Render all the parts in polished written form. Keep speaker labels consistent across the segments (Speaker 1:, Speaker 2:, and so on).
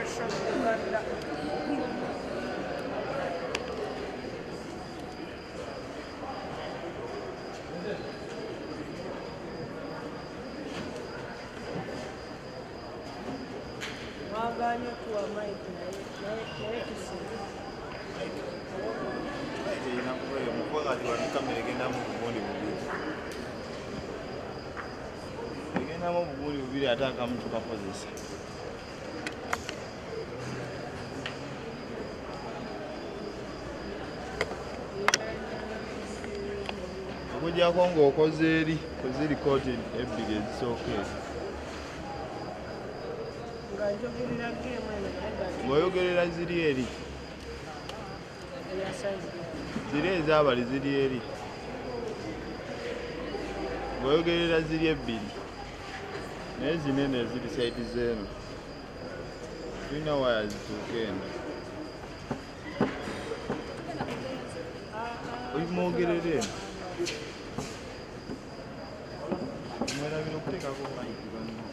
Speaker 1: intermission Rwanda. Mwaganya tuwa Mike naye tusibu.
Speaker 2: Mukwaga ati kamera egendamu obugundi bubiri. Egendamu obugundi bubiri ate akamu tukakozesa. Okujjako ng'okoze eri recording ebbiri ezisooka eri. Ng'oyogerera ziri eri. Ziri ez'abali ziri eri. Ng'oyogerera ziri ebbiri. Naye zinene ziri sayidi z'eno. Tulina waya zituuka eno. Oyimwogerera eno. Mwerabira okuteekako mayiki banno.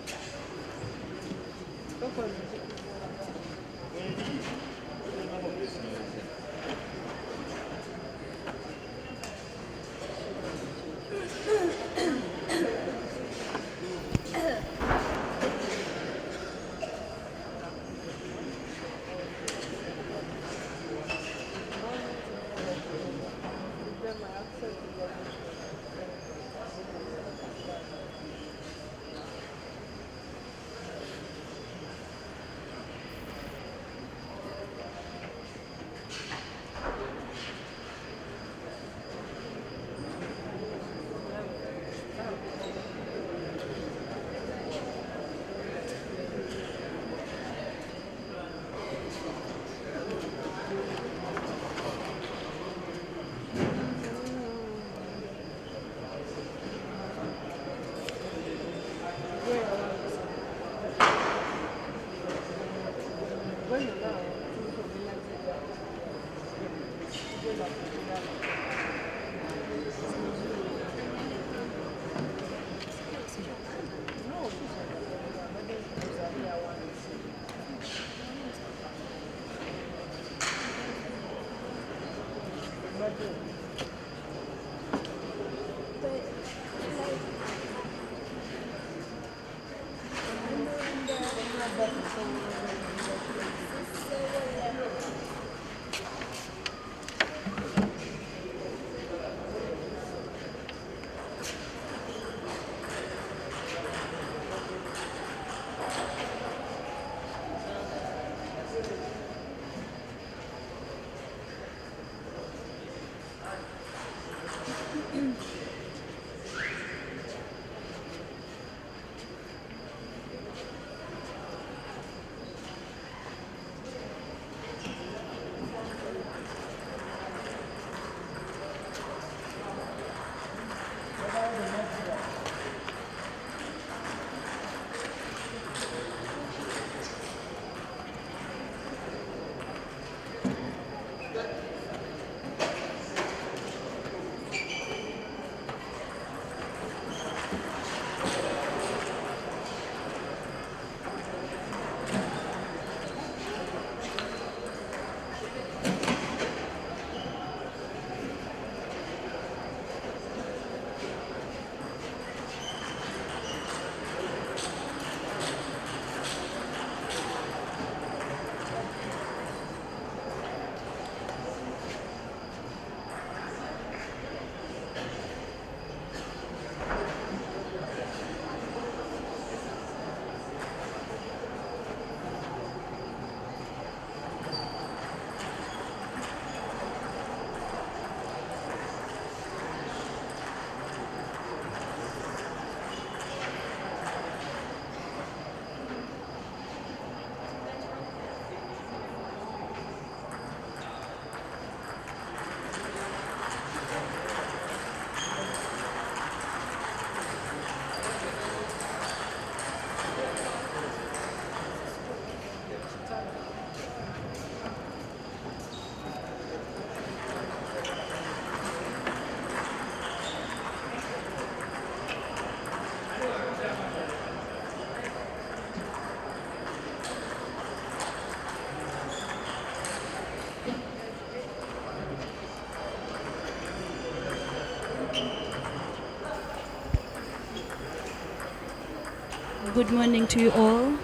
Speaker 3: good morning to you all.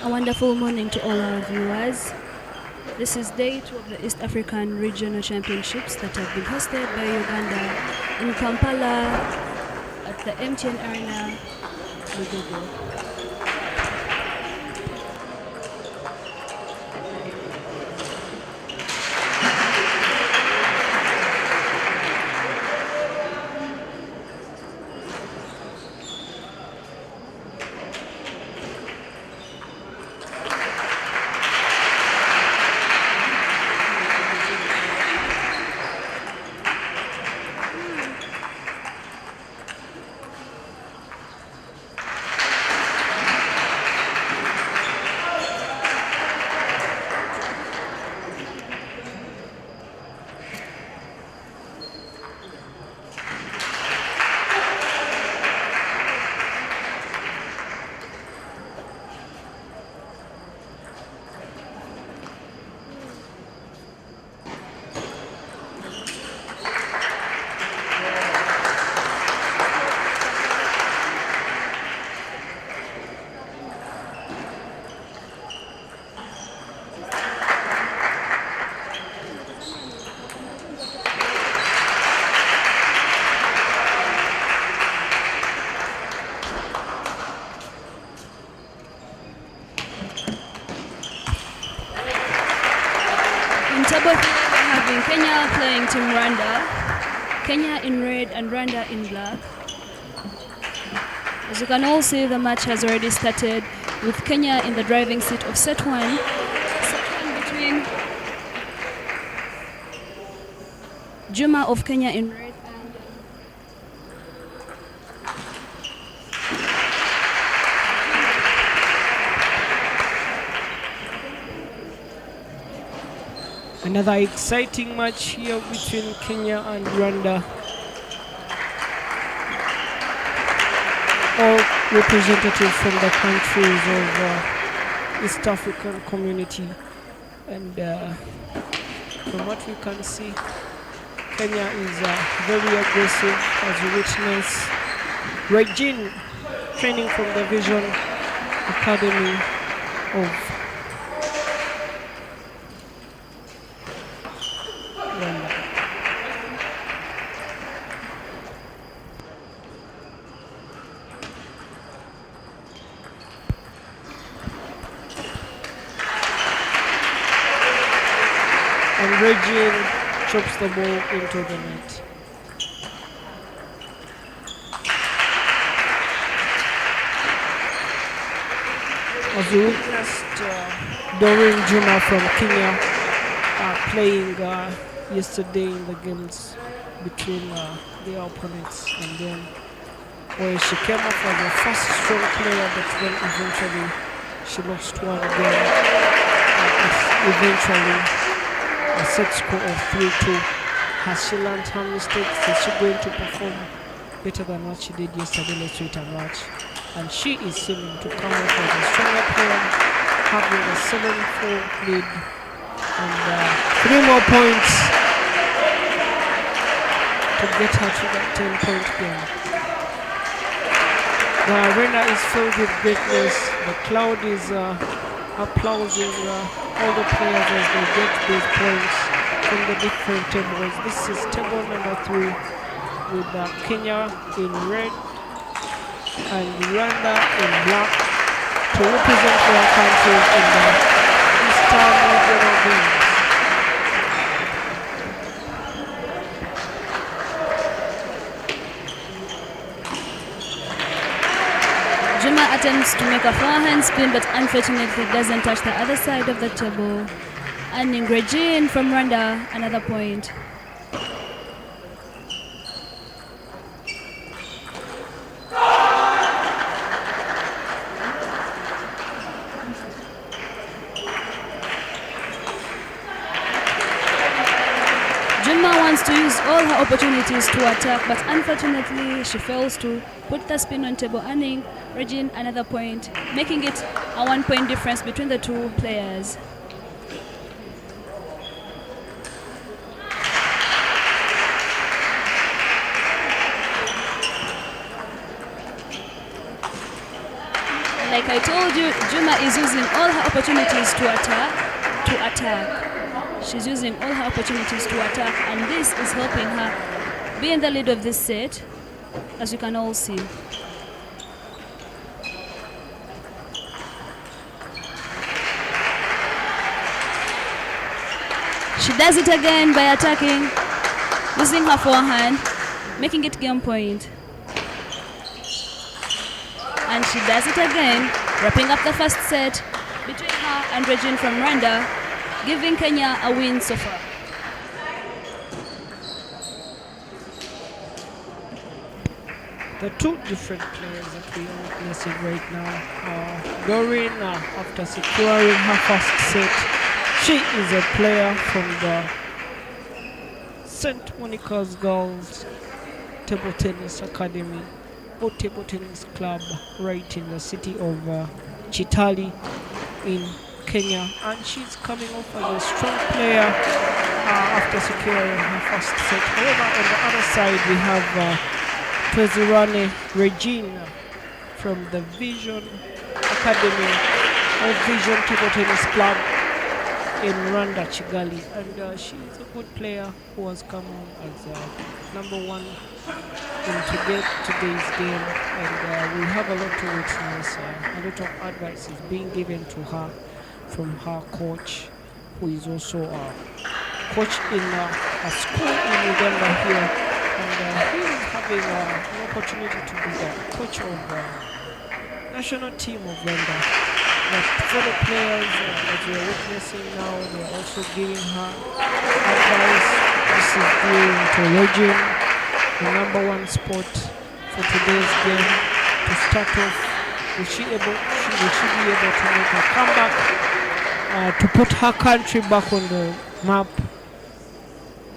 Speaker 3: A wonderful morning to all our viewers. This is day 2 of the East African Regional Championships that have been hosted by Uganda in Kampala at the MTN Arena, Lugogo. Table 3, we're having Kenya playing Team Rwanda. Kenya in red and Rwanda in black. As you can all see, the match has already started with Kenya in the driving seat of set 1. Set 1 between Juma of Kenya in red
Speaker 4: Another exciting match here between Kenya and Rwanda. All representatives from the countries of East African community. And from what we can see, Kenya is very aggressive, as we witness Regine training from the Vision Academy of Regine chops the ball into the net. As we witnessed Doreen Juma from Kenya playing yesterday in the games between their opponents, and then where she came up as the first strong player, but then eventually she lost one game. Eventually a set score of 3-2. Has she learned her mistakes? Is she going to perform better than what she did yesterday? Let's wait and watch. And she is seeming to come out as a stronger player, having a 7-4 lead and 3 more points to get her to that 10-point game. The arena is filled with greatness. The crowd is applauding all the players as they get these points from the different tables. This is table number 3 with Kenya in red and Rwanda in black to represent their countries in the East Eastern Regional Games.
Speaker 3: Juma attempts to make a forehand spin, but unfortunately doesn't touch the other side of the table. And Regine from Rwanda, another point. Juma wants to use all her opportunities to attack, but unfortunately she fails to put the spin on table, earning Regine another point, making it a 1 point difference between the two players. Like I told you, Juma is using all her opportunities to attack. She's using all her opportunities to attack, and this is helping her be in the lead of this set, as you can all see. She does it again by attacking, using her forehand, making it game point. And she does it again, wrapping up the first set between her and Regine from Rwanda, giving Kenya a win so far.
Speaker 4: The two different players that we are witnessing right now. Doreen, after securing her first set, she is a player from the St. Monica's Girls Table Tennis Academy or Table Tennis Club right in the city of Chitali in Kenya, and she's coming off as a strong player after securing her first set. However, on the other side we have Twezirane Regine from the Vision Academy or Vision Table Tennis Club in Rwanda, Kigali, and she's a good player who has come on as number one in today's game, and we have a lot to witness. A lot of advice is being given to her from her coach, who is also a coach in a school in Uganda here, and he is having an opportunity to be the coach of the national team of Rwanda. But for the players that we are witnessing now, they are also giving her advice. This is due to Regine, the number one spot for today's game. To start off, will she be able to make a comeback to put her country back on the map?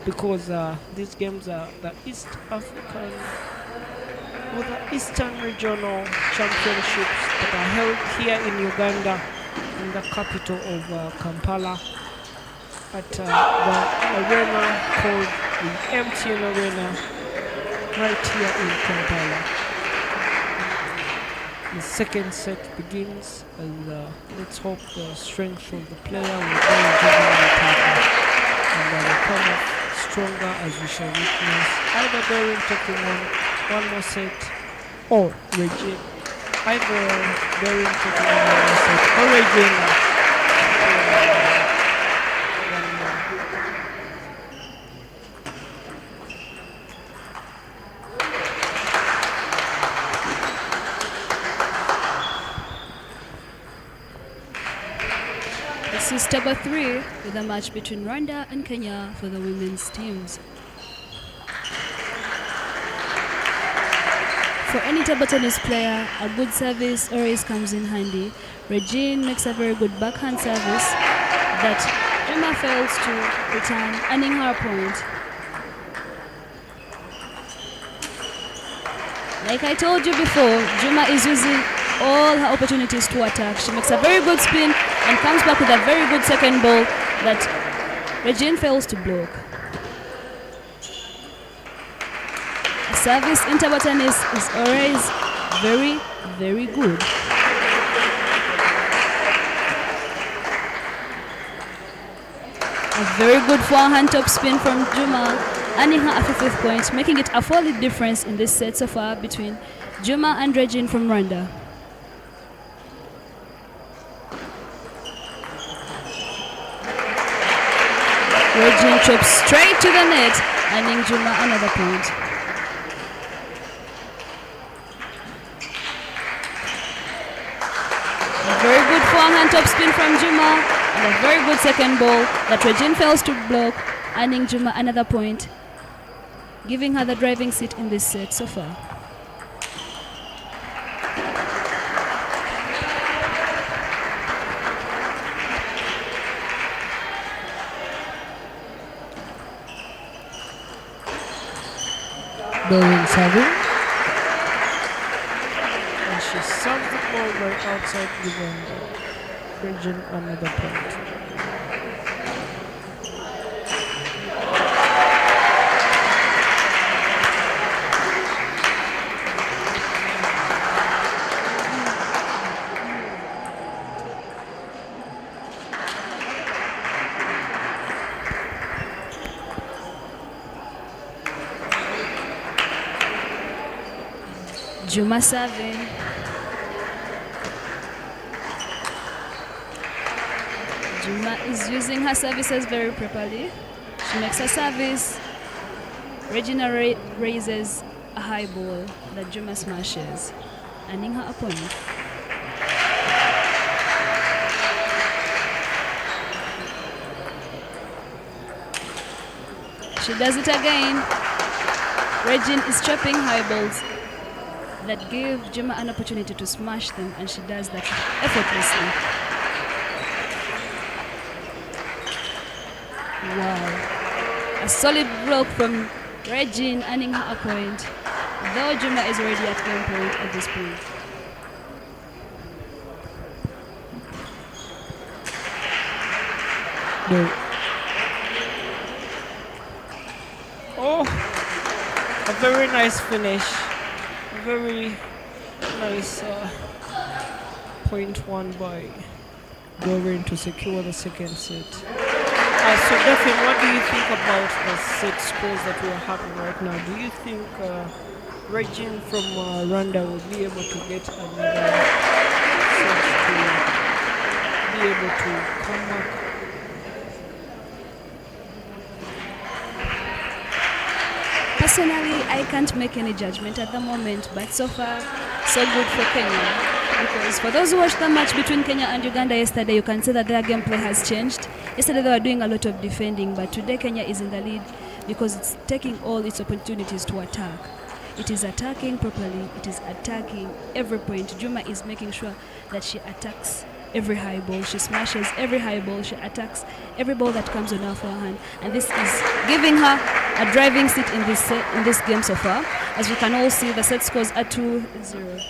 Speaker 4: Because these games are the East African or the Eastern Regional Championships that are held here in Uganda, in the capital of Kampala, at the arena called the MTN Arena right here in Kampala. The second set begins, and let's hope the strength of the player will go and will come up stronger, as we shall witness either Doreen taking one more set or Regine. Either Doreen taking one more set or Regine.
Speaker 3: This is table 3 with a match between Rwanda and Kenya for the women's teams. For any table tennis player, a good service always comes in handy. Regine makes a very good backhand service that Juma fails to return, earning her a point. Like I told you before, Juma is using all her opportunities to attack. She makes a very good spin and comes back with a very good second ball that Regine fails to block. A service in table tennis is always very, very good. A very good forehand top spin from Juma, earning her a 50th point, making it a 4-lead difference in this set so far between Juma and Regine from Rwanda. Regine chops straight to the net, earning Juma another point. A very good forehand topspin from Juma, and a very good second ball that Regine fails to block, earning Juma another point, giving her the driving seat in this set so far.
Speaker 4: Bowling serving. And she serves the ball right outside, giving Regine another point.
Speaker 3: Juma serving. Juma is using her services very properly. She makes her service. Regina raises a high ball that Juma smashes, earning her a point. She does it again. Regine is trapping high balls that give Juma an opportunity to smash them, and she does that effortlessly. Wow. A solid block from Regine, earning her a point, though Juma is already at game point at this point.
Speaker 4: No. Oh, a very nice finish. Very nice point won by Doreen to secure the second set. So Devin, what do you think about the set scores that we are having right now? Do you think Regine from Rwanda will be able to get another set to be able to come back?
Speaker 3: Personally, I can't make any judgment at the moment, but so far, so good for Kenya. Because for those who watched the match between Kenya and Uganda yesterday, you can see that their gameplay has changed. Yesterday they were doing a lot of defending, but today Kenya is in the lead because it's taking all its opportunities to attack. It is attacking properly, it is attacking every point. Juma is making sure that she attacks every high ball, she smashes every high ball, she attacks every ball that comes on her forehand, and this is giving her a driving seat in this game so far. As we can all see, the set scores are 2-0.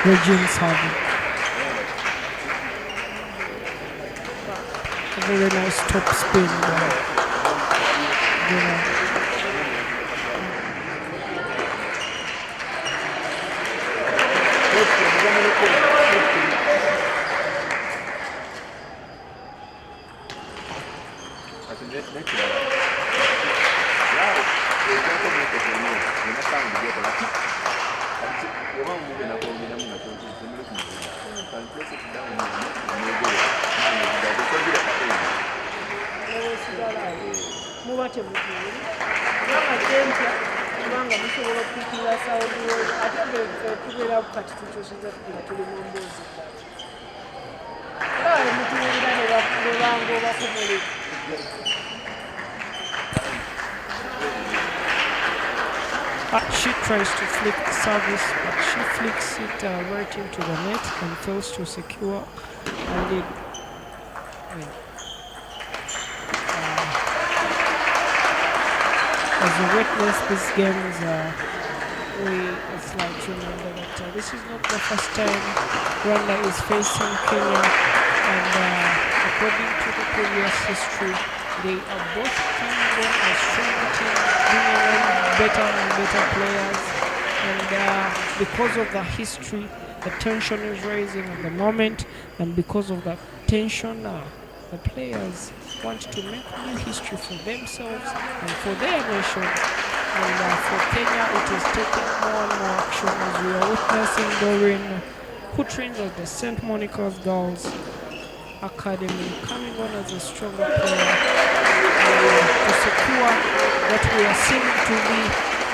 Speaker 4: Regine serving. A very nice top spin.
Speaker 1: muba temutuuli kubanga kyentya kubanga musobola okupikira sawundi ate tubeeraku kati tukyusiza tugira tuli mu mboozi kale mutuwulira nebanga obakumule.
Speaker 4: She tries to flick the service, but she flicks it right into the net and fails to secure a lead. As we witness these games, it's like to remember that this is not the first time Rwanda is facing Kenya, and according to the previous history, they are both coming on as strong teams, bringing in better and better players, and because of the history, the tension is rising at the moment, and because of that tension, the players want to make new history for themselves and for their nation. And for Kenya, it is taking more and more action as we are witnessing Doreen, who trains at the St. Monica's Girls Academy, coming on as a stronger player to secure what we are seeing to be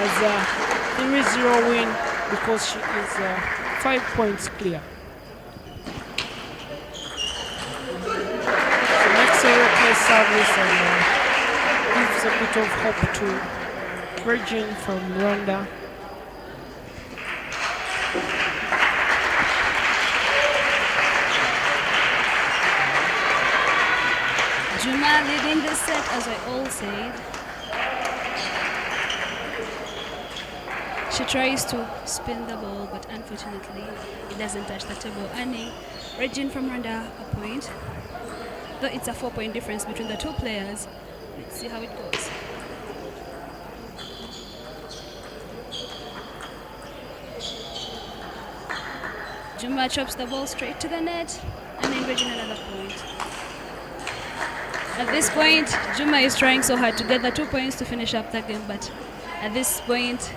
Speaker 4: as a 3-0 win, because she is 5 points clear. She makes a reckless service and gives a bit of hope to Virgin from Rwanda.
Speaker 3: Jamal leading the set, as I all said. She tries to spin the ball, but unfortunately it doesn't touch the table, earning Regine from Rwanda a point. Though it's a 4-point difference between the two players. Let's see how it goes. Juma chops the ball straight to the net, and then Regine another point. At this point, Juma is trying so hard to get the 2 points to finish up the game, but at this point,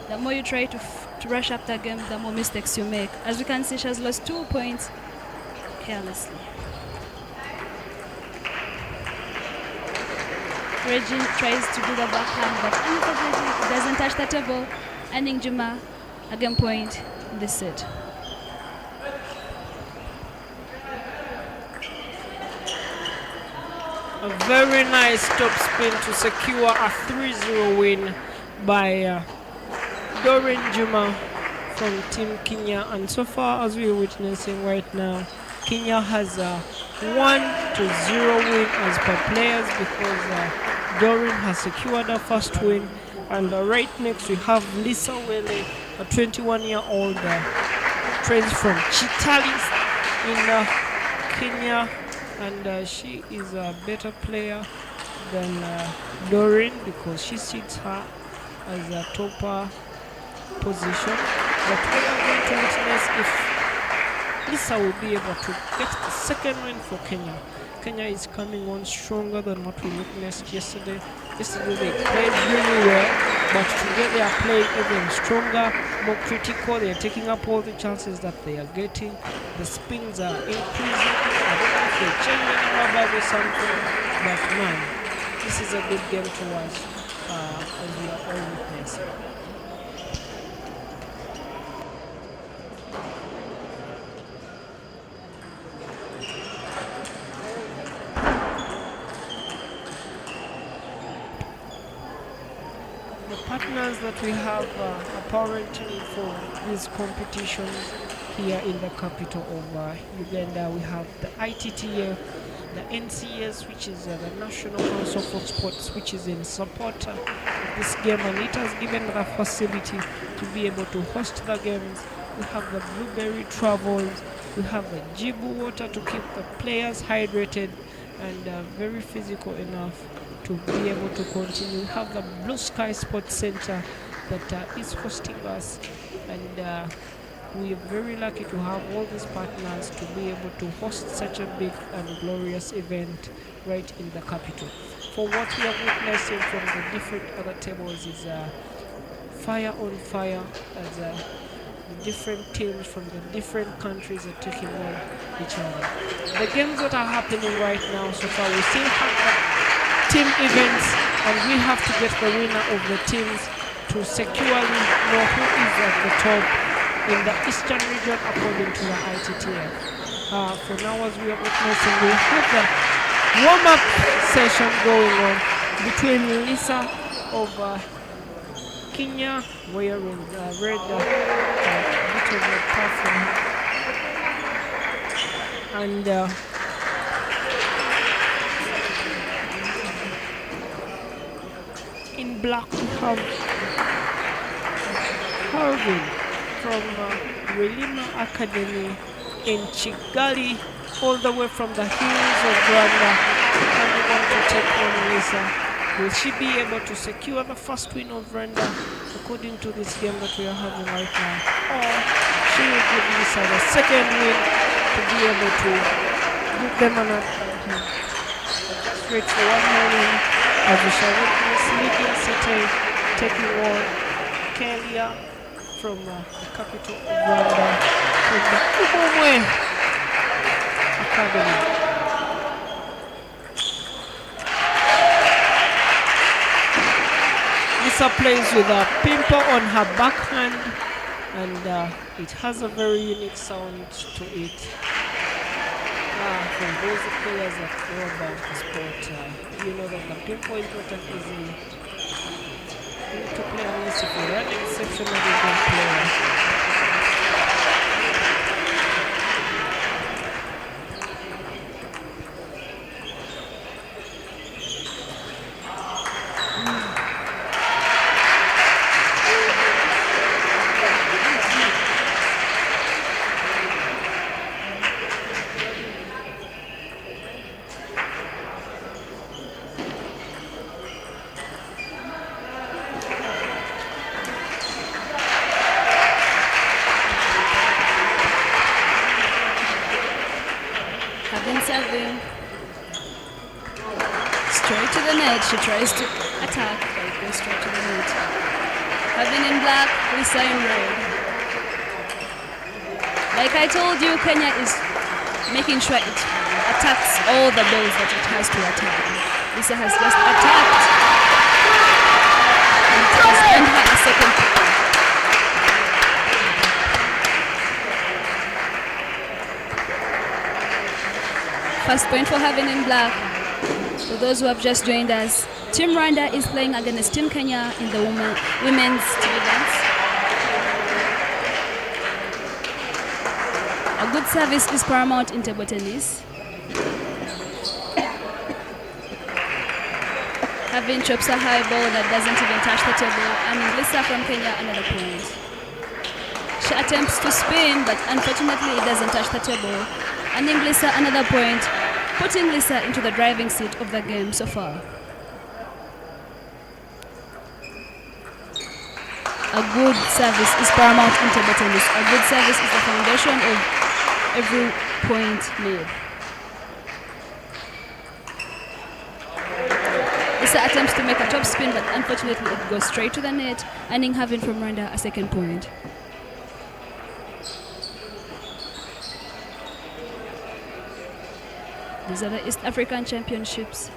Speaker 3: the more you try to rush up the game, the more mistakes you make. As we can see, she has lost 2 points carelessly. Regine tries to do the backhand, but unfortunately it doesn't touch the table, earning Juma a game point in this set.
Speaker 4: A very nice top spin to secure a 3-0 win by Doreen Juma from Team Kenya. And so far, as we're witnessing right now, Kenya has a 1-0 win as per players, because Doreen has secured her first win. And right next we have Lisa Wele, a 21-year-old trains from Chitali in Kenya. And she is a better player than Doreen, because she sits her as a topper position. But we are going to witness if Lisa will be able to get the second win for Kenya. Kenya is coming on stronger than what we witnessed yesterday. Yesterday they played really well, but today they are playing even stronger, more critical. They are taking up all the chances that they are getting. The spins are increasing. I don't know if they're changing rubber or something, but man, this is a good game to watch as we are all witnessing. The partners that we have apparently for these competitions here in the capital of Uganda, we have the ITTF, the NCS, which is the National Council for Sports, which is in support of this game, and it has given the facility to be able to host the games. We have the Blueberry Travels, we have the Jibu Water to keep the players hydrated and very physical enough to be able to continue. We have the Blue Sky Sports Center that is hosting us, and we are very lucky to have all these partners to be able to host such a big and glorious event right in the capital. For what we are witnessing from the different other tables is fire on fire, as the different teams from the different countries are taking on each other. The games that are happening right now, so far we still have the team events, and we have to get the winner of the teams to securely know who is at the top in the eastern region according to the ITTF. For now, as we are witnessing, we have the warm-up session going on between Lisa of Kenya, wearing red bit of red perfume, and in black we have Harvin from Relima Academy in Kigali, all the way from the hills of Rwanda, coming on to take on Lisa. Will she be able to secure the first win of Rwanda, according to this game that we are having right now. Or she will give Lisa the second win to be able to give them an advantage. Just wait for one more win as we shall witness Lydia City taking on Kilia from the capital of Rwanda, from the Ubumwe Academy. Lisa plays with a pimple on her backhand, and it has a very unique sound to it. For those players that know about the sport, you know that the pimple is not an easy thing to play unless if you're an exceptionally good player.
Speaker 3: Serving straight to the net. She tries to attack, but it goes straight to the net. Having in black, Lisa in red. Like I told you, Kenya is making sure it attacks all the balls that it has to attack. Lisa has just attacked and it has earned her a second point. First point for having in black. For those who have just joined us, Team Rwanda is playing against Team Kenya in the women's team events. A good service is paramount in table tennis. Having chops a high ball that doesn't even touch the table, and Lisa from Kenya another point. She attempts to spin, but unfortunately it doesn't touch the table. And Lisa another point, putting Lisa into the driving seat of the game so far. A good service is paramount in table tennis. A good service is the foundation of every point made. Lisa attempts to make a top spin, but unfortunately it goes straight to the net, earning having from Rwanda a second point. These are the East African Championships.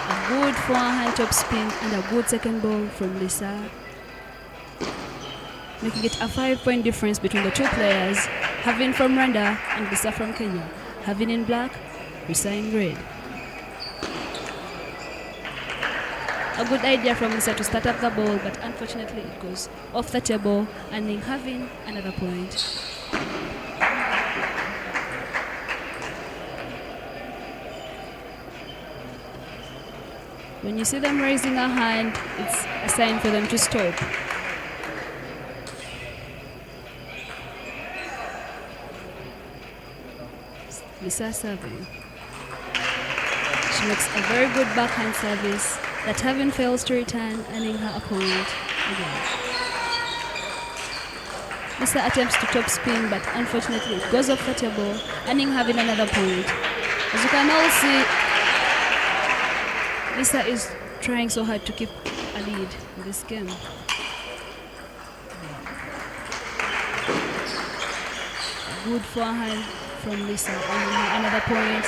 Speaker 3: A good forehand top spin and a good second ball from Lisa, making it a 5-point difference between the two players, having from Rwanda and Lisa from Kenya. Having in black, Lisa in red. A good idea from Lisa to start up the ball, but unfortunately it goes off the table, and then having another point. When you see them raising a hand, it's a sign for them to stop. Lisa serving. She makes a very good backhand service that having fails to return, earning her opponent again. Lisa attempts to top spin, but unfortunately it goes off the table, earning having another point. As you can all see, Lisa is trying so hard to keep a lead in this game. Good forehand from Lisa, earning another point.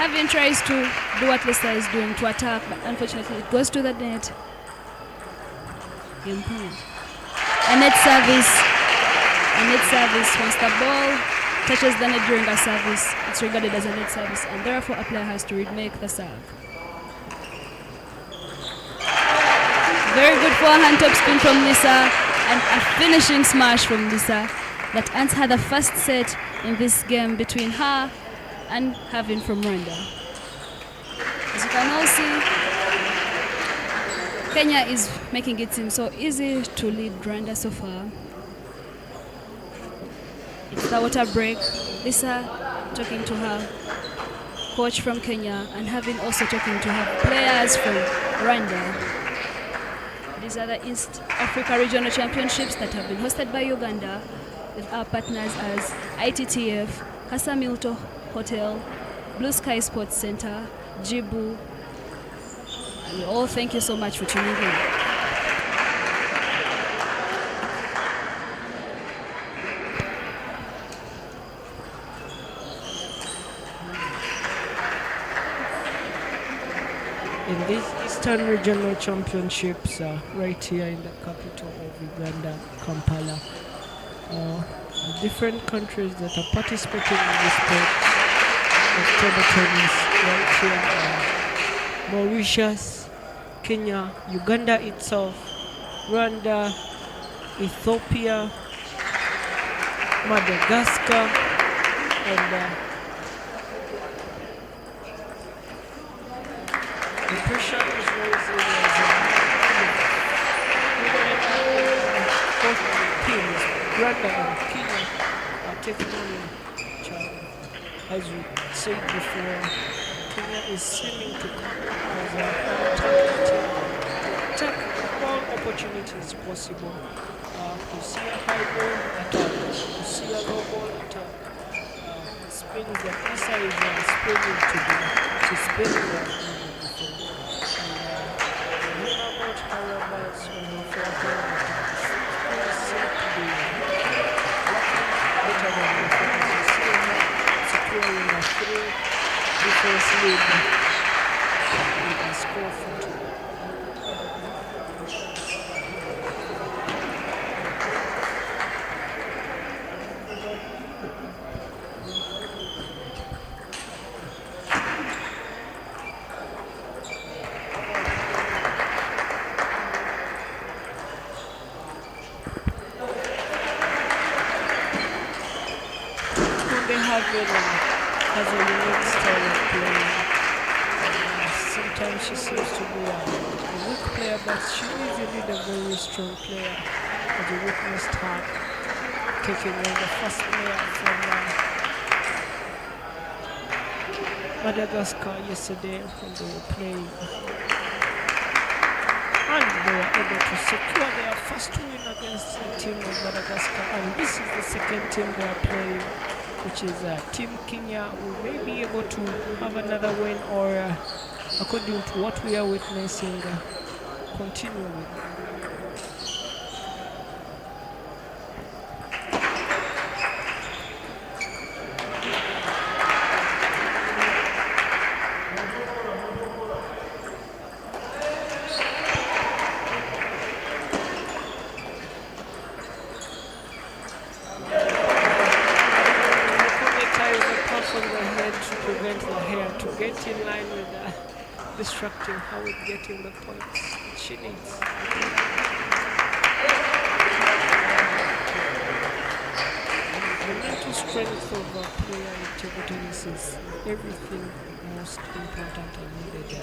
Speaker 3: Having tries to do what Lisa is doing to attack, but unfortunately it goes to the net. Game point. A net service. Once the ball touches the net during a service, it's regarded as a net service, and therefore a player has to remake the serve. Very good forehand top spin from Lisa, and a finishing smash from Lisa that earns her the first set in this game between her and having from Rwanda. As you can all see, Kenya is making it seem so easy to lead Rwanda so far. It's the water break. Lisa talking to her coach from Kenya and having also talking to her players from Rwanda. These are the East Africa Regional Championships that have been hosted by Uganda with our partners as ITTF, Kasamilto Hotel, Blue Sky Sports Center, Djibouti. And we all thank you so much for tuning in.
Speaker 4: In these Eastern Regional Championships, right here in the capital of Uganda, Kampala, the different countries that are participating in this sport of table tennis, right here, Mauritius, Kenya, Uganda itself, Rwanda, Ethiopia, Madagascar, and the pressure is rising as both teams, Rwanda and Kenya, are taking on each other. As we said before, Kenya is seeming to come as a attacking team to attack all opportunities possible. You see a high ball attack, you see a low ball attack. It spins that Isa is spinning to do. She's spinning that. Defense lead with a score for 2. Has a unique style of playing. Sometimes she seems to be a weak player, but she is indeed a very strong player. As you witnessed her taking on the first player from Madagascar yesterday when they were playing. And they were able to secure their first win against the team of Madagascar. And this is the second team they are playing, which is Team Kenya. We may be able to have another win, or according to what we are witnessing, continue with. In line with distracting her with getting the points she needs. The mental strength of a player in table tennis is everything most important and needed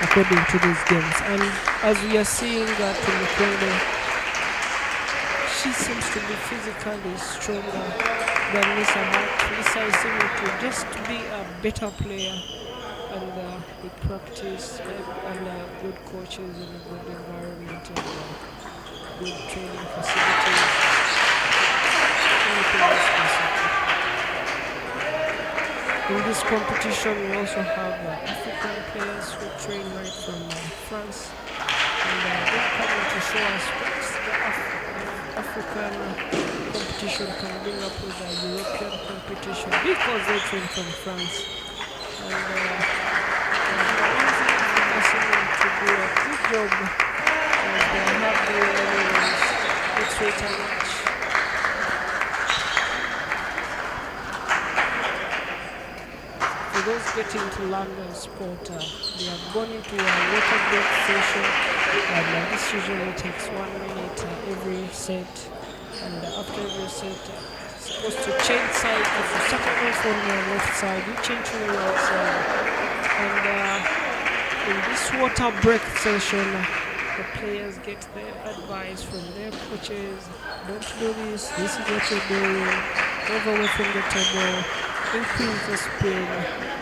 Speaker 4: according to these games. And as we are seeing Tumukwende, she seems to be physically stronger than Lisa, but Lisa is seeming to just be a better player. And with practice and good coaches and a good environment and good training facilities, anything is possible. In this competition, we also have African players who train right from France, and they're coming to show us what the African competition can bring up with the European competition, because they train from France. And to do a good job, and they have the let's wait and watch. For those getting to learn the sport, they have gone into a water break session, and this usually takes 1 minute every set, and after every set, supposed to change side. If you start off on the left side, you change to the right side. And in this water break session, the players get their advice from their coaches. Don't do this, this is what you're doing. move away from the table, increase the speed,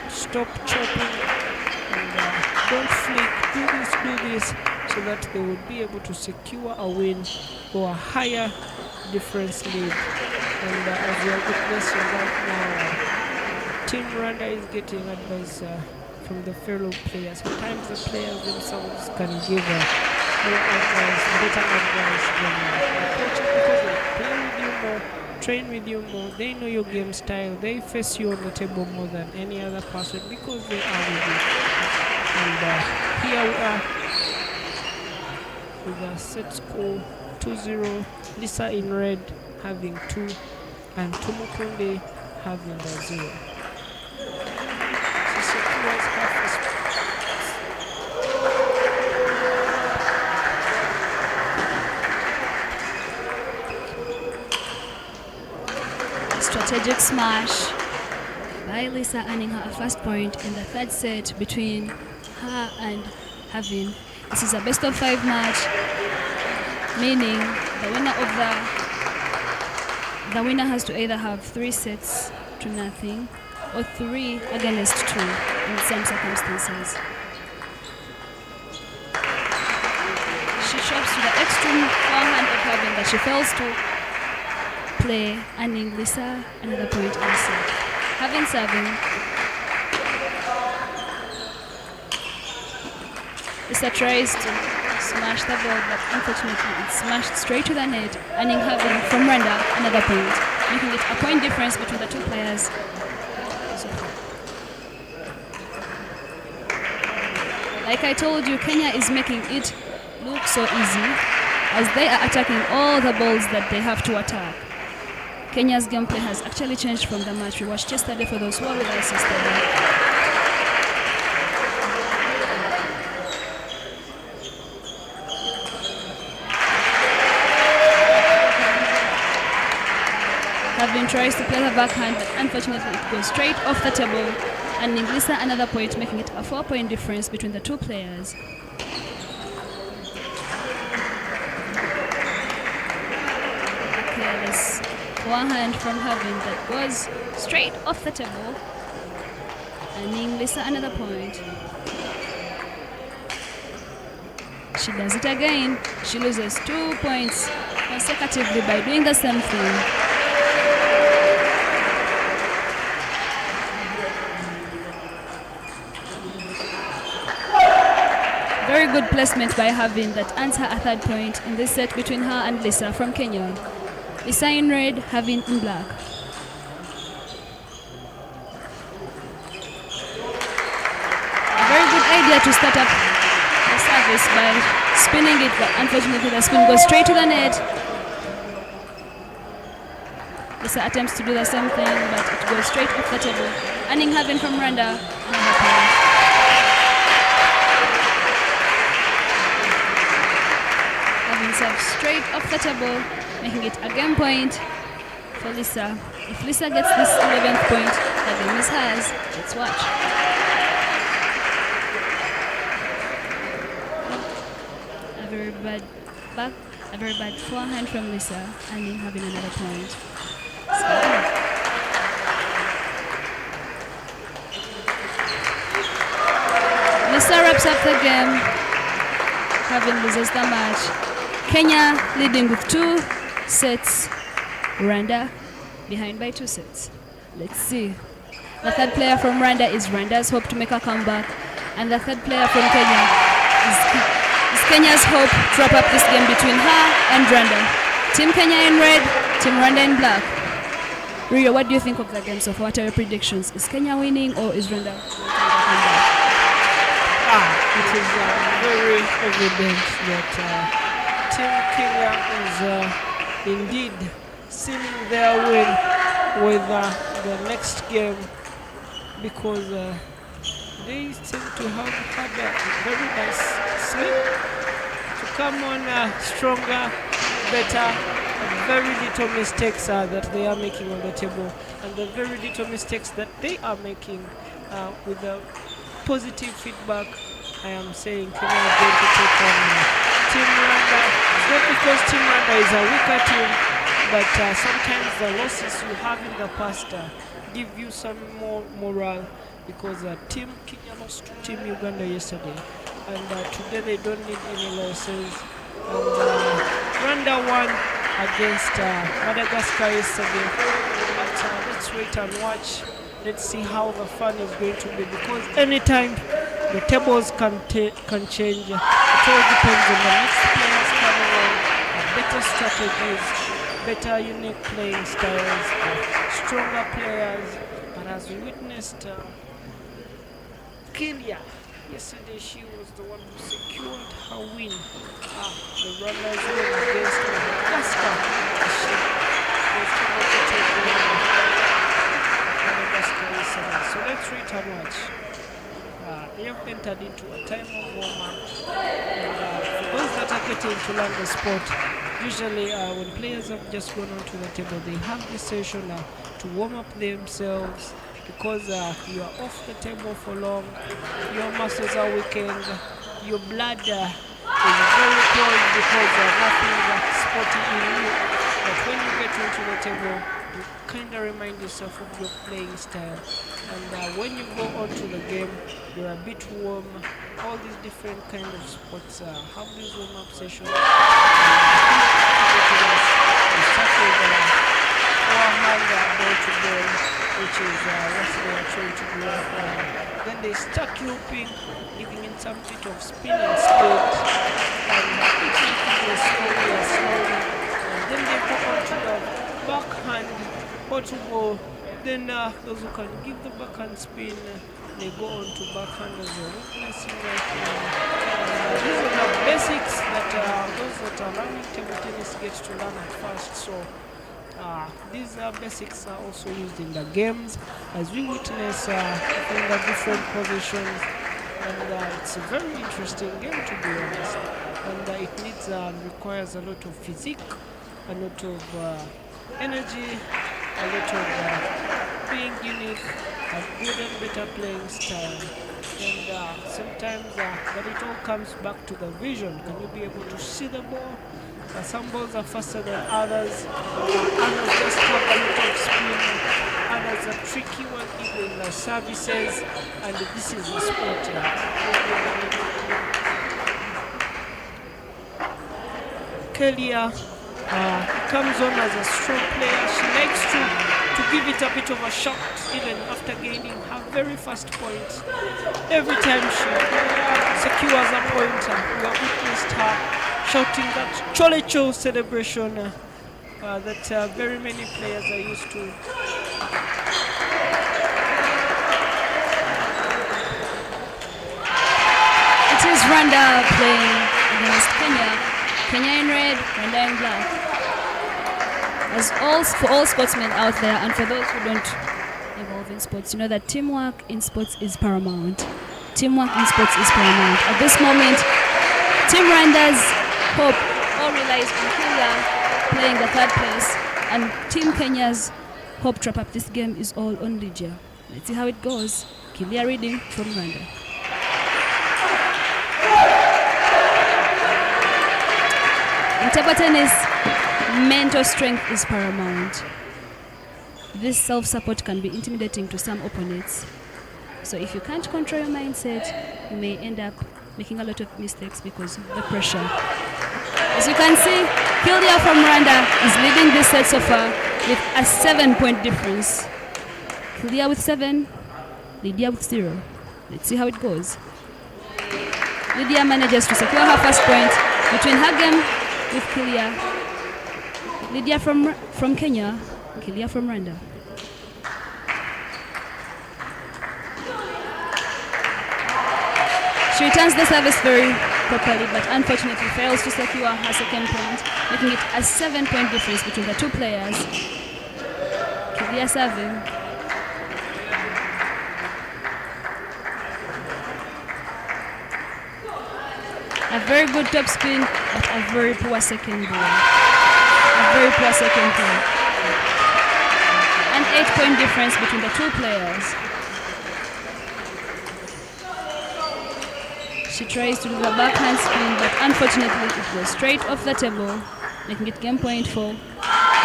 Speaker 4: stop chopping, and don't flick. Do this, so that they will be able to secure a win or a higher difference lead. And as we are witnessing right now, Team Rwanda is getting advice from the fellow players. Sometimes the players themselves can give more advice, better advice than the coach, because they play with you more, train with you more, they know your game style, they face you on the table more than any other person because they are with you. And here we are with a set score 2-0. Lisa in red having 2 and Tumukunde having the 0. She secures half a
Speaker 3: strategic smash by Lisa, earning her first point in the third set between her and Havin. This is a best of 5 match, meaning the winner has to either have 3 sets to nothing or 3 against 2 in some circumstances. She shops to the extreme forehand of Havin, but she fails to play, earning Lisa another point in the set. Havin serving. Lisa tries to smash the ball, but unfortunately it's smashed straight to the net, earning Havin from Rwanda another point, making it a point difference between the two players. Like I told you, Kenya is making it look so easy as they are attacking all the balls that they have to attack. Kenya's gameplay has actually changed from the match we watched yesterday for those who are with us yesterday. Havin tries to play the backhand, but unfortunately it goes straight off the table, and Lisa another point, making it a 4-point difference between the two players. Careless forehand from Havin that goes straight off the table, and Lisa another point. She does it again. She loses 2 points consecutively by doing the same thing. Very good placement by Havin that earns her a 3rd point in this set between her and Lisa from Kenya. Lisa in red, Havin in black. A very good idea to start up the service by spinning it, but unfortunately the spin goes straight to the net. Lisa attempts to do the same thing, but it goes straight off the table, earning Havin from Rwanda another point. Serve straight off the table, making it a game point for Lisa. If Lisa gets this 11th point, the game is hers. Let's watch. A very bad forehand from Lisa, and having another point. Lisa wraps up the game. Havin loses the match. Kenya leading with 2 sets, Rwanda behind by 2 sets. Let's see. The 3rd player from Rwanda is Rwanda's hope to make a comeback, and the 3rd player from Kenya is Kenya's hope to wrap up this game between her and Rwanda. Team Kenya in red, Team Rwanda in black. Rio, what do you think of the game so far? What are your predictions? Is Kenya winning or is Rwanda?
Speaker 4: It is very evident that Team Kenya is indeed sealing their win with the next game, because they seem to have had a very nice sleep to come on stronger, better, very little mistakes that they are making on the table, and the very little mistakes that they are making with the positive feedback. I am saying Kenya is going to take on Team Rwanda. It's not because Team Rwanda is a weaker team, but sometimes the losses you have in the past give you some more morale, because Team Kenya lost to Team Uganda yesterday, and today they don't need any losses. And Rwanda won against Madagascar yesterday. But let's wait and watch. Let's see how the fun is going to be, because anytime the tables can change. It all depends on the next players coming on, better strategies, better unique playing styles, stronger players. But as we witnessed, Kilia, yesterday she was the one who secured her win. The Rwandans win against Madagascar. She was able to take Madagascar yesterday. So let's wait and watch. They have entered into a time of warm-up. For those that are getting to learn the sport, usually when players have just gone onto the table, they have this session to warm up themselves, because you are off the table for long, your muscles are weakened, your blood is very cold because nothing sporty in you. But when you get into the table, you kind of remind yourself of your playing style. And when you go onto the game, you're a bit warm. All these different kind of sports have these warm-up sessions. You start with forehand ball to ball, which is what they are trying to do. Then they start looping, giving in some bit of spin and speed, and taking it slowly. And then they go onto the backhand ball to ball. Then those who can give the backhand spin, they go on to backhand as well. Witnessing right now. These are the basics that those that are learning table tennis get to learn at first. So these basics are also used in the games, as we witness in the different positions. And it's a very interesting game, to be honest. And it needs requires a lot of physique, a lot of energy, a lot of being unique, a good and better playing style. And sometimes but it all comes back to the vision. Can you be able to see the ball? Some balls are faster than others. Others just have a lot of spin. Others are tricky when even the services. And this is the sport. Kilia comes on as a strong player. She likes to give it a bit of a shot, even after gaining her very first point. Every time she secures a point, we have witnessed her shouting that Cholecho celebration that very many players are used to.
Speaker 3: It is Rwanda playing against Kenya. Kenya in red, Rwanda in black. For all sportsmen out there, and for those who don't involve in sports, you know that teamwork in sports is paramount. Teamwork in sports is paramount. At this moment, Team Rwanda's hope all relies on Kilia playing the third place, and Team Kenya's hope to wrap up this game is all on Lydia. Let's see how it goes. Kilia reading from Rwanda. In table tennis, mental strength is paramount. This self-support can be intimidating to some opponents. So if you can't control your mindset, you may end up making a lot of mistakes because of the pressure. As you can see, Kilia from Rwanda is leading this set so far with a 7-point difference. Kilia with 7, Lydia with 0. Let's see how it goes. Lydia manages to secure her first point between her game with Kilia. Lydia from Kenya, Kilia from Rwanda. She returns the service very properly, but unfortunately fails to secure her second point, making it a 7-point difference between the two players. Kilia serving. A very good top spin, but a very poor second ball. A very poor second ball. An 8-point difference between the two players. She tries to do the backhand spin, but unfortunately it goes straight off the table, making it game point for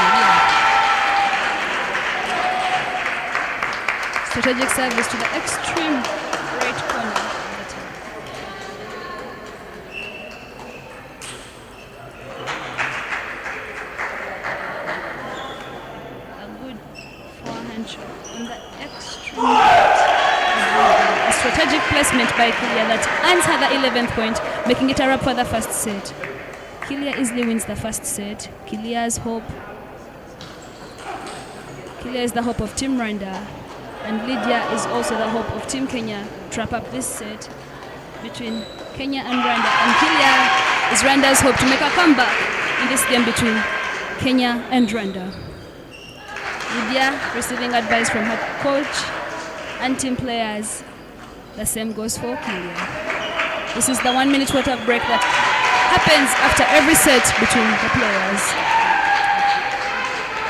Speaker 3: Kilia. Strategic service to the extreme right corner. A good forehand shot on the extreme right. A strategic placement by Kilia that earns her the 11th point, making it a wrap for the first set. Kilia easily wins the first set. Kilia's hope. Kilia is the hope of Team Rwanda, and Lydia is also the hope of Team Kenya to wrap up this set between Kenya and Rwanda. And Kilia is Rwanda's hope to make a comeback in this game between Kenya and Rwanda. Lydia receiving advice from her coach and team players. The same goes for Kilia. This is the 1 minute water break that happens after every set between the players.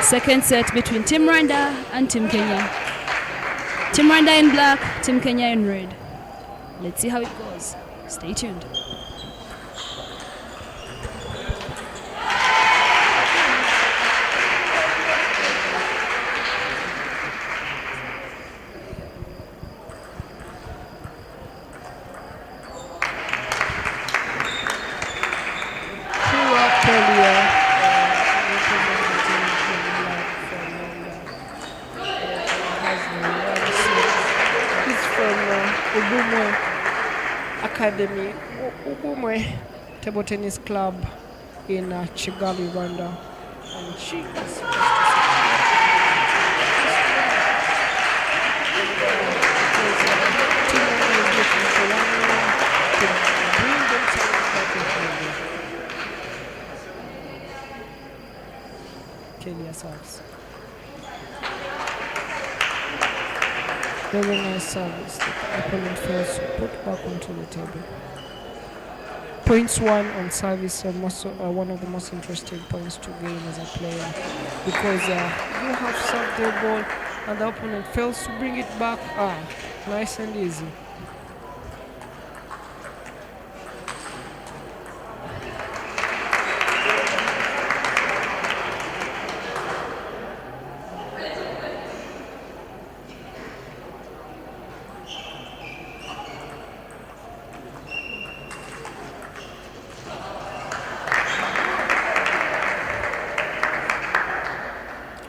Speaker 3: Second set between Team Rwanda and Team Kenya. Team Rwanda in black, Team Kenya in red. Let's see how it goes. Stay tuned.
Speaker 4: Academy, Ubumwe Table Tennis Club in Kigali, Rwanda, and she is supposed to Kilia serves. Very nice service. The opponent fails to put back onto the table. Points won on service are one of the most interesting points to gain as a player, because you have served the ball and the opponent fails to bring it back. Nice and easy.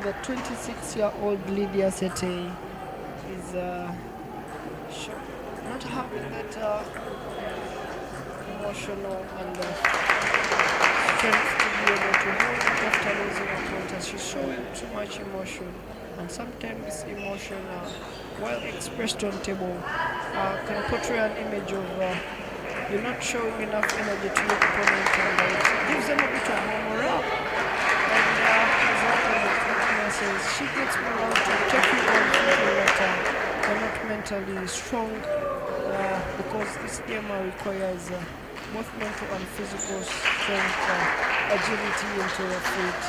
Speaker 4: The 26-year-old Lydia Sete is not having that emotional and strength to be able to hold it after losing a point, as she's showing too much emotion. And sometimes this emotion, while expressed on table, can portray an image of you're not showing enough energy to your opponent, and it gives them a bit of more morale. She gets morale to take you on thinking that you're not mentally strong, because this game requires both mental and physical strength, agility into the feet,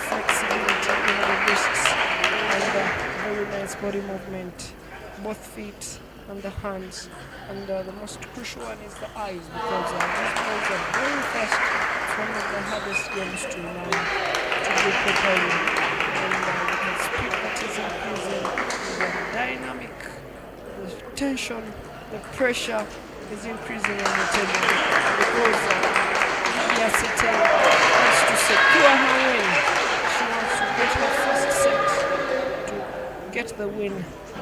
Speaker 4: flexibility in the wrists, and very nice body movement, both feet and the hands. And the most crucial one is the eyes, because these balls are very fast. It's one of the hardest games to learn to do properly. And the speed that is increasing, the dynamic, the tension, the pressure is increasing on the table, because Lydia Sete wants to secure her win. She wants to get her first set to get the win,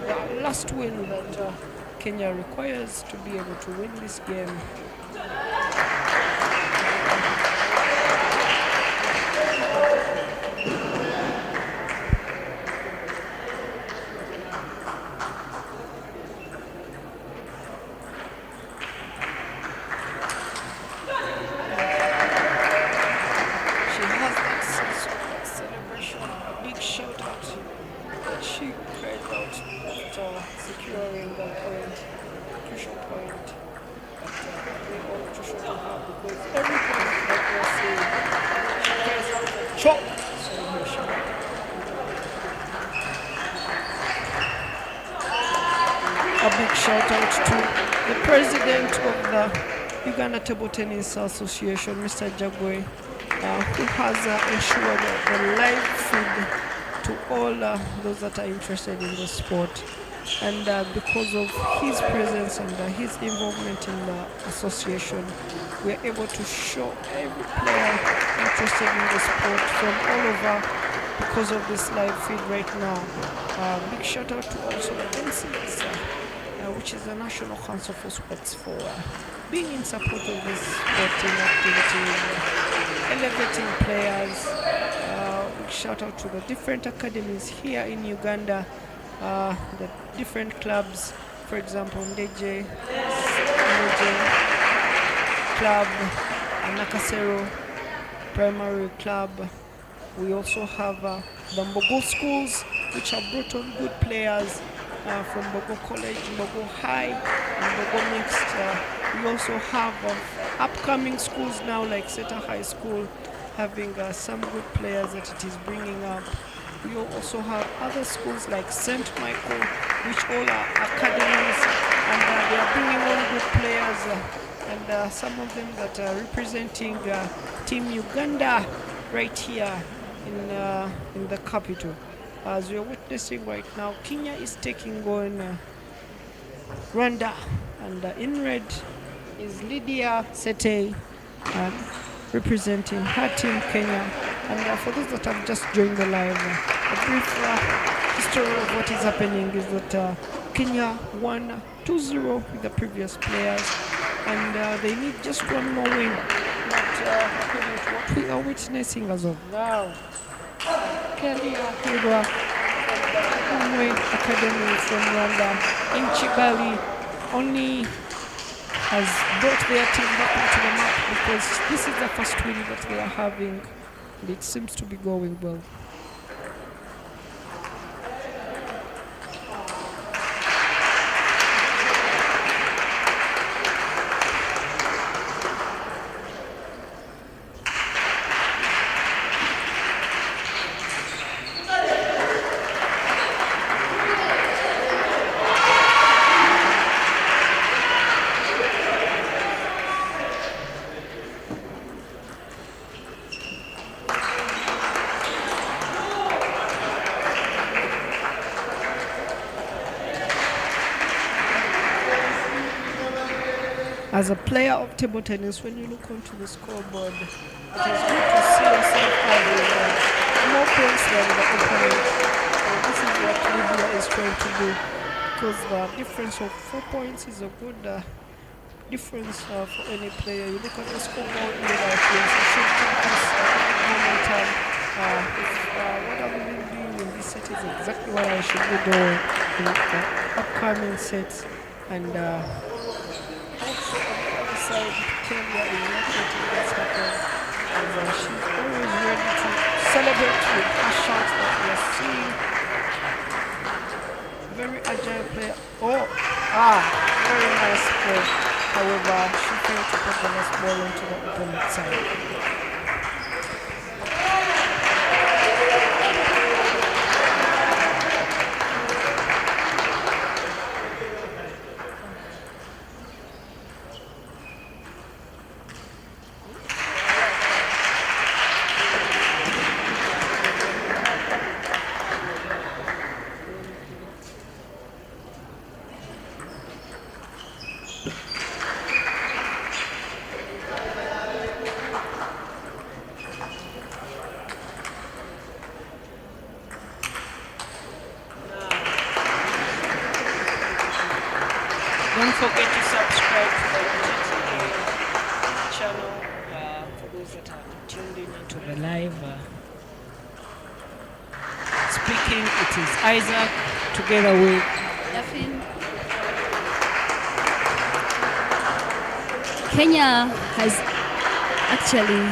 Speaker 4: the last win that Kenya requires to be able to win this game. Securing the point, crucial point, but we all crucial to have, because every point that we're seeing, she cares out the chop celebration. A big shout out to the president of the Uganda Table Tennis Association, Mr. Jagwe, who has ensured the live feed to all those that are interested in the sport. And because of his presence and his involvement in the association, we are able to show every player interested in the sport from all over because of this live feed right now. Big shout out to also the NCS, which is the National Council for Sports, for being in support of this sporting activity, elevating players. Big shout out to the different academies here in Uganda, the different clubs, for example, Ndeje Club, Nakasero Primary Club. We also have the Mbogo schools, which have brought on good players from Mbogo College, Mbogo High, and Mbogo Mixed. We also have upcoming schools now, like Seta High School, having some good players that it is bringing up. We also have other schools like St. Michael, which all are academies, and they are bringing on good players, and some of them that are representing Team Uganda right here in the capital. As we are witnessing right now, Kenya is taking on Rwanda, and in red is Lydia Sete, representing her team Kenya. And for those that have just joined the live, a brief history of what is happening is that Kenya won 2-0 with the previous players, and they need just one more win. But what we are witnessing as of now, Kilia Academy from Rwanda in Kigali only has brought their team back into the map, because this is the first win that they are having, and it seems to be going well. As a player of table tennis, when you look onto the scoreboard, it is good to see yourself having more points than the opponent. This is what Lydia is trying to do, because the difference of 4 points is a good difference for any player. You look at the scoreboard, you should take this momentum. What I've been doing in this set is exactly what I should be doing in the upcoming sets. And also on the other side, Kilia is not letting this happen, and she's always ready to celebrate with her shots that we are seeing. Very agile player. Very nice play. However, she failed to put the last ball into the opponent side. Don't forget to subscribe to the GTA channel for those that are tuned in into the live. Speaking, it is Isaac together with
Speaker 3: Dafin. Kenya has actually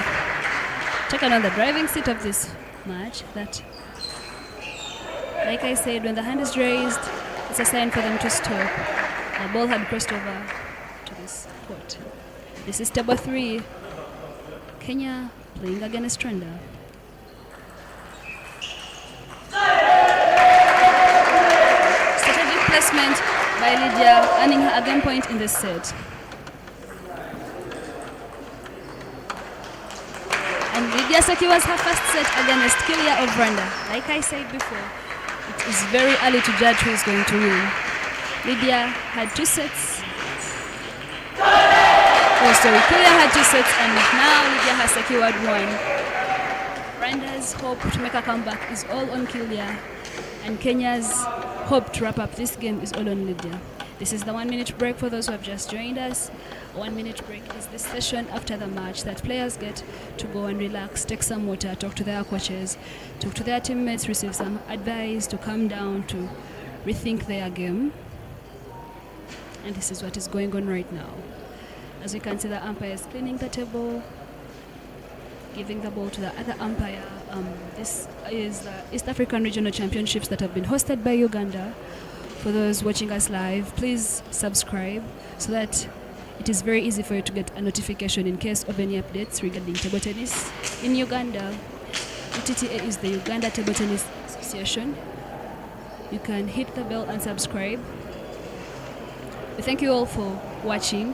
Speaker 3: taken on the driving seat of this match. That, like I said, when the hand is raised, it's a sign for them to stop. The ball had crossed over to this court. This is table 3. Kenya playing against Rwanda. Strategic placement by Lydia, earning her a game point in this set. And Lydia Lydia secures her first set against Kilia of Rwanda. Like I said before, it is very early to judge who is going to win. Lydia had 2 sets. Oh, sorry, Kilia had 2 sets, and now Lydia has secured 1. Rwanda's hope to make a comeback is all on Kilia, and Kenya's hope to wrap up this game is all on Lydia. This is the 1-minute break for those who have just joined us. 1-minute break is this session after the match that players get to go and relax, take some water, talk to their coaches, talk to their teammates, receive some advice to calm down, to rethink their game. And this is what is going on right now. As you can see, the umpire is cleaning the table, giving the ball to the other umpire. This is the East African Regional Championships that have been hosted by Uganda. For those watching us live, please subscribe so that it is very easy for you to get a notification in case of any updates regarding table tennis in Uganda. UTTA is the Uganda Table Tennis Association. You can hit the bell and subscribe. We thank you all for watching.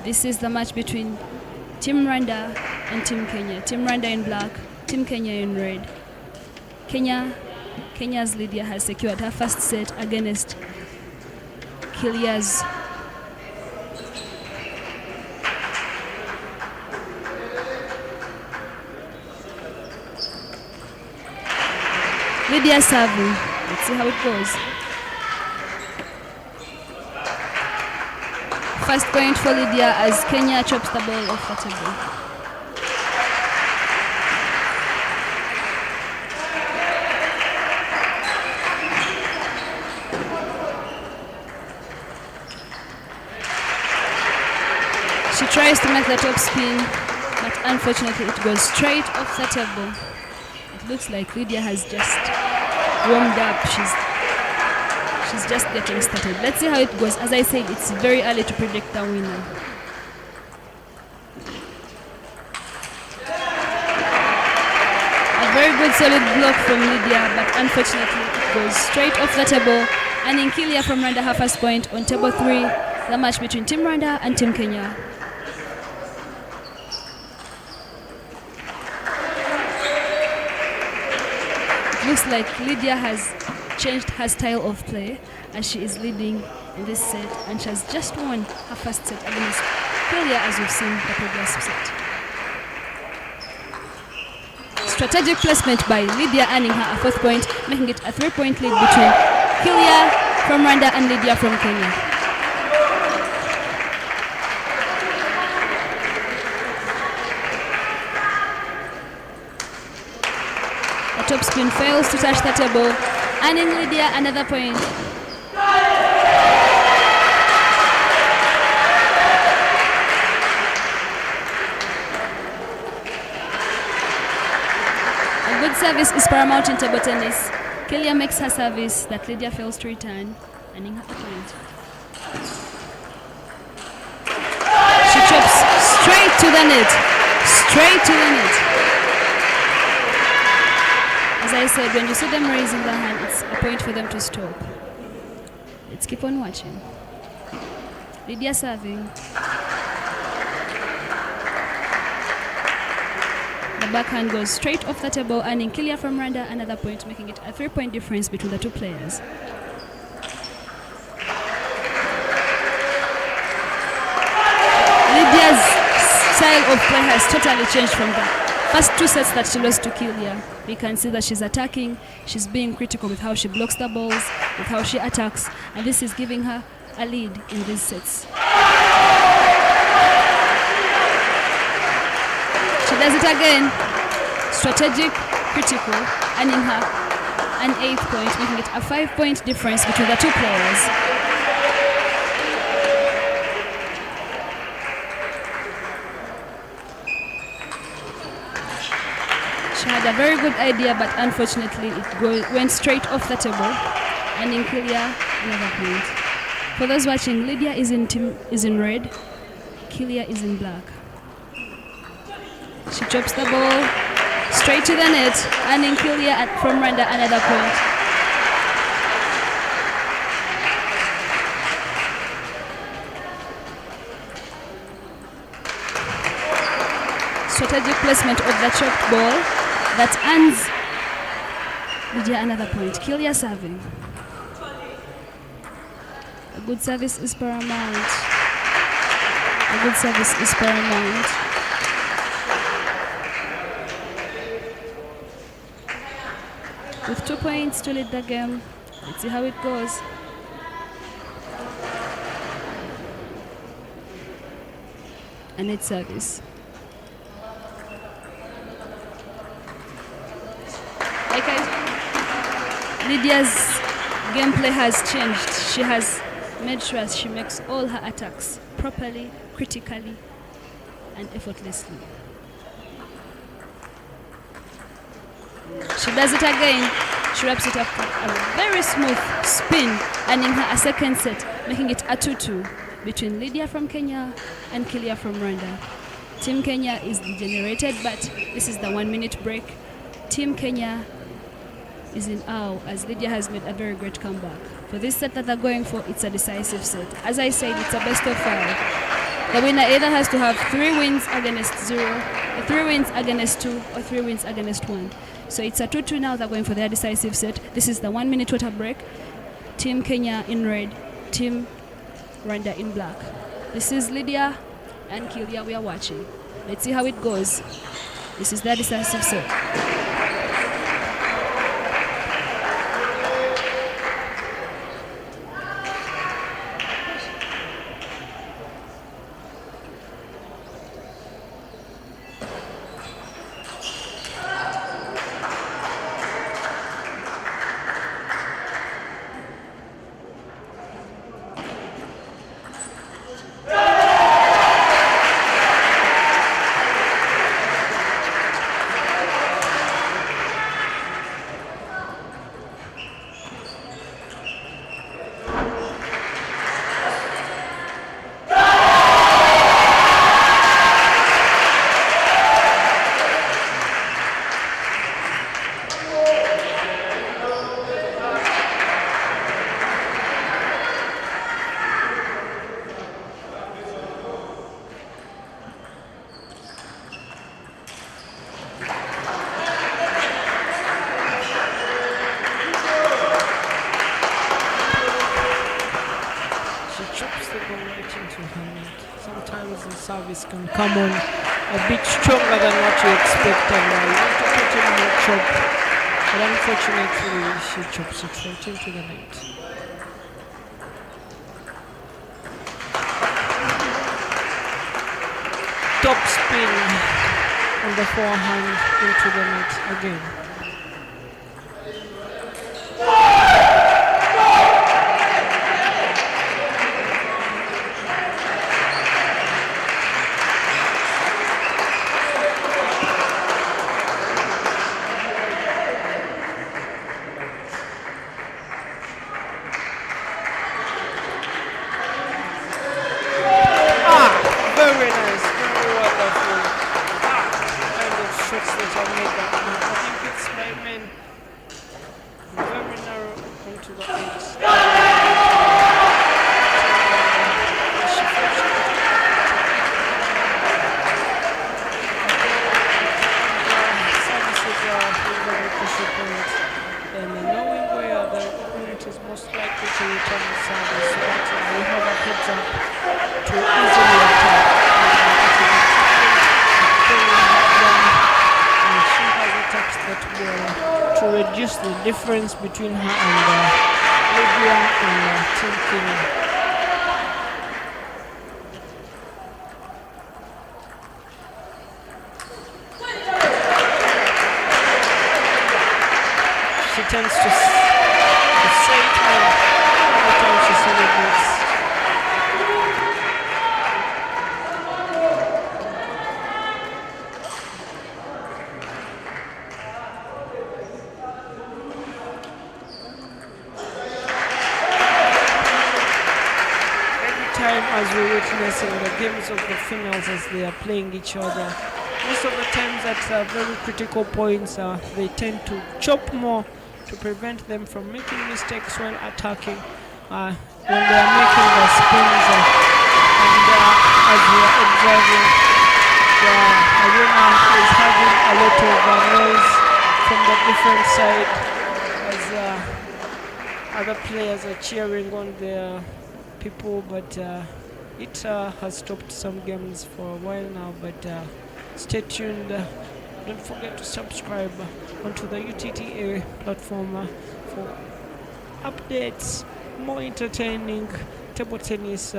Speaker 3: This is the match between Team Rwanda and Team Kenya. Team Rwanda in black, Team Kenya in red. Kenya's Lydia has secured her first set against Kilia's. Lydia serving. Let's see how it goes. First point for Lydia as Kenya chops the ball off the table. She tries to make the top spin, but unfortunately it goes straight off the table. It looks like Lydia has just warmed up. She's just getting started. Let's see how it goes. As I said, it's very early to predict the winner. A very good solid block from Lydia, but unfortunately it goes straight off the table. And in Kilia from Rwanda her first point on table 3, the match between Team Rwanda and Team Kenya. Looks like Lydia has changed her style of play as she is leading in this set, and she has just won her first set against Kilia as we've seen the previous set. Strategic placement by Lydia earning her a 4th point, making it a 3-point lead between Kilia from Rwanda and Lydia from Kenya. Top spin fails to touch the table, and in Lydia another point. A good service is paramount in table tennis. Kilia makes her service that Lydia fails to return, earning her a point. She chops straight to the net. Straight to the net. As I said, when you see them raising their hand, it's a point for them to stop. Let's keep on watching. Lydia serving. The backhand goes straight off the table, earning Kilia from Rwanda another point, making it a 3-point difference between the two players. Lydia's style of play has totally changed from the first 2 sets that she lost to Kilia. We can see that she's attacking, she's being critical with how she blocks the balls, with how she attacks, and this is giving her a lead in these sets. She does it again. Strategic, critical, earning her an 8th point, making it a 5-point difference between the two players. She had a very good idea, but unfortunately it went straight off the table, and in Kilia another point. For those watching, Lydia is in red, Kilia is in black. She chops the ball straight to the net, and in Kilia from Rwanda another point. strategic placement of the chopped ball that earns Lydia another point. Kilia serving. A good service is paramount. A good service is paramount. With 2 points to lead the game, let's see how it goes. And it's service. Lydia's gameplay has changed. She has made sure she makes all her attacks properly, critically, and effortlessly. She does it again. She wraps it up with a very smooth spin, earning her a second set, making it a 2-2 between Lydia from Kenya and Kilia from Rwanda. Team Kenya is degenerated, but this is the 1 minute break. Team Kenya is in awe as Lydia has made a very great comeback. For this set that they're going for, it's a decisive set. As I said, it's a best of 5. The winner either has to have 3 wins against 0, 3 wins against 2, or 3 wins against 1. So it's a 2-2 now. They're going for their decisive set. This is the 1 minute water break. Team Kenya in red, Team Rwanda in black. This is Lydia and Kilia we are watching. Let's see how it goes. This is their decisive set.
Speaker 4: Sometimes the service can come on a bit stronger than what you expect, and you want to put in more chop, but unfortunately she chops it right into the net. Top spin on the forehand into the net again. The difference between her and Lydia and Team Kenya. She tends to say it every time she celebrates. As we're witnessing the games of the females as they are playing each other, most of the times at very critical points they tend to chop more to prevent them from making mistakes while attacking when they are making the spins, and as we are observing the arena is having a lot of noise from the different side as other players are cheering on their people, but it has stopped some games for a while now. But stay tuned. Don't forget to subscribe onto the UTTA platform for updates, more entertaining table tennis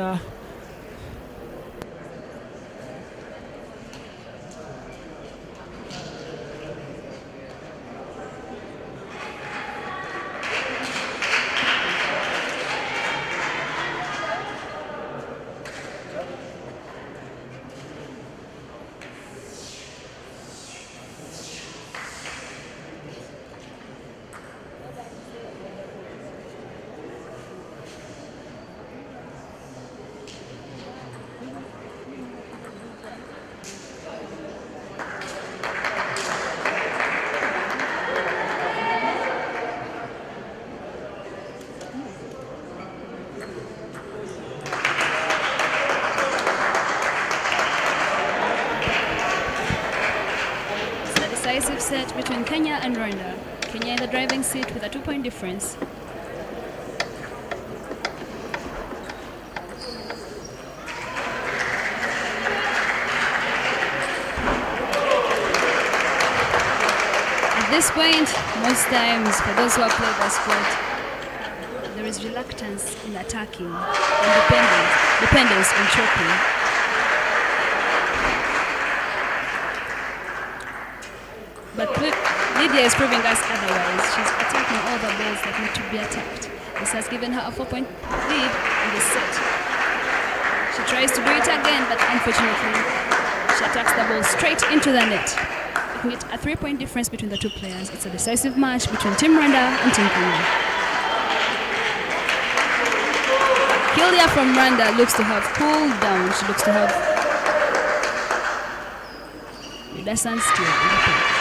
Speaker 3: Decisive set between Kenya and Rwanda. Kenya in the driving seat with a 2-point difference. At this point, most times for those who have played the sport, there is reluctance in attacking and dependence on choking. But Lydia is proving us otherwise. She's attacking all the balls that need to be attacked. This has given her a 4-point lead in this set. She tries to do it again, but unfortunately, she attacks the ball straight into the net. Making it a 3-point difference between the two players. It's a decisive match between Team Rwanda and Team Kenya. Kilia from Rwanda looks to have cooled down. She looks to have Lydia still in the play.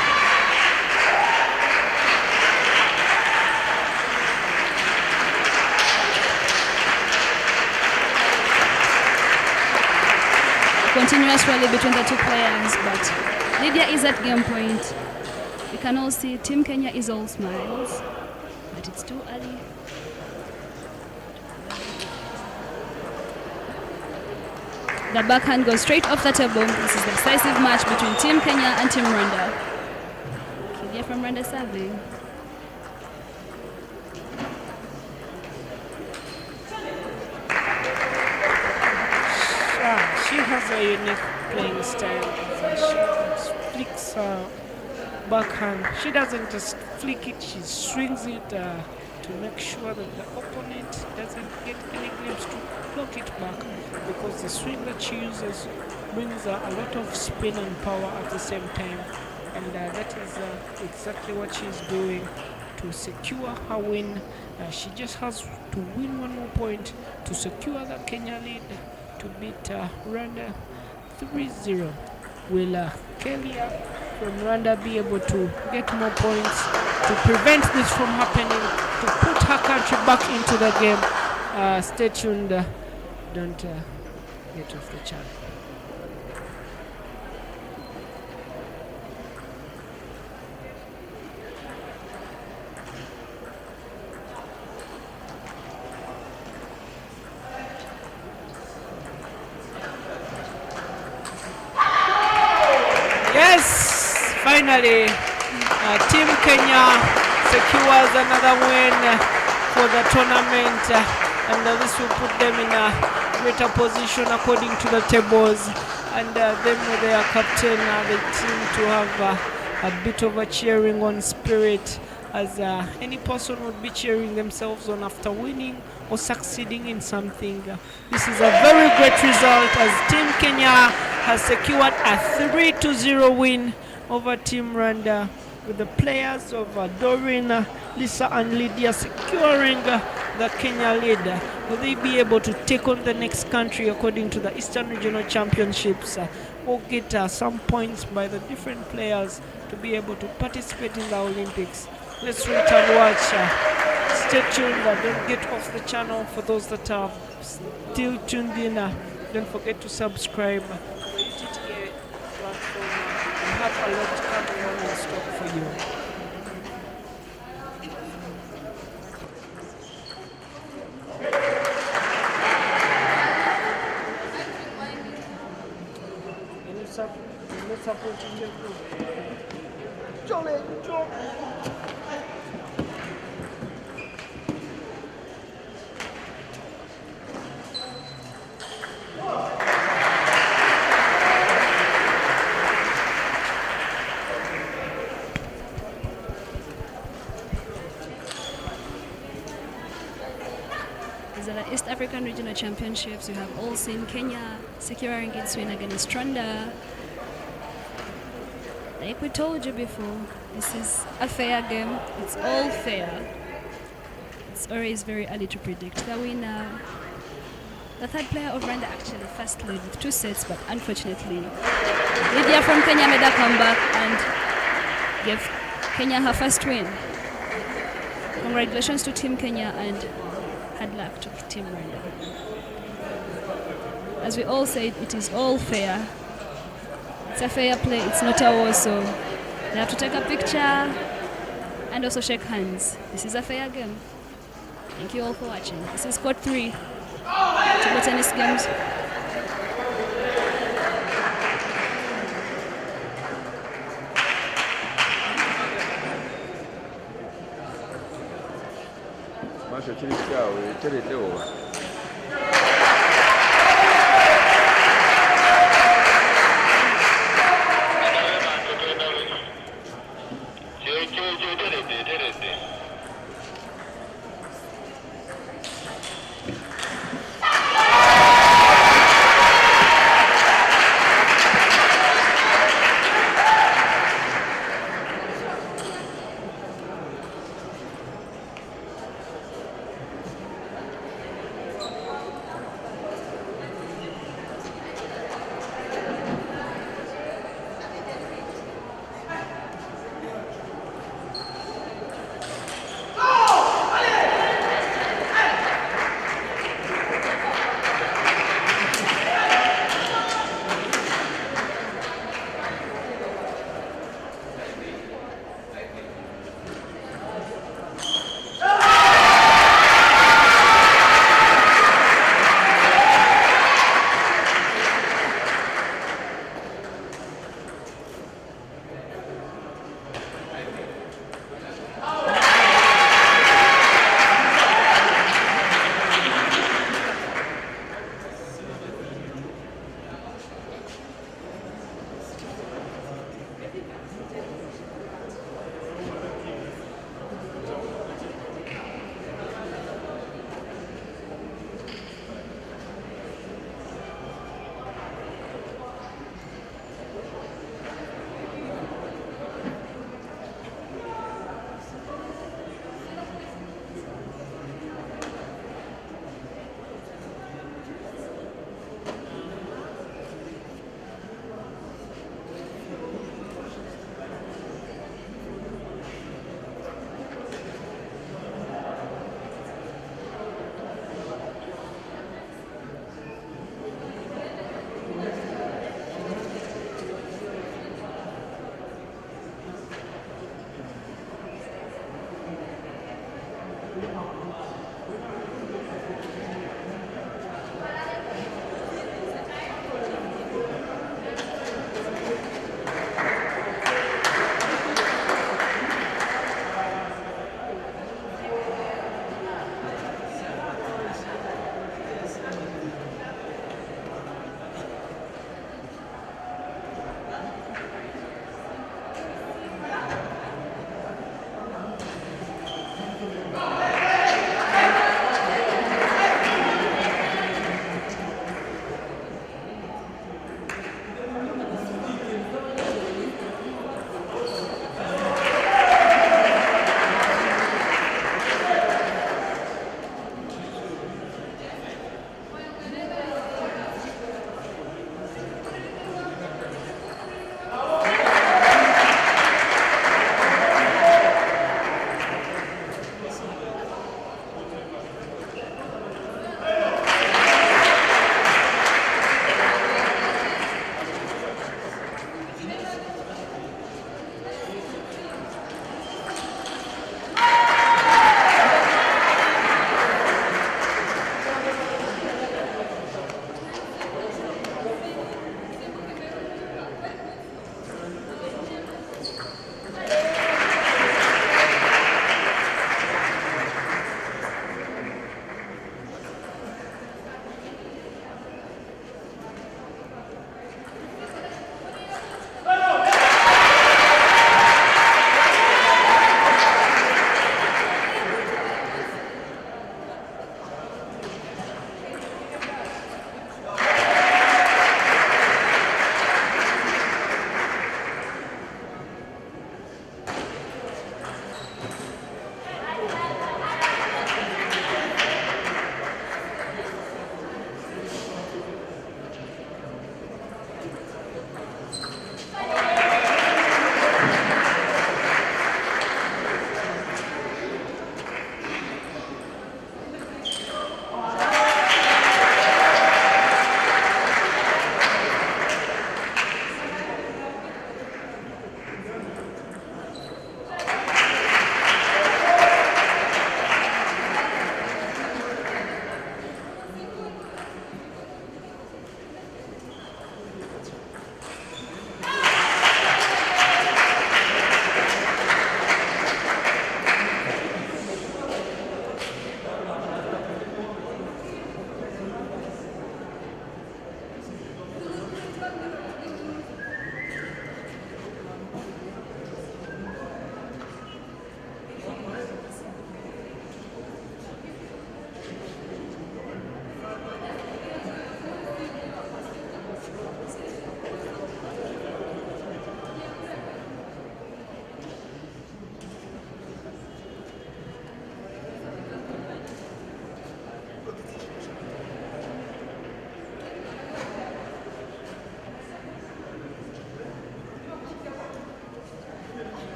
Speaker 3: Continuous rally between the two players, but Lydia is at game point. You can all see Team Kenya is all smiles, but it's too early. The backhand goes straight off the table. This is the decisive match between Team Kenya and Team Rwanda. Kilia from Rwanda serving.
Speaker 4: She has a unique playing style. She flicks backhand. She doesn't just flick it, she swings it to make sure that the opponent doesn't get any glimpse to block it back, because the swing that she uses brings a lot of spin and power at the same time, and that is exactly what she's doing to secure her win. She just has to win one more point to secure the Kenya lead, to beat Rwanda 3-0. Will Kilia from Rwanda be able to get more points to prevent this from happening, to put her country back into the game? Stay tuned. Don't get off the channel. Yes, finally, Team Kenya secures another win for the tournament, and this will put them in a greater position according to the tables. And them with their captain, they seem to have a bit of a cheering on spirit, as any person would be cheering themselves on after winning or succeeding in something. This is a very great result, as Team Kenya has secured a 3-0 win over Team Rwanda, with the players of Doreen, Lisa and Lydia securing the Kenya lead. Will they be able to take on the next country according to the Eastern Regional Championships, or get some points by the different players to be able to participate in the Olympics? Let's wait and watch. Stay tuned. Don't get off the channel. For those that are still tuned in, don't forget to subscribe. upper left coming on and stop for you.
Speaker 1: Supporting the group.
Speaker 3: These are the East African Regional Championships. You have all seen Kenya securing its win against Rwanda. Like we told you before, this is a fair game. It's all fair. It's always very early to predict the winner. The third player of Rwanda actually first led with 2 sets, but unfortunately, Lydia from Kenya made a comeback and gave Kenya her first win. Congratulations to Team Kenya and hard luck to Team Rwanda. As we all said, it is all fair. It's a fair play, it's not a war, so they have to take a picture and also shake hands. This is a fair game. Thank you all for watching. This is Court 3, Table Tennis Games.
Speaker 2: Masho kiri kyawe tereddewo.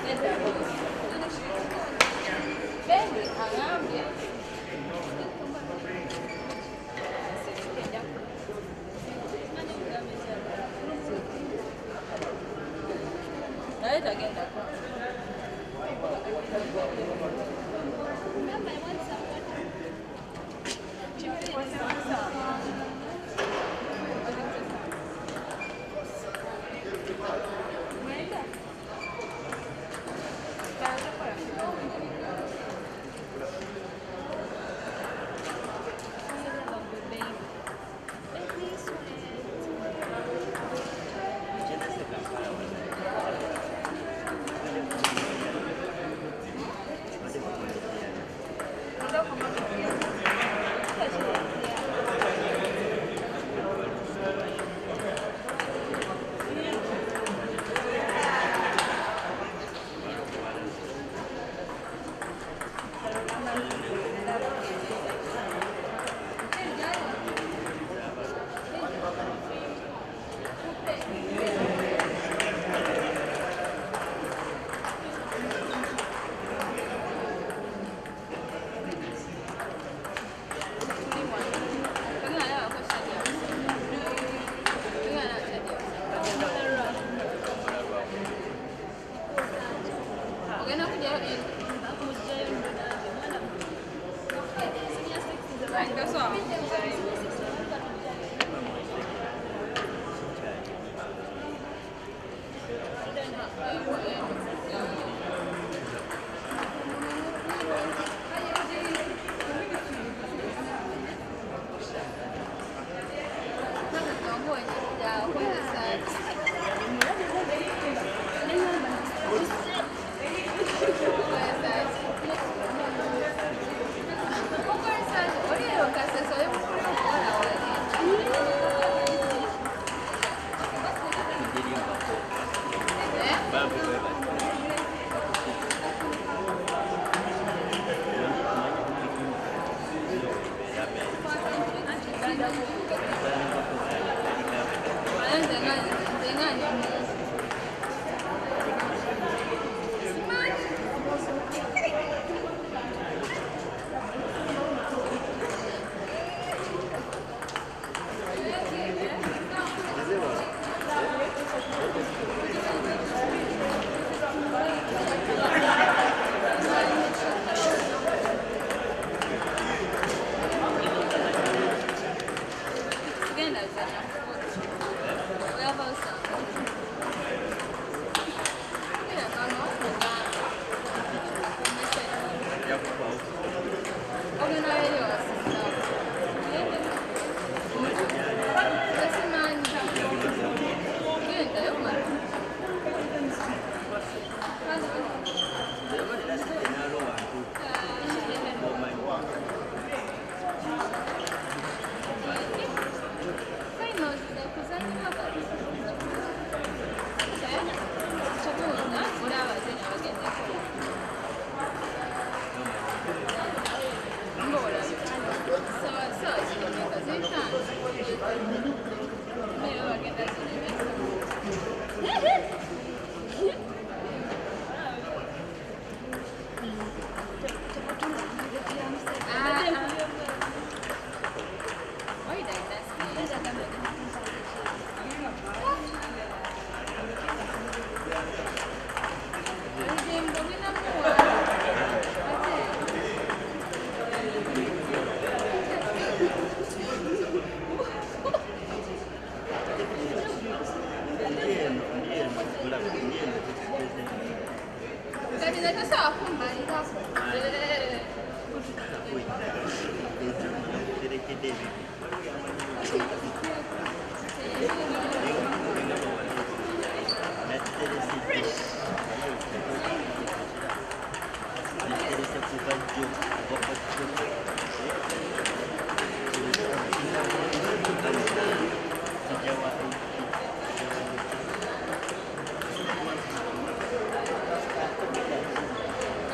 Speaker 1: Neda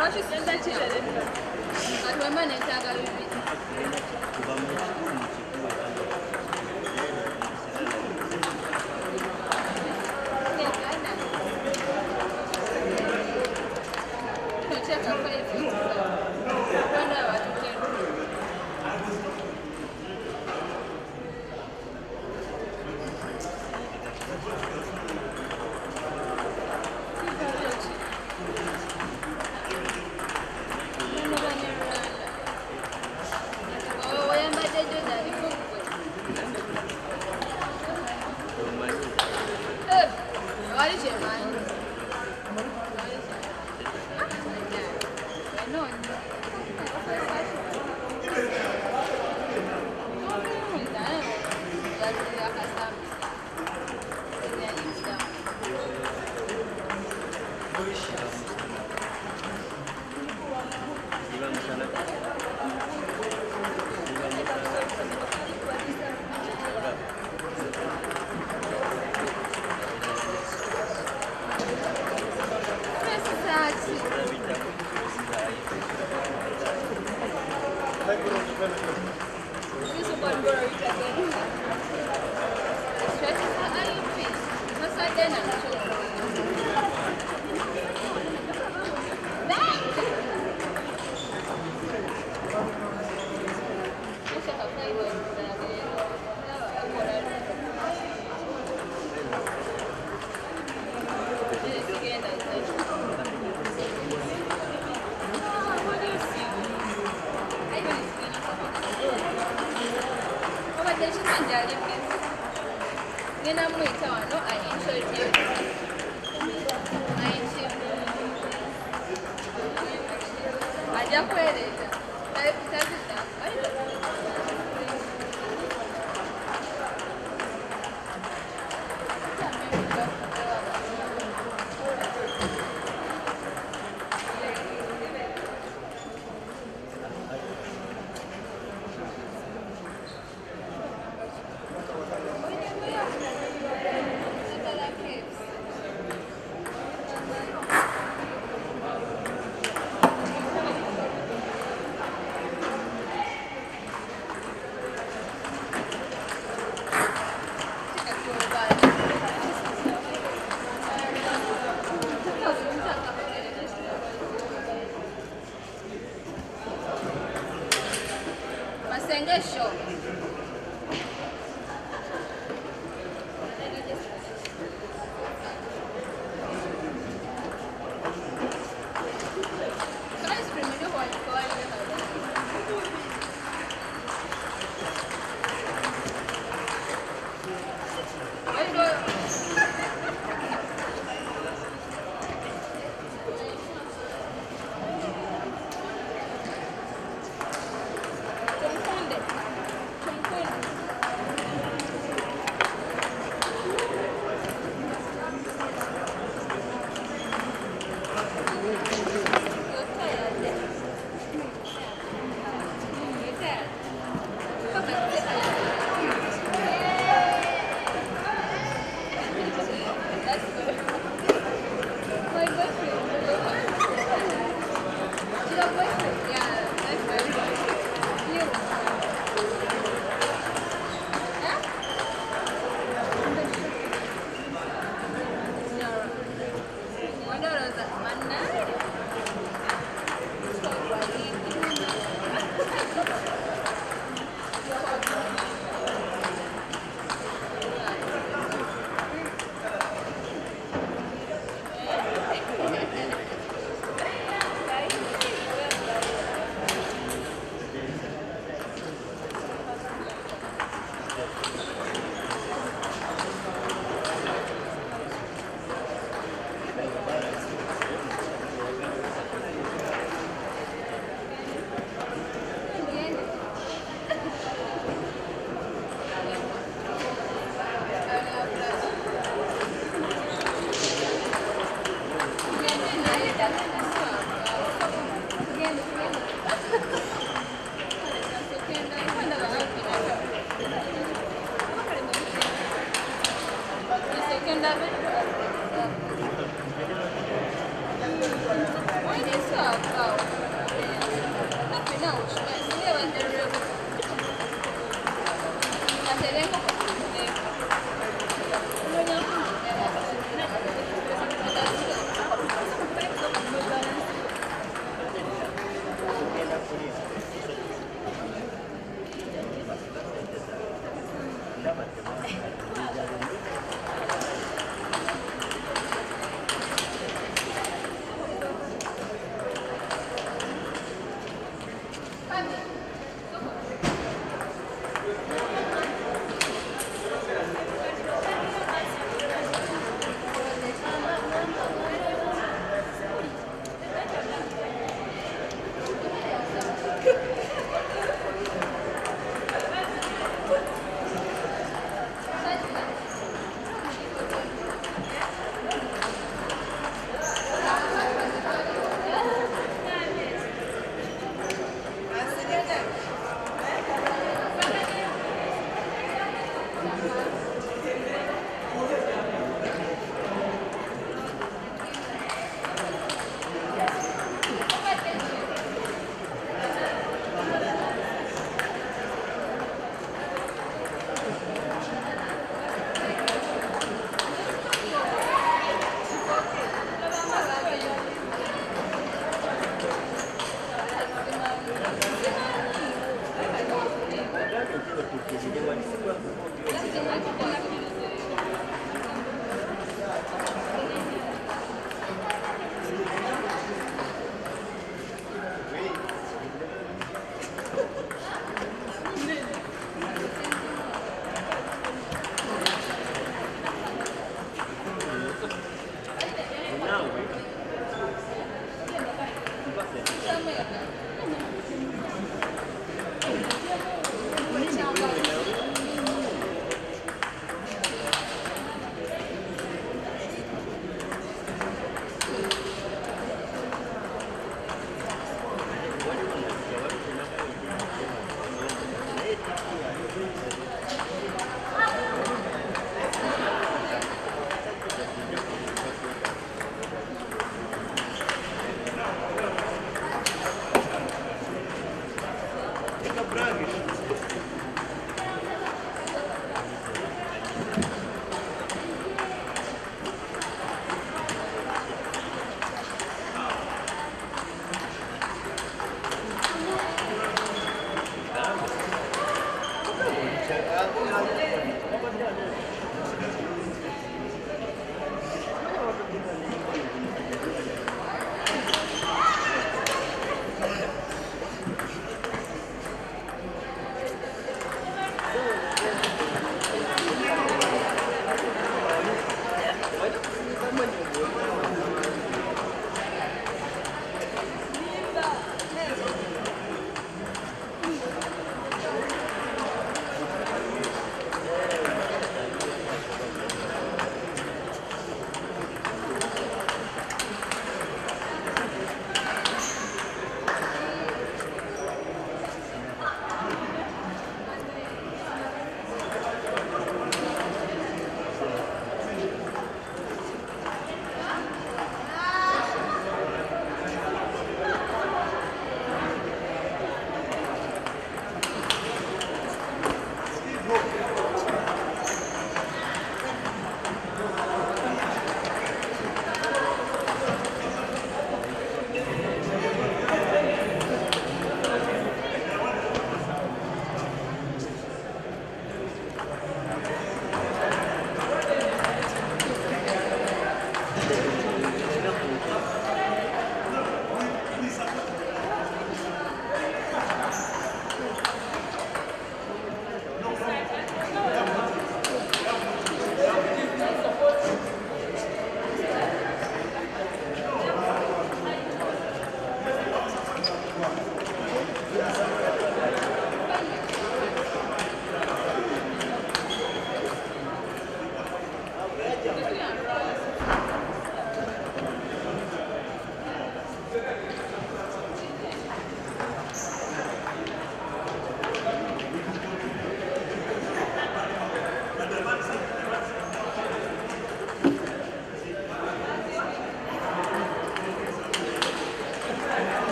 Speaker 5: Короче, следуйте.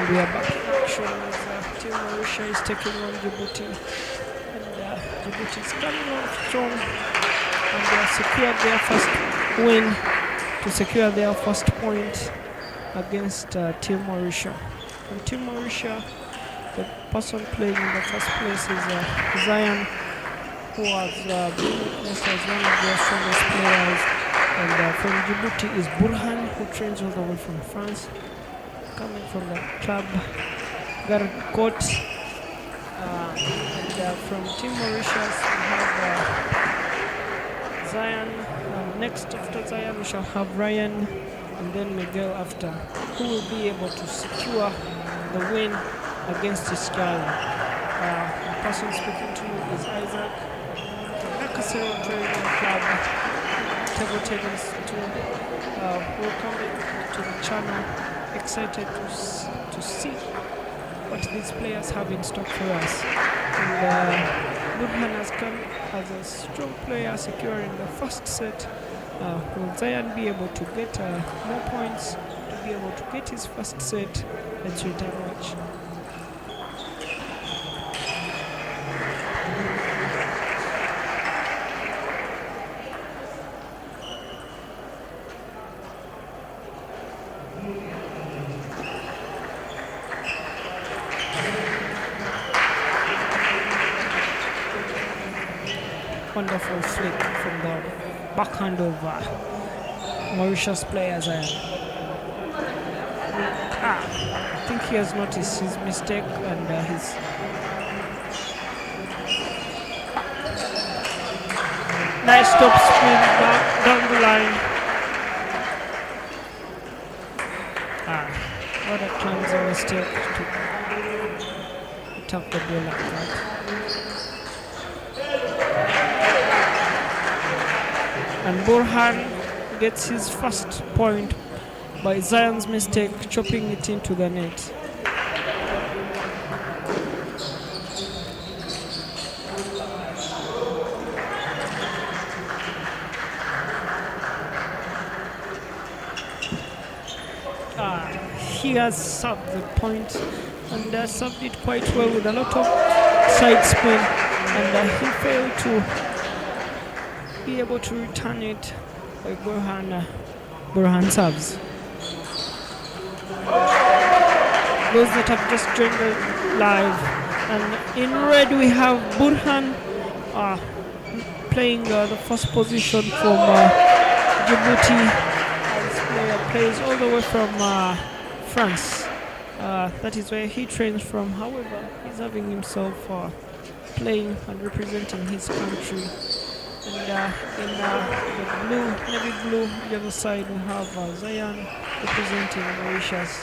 Speaker 4: And we are back in action as Team Mauritius is taking on Djibouti. And Djibouti is coming on strong, and they have secured their first win to secure their first point against Team Mauritius. And Team Mauritius, the person playing in the first place is Zion, who has been witnessed as one of their strongest players. And from Djibouti is Burhan, who trains all the way from France, coming from the club Garcourt. And from Team Mauritius we have Zion. Next after Zion we shall have Ryan, and then Miguel after, who will be able to secure the win against his child. The person speaking to you is Isaac, Nakasero Training Club, table tennis tour. Welcome to the channel. Excited to see what these players have in stock for us. And Burhan has come as a strong player, securing the first set. Will Zion be able to get more points to be able to get his first set? Let's wait and watch. Wonderful flick from the backhand of Mauritius player Zion. I think he has noticed his mistake, and his nice top spin back down the line. What a clumsy mistake to tap the ball like that. And Burhan gets his first point by Zion's mistake, chopping it into the net. He has served the point, and served it quite well with a lot of side spin, and he failed to be able to return it by Burhan serves. Those that have just joined the live, and in red we have Burhan playing the first position from Djibouti. This player plays all the way from France. That is where he trains from. However, he's having himself playing and representing his country. And in the blue, navy blue, the other side we have Zion representing Mauritius.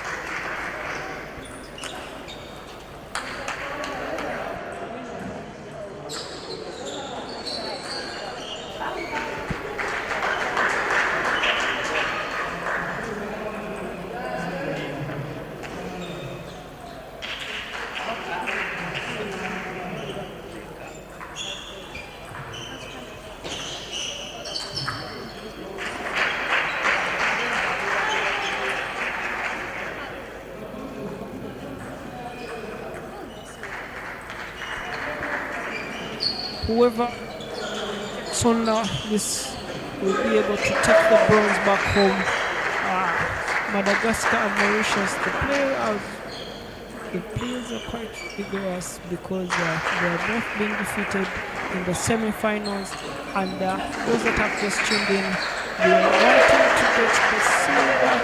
Speaker 4: Whoever gets on this will be able to take the bronze back home. Madagascar and Mauritius, the players are quite vigorous because they are both being defeated in the semi-finals, and those that have just tuned in, they were wanting to get the silver,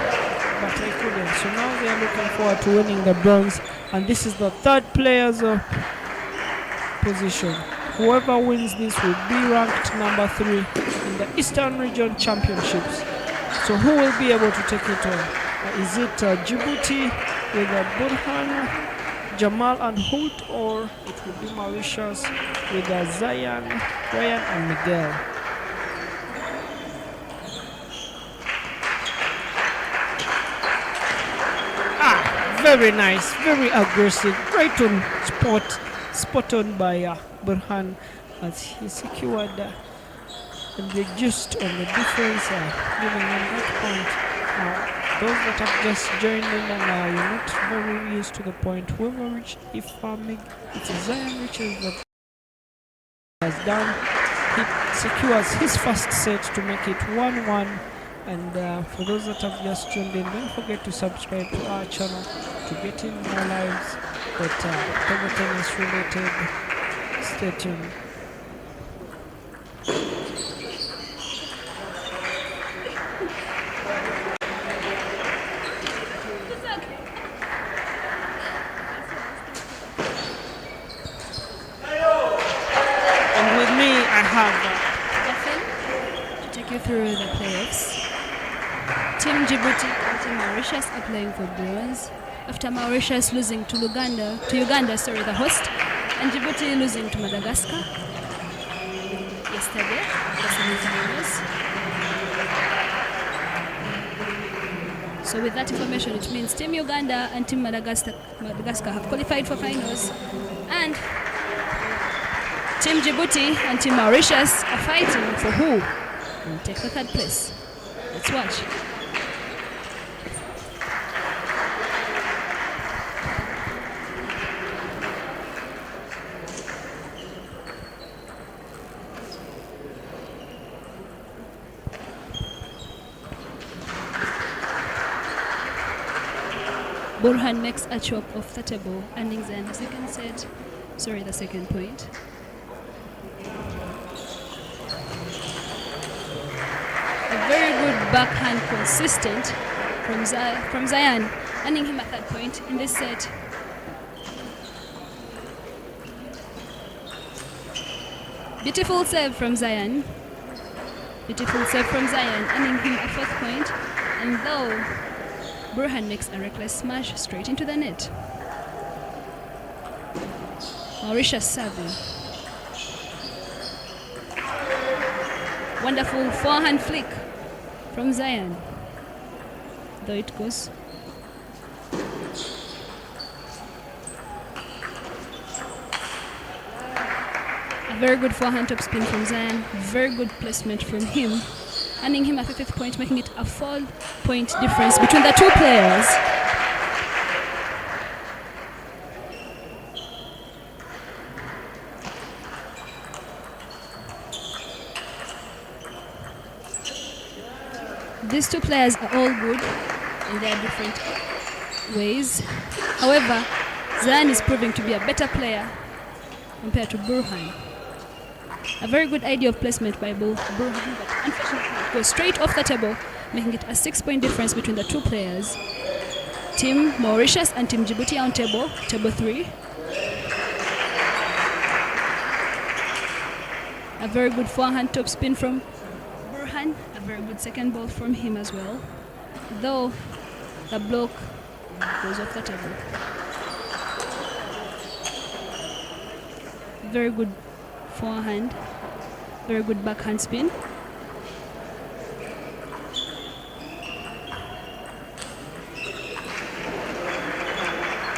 Speaker 4: but they couldn't. So now they are looking forward to winning the bronze, and this is the third player's position. Whoever wins this will be ranked number 3 in the Eastern Region Championships. So who will be able to take it on? Is it Djibouti with Burhan, Jamal and Holt, or it will be Mauritius with Zion, Ryan and Miguel? Very nice, very aggressive, right on spot on by Burhan, as he secured and reduced on the difference, giving him that point. those that have just joined in and you're not very used to the point, whoever reach, if Zion reaches what he has done, he secures his first set to make it 1-1. And for those that have just tuned in, don't forget to subscribe to our channel to get in more lives that table tennis related. Stay tuned. And with me I have
Speaker 3: to take you through the playoffs. Team Djibouti and Team Mauritius are playing for bronze after Mauritius losing to Uganda, the host, and Djibouti losing to Madagascar yesterday, the semi-finals. So with that information, it means Team Uganda and Team Madagascar have qualified for finals, and Team Djibouti and Team Mauritius are fighting for who will take the third place. Let's watch. Burhan makes a chop off the table, ending the second point. A very good backhand consistent from Zion, earning him a third point in this set. Beautiful save from Zion, earning him a fourth point, and though Burhan makes a reckless smash straight into the net. Mauritius serving. Wonderful forehand flick from Zion. Though it goes. A very good forehand topspin from Zion. Very good placement from him, earning him a fifth point, making it a 4-point difference between the two players. These two players are all good in their different ways. However, Zion is proving to be a better player compared to Burhan. A very good idea of placement by both Burhan, but unfortunately it goes straight off the table, making it a 6-point difference between the two players. Team Mauritius and Team Djibouti on table 3. A very good forehand top spin from Burhan, a very good second ball from him as well, though the block goes off the table. Very good forehand, very good backhand spin.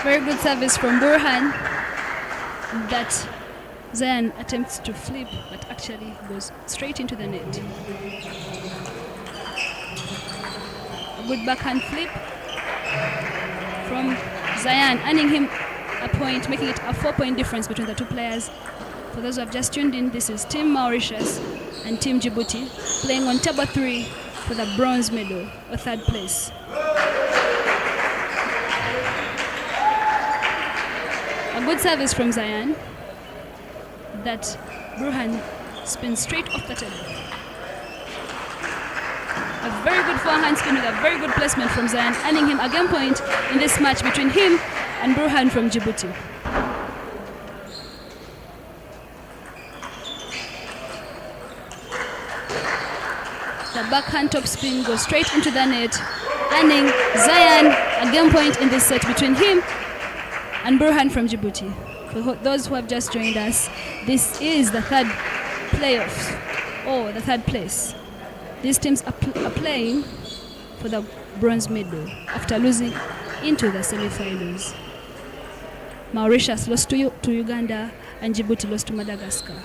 Speaker 3: Very good service from Burhan that Zion attempts to flip but actually goes straight into the net. A good backhand flip from Zion, earning him a point, making it a 4-point difference between the two players. For those who have just tuned in, this is Team Mauritius and Team Djibouti playing on table 3 for the bronze medal or third place. A good service from Zion that Burhan spins straight off the table. A very good forehand spin with a very good placement from Zion, earning him a game point in this match between him and Burhan from Djibouti. The backhand top spin goes straight into the net, earning Zion a game point in this set between him and Burhan from Djibouti. For those who have just joined us, this is the third playoffs, or the third place. These teams are playing for the bronze medal after losing into the semi-finals. Mauritius lost to Uganda and Djibouti lost to Madagascar.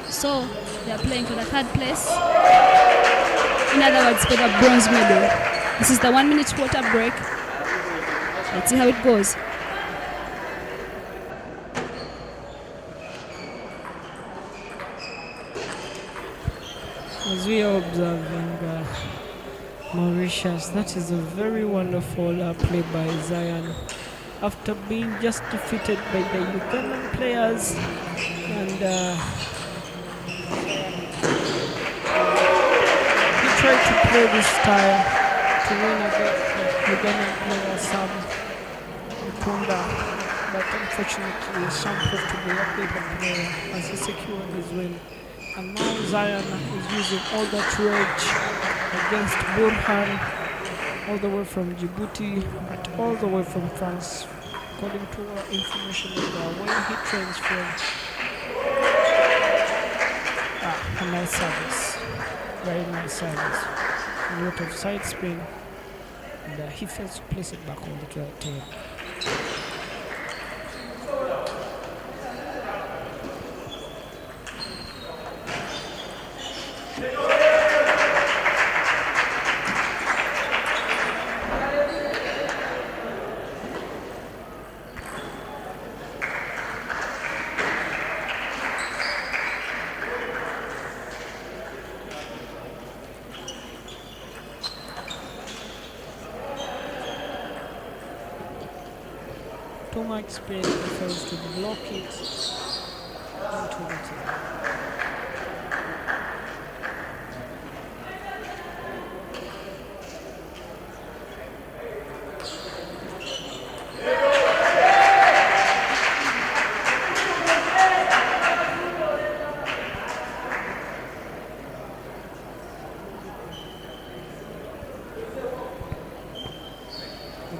Speaker 3: So they are playing for the third place, in other words, for the bronze medal. This is the 1 minute water break. Let's see how it goes.
Speaker 4: As we are observing Mauritius, that is a very wonderful play by Zion. After being just defeated by the Ugandan players, and he tried to play this style to win against the Ugandan player Sam Mukunda, but unfortunately Sam proved to be a better player as he secured his win. And now Zion is using all that rage against Burhan, all the way from Djibouti, but all the way from France. According to our information, where he trains from. A nice service. Very nice service. A lot of side spin. And he fails to place it back on the tail. Too much space prefers to block it into the tail.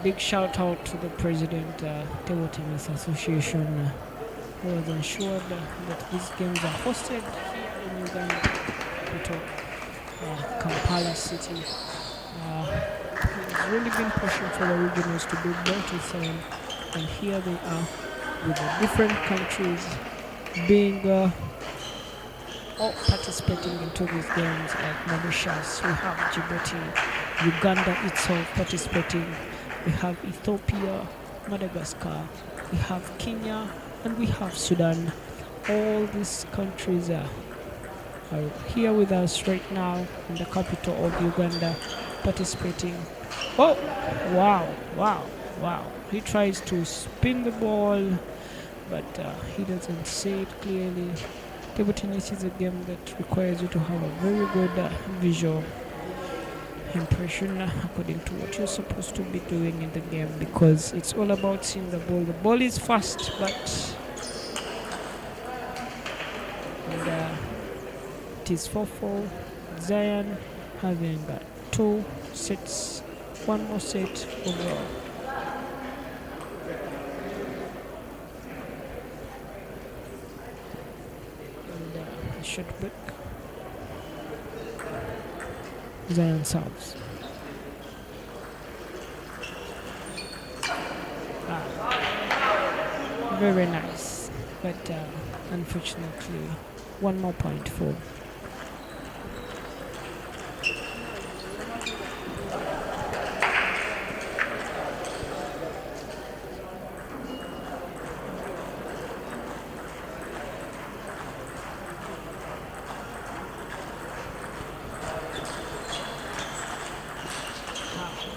Speaker 4: Big shout out to the president, Table Tennis Association, who was ensured that these games are hosted here in Uganda, capital, Kampala city. He's really been pushing for the regionals to be multi-sign, and here they are with the different countries being all participating into these games, like Mauritius, we have Djibouti, Uganda itself participating. We have Ethiopia, Madagascar, we have Kenya, and we have Sudan. All these countries are here with us right now in the capital of Uganda participating. Oh, wow. He tries to spin the ball, but he doesn't see it clearly. Table tennis is a game that requires you to have a very good visual impression according to what you're supposed to be doing in the game, because it's all about seeing the ball. The ball is fast, but it is 4-4. Zion having 2 sets, 1 more set overall. And the shot break. Zion serves. Very nice, but unfortunately 1 more point for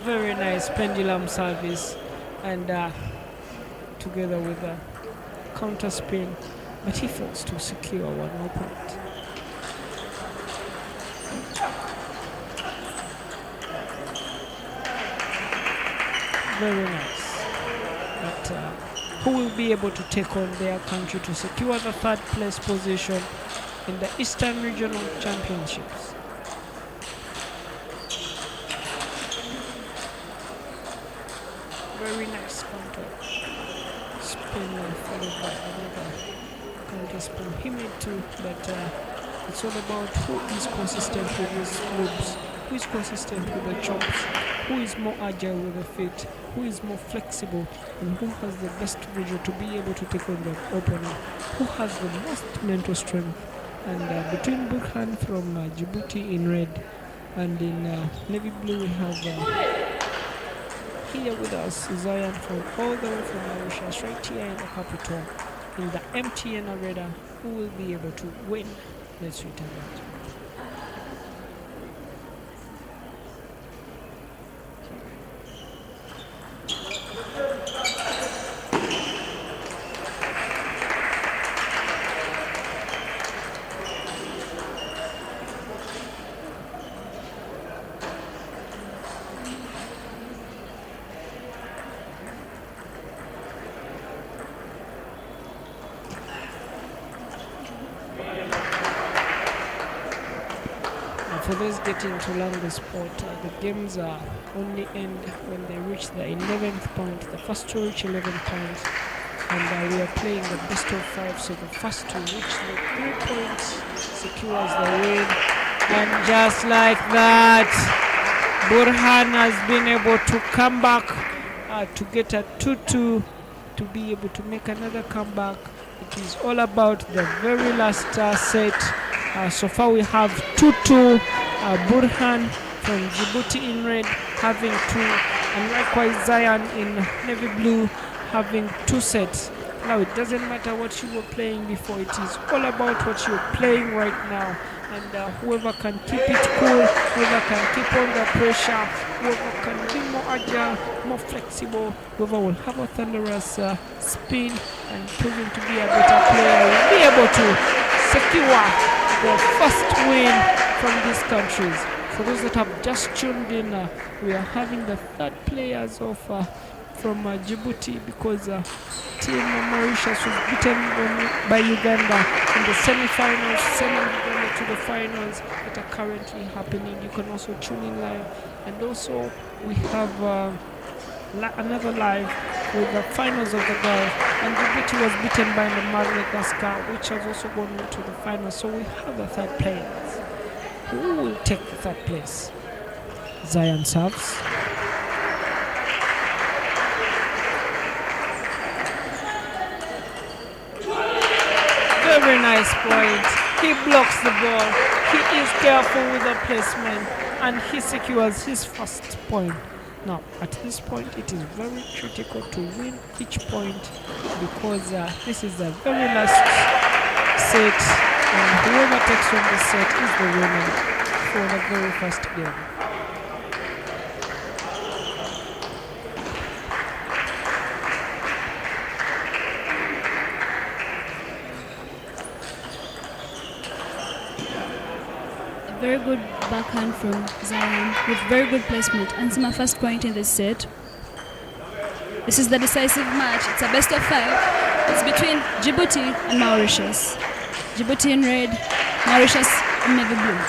Speaker 4: very nice pendulum service, and together with a counter spin, but he fails to secure 1 more point. Very nice, but who will be able to take on their country to secure the 3rd place position in the Eastern Regional Championships? Very nice counter spin followed by another counter spin. He made 2, but it's all about who is consistent with his moves, who is consistent with the chops, who is more agile with the feet, who is more flexible, and who has the best vision to be able to take on the opponent, who has the most mental strength. And between Burhan from Djibouti in red And in navy blue we have here with us Zion from all the way from Mauritius, right here in the capital, in the MTN Arena. Who will be able to win? Let's return that. For those getting to learn the sport, the games only end when they reach the 11th point. The first to reach 11 points, and we are playing the best of 5. So the first to reach the 3 points secures the win. And just like that, Burhan has been able to come back to get a 2-2 to be able to make another comeback. It is all about the very last set. So far we have 2-2. Burhan from Djibouti in red having 2, and likewise Zion in navy blue having 2 sets. Now it doesn't matter what you were playing before, it is all about what you're playing right now. And whoever can keep it cool, whoever can keep on the pressure, whoever can be more agile, more flexible, whoever will have a thunderous spin and proving to be a better player will be able to secure the first win from these countries. For those that have just tuned in, we are having the third players of from Djibouti, because team Mauritius was beaten by Uganda in the semi-finals, sending Uganda to the finals that are currently happening. You can also tune in live, and also we have another live with the finals of the girls, and Djibouti was beaten by Madagascar, which has also gone into the finals. So we have the third players. Who will take the third place? Zion serves. Very nice point. He blocks the ball. He is careful with the placement, and he secures his first point. Now, at this point, it is very critical to win each point, because this is the very last set, and whoever takes on the set is the winner for the very first game.
Speaker 3: Very good backhand from Zion with very good placement. And my first point in this set. This is the decisive match. It's a best of 5. It's between Djibouti and Mauritius. Djibouti in red, Mauritius in navy blue.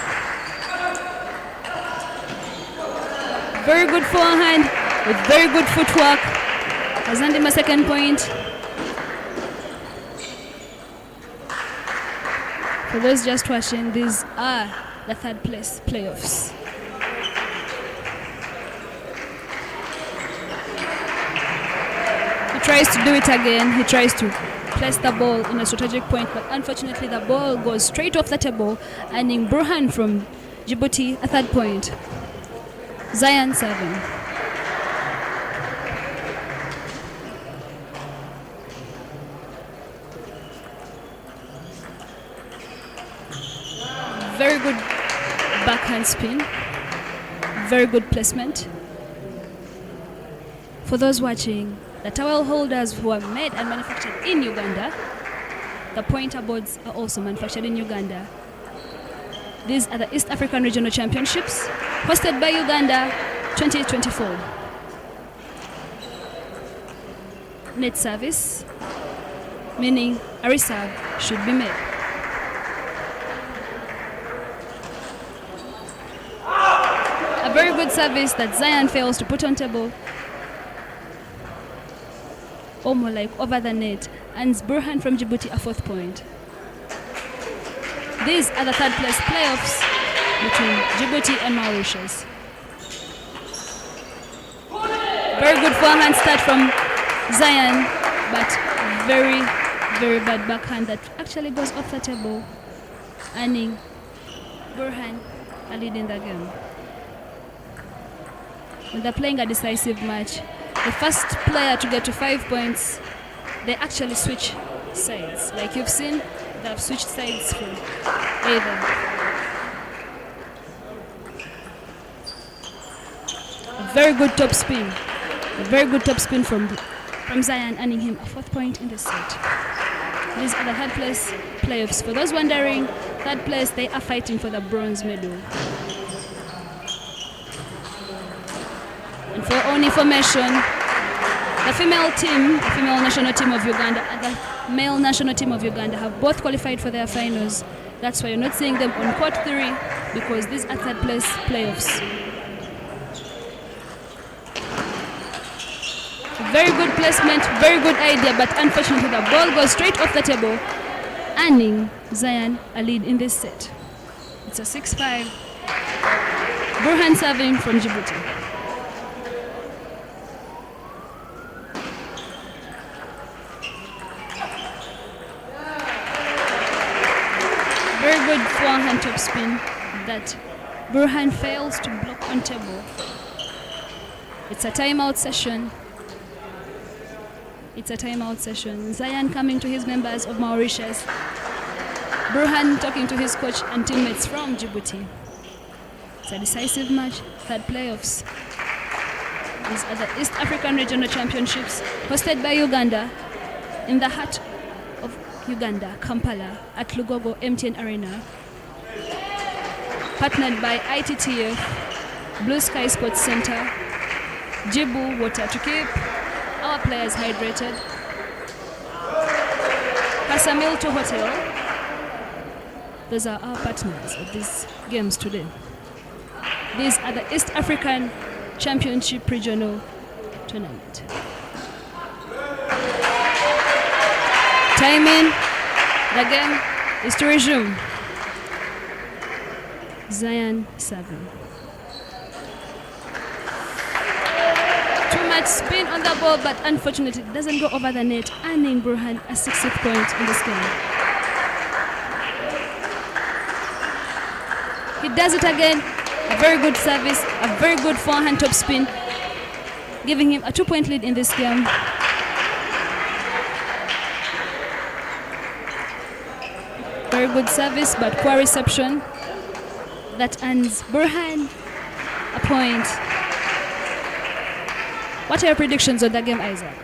Speaker 3: Very good forehand with very good footwork. Has earned him a second point. For those just watching, these are the third place playoffs. He tries to do it again. He tries to place the ball in a strategic point, but unfortunately the ball goes straight off the table, earning Burhan from Djibouti a third point. Zion serving. Very good backhand spin, very good placement. For those watching, the towel holders were made and manufactured in Uganda. The pointer boards are also manufactured in Uganda. These are the East African Regional Championships, hosted by Uganda 2024. Net service, meaning a reserve should be made. A very good service that Zion fails to put on table. Or more like over the net, and Burhan from Djibouti a fourth point. These are the third place playoffs between Djibouti and Mauritius. Very good forehand start from Zion, but very, very bad backhand that actually goes off the table, earning Burhan a lead in the game. when they're playing a decisive match, the first player to get to 5 points, they actually switch sides. Like you've seen, they've switched sides from either. A very good top spin. A very good top spin from Zion, earning him a 4th point in the set. These are the third place playoffs. For those wondering, third place, they are fighting for the bronze medal. And for your own information, the female team, the female national team of Uganda and the male national team of Uganda have both qualified for their finals. That's why you're not seeing them on court 3, because these are third place playoffs. Very good placement, very good idea, but unfortunately the ball goes straight off the table, earning Zion a lead in this set. It's a 6-5. Burhan serving from Djibouti. Very good forehand top spin that Burhan fails to block on table. It's a timeout session. It's a timeout session. Zion coming to his members of Mauritius. Burhan talking to his coach and teammates from Djibouti. It's a decisive match, third playoffs. These are the East African Regional Championships hosted by Uganda in the heart of Uganda, Kampala, at Lugogo MTN Arena. Partnered by ITTF, Blue Sky Sports Center, Djibu Water to keep our players hydrated, Casamilto Hotel. Those are our partners at these games today. These are the East African Championship Regional Tournament. Timing, the game is to resume. Zion serving. Too much spin on the ball, but unfortunately it doesn't go over the net, earning Burhan a 60th point in this game. He does it again. A very good service, a very good forehand top spin, giving him a 2-point lead in this game. Very good service, but poor reception. That earns Burhan a point. What are your predictions on the game, Isaac?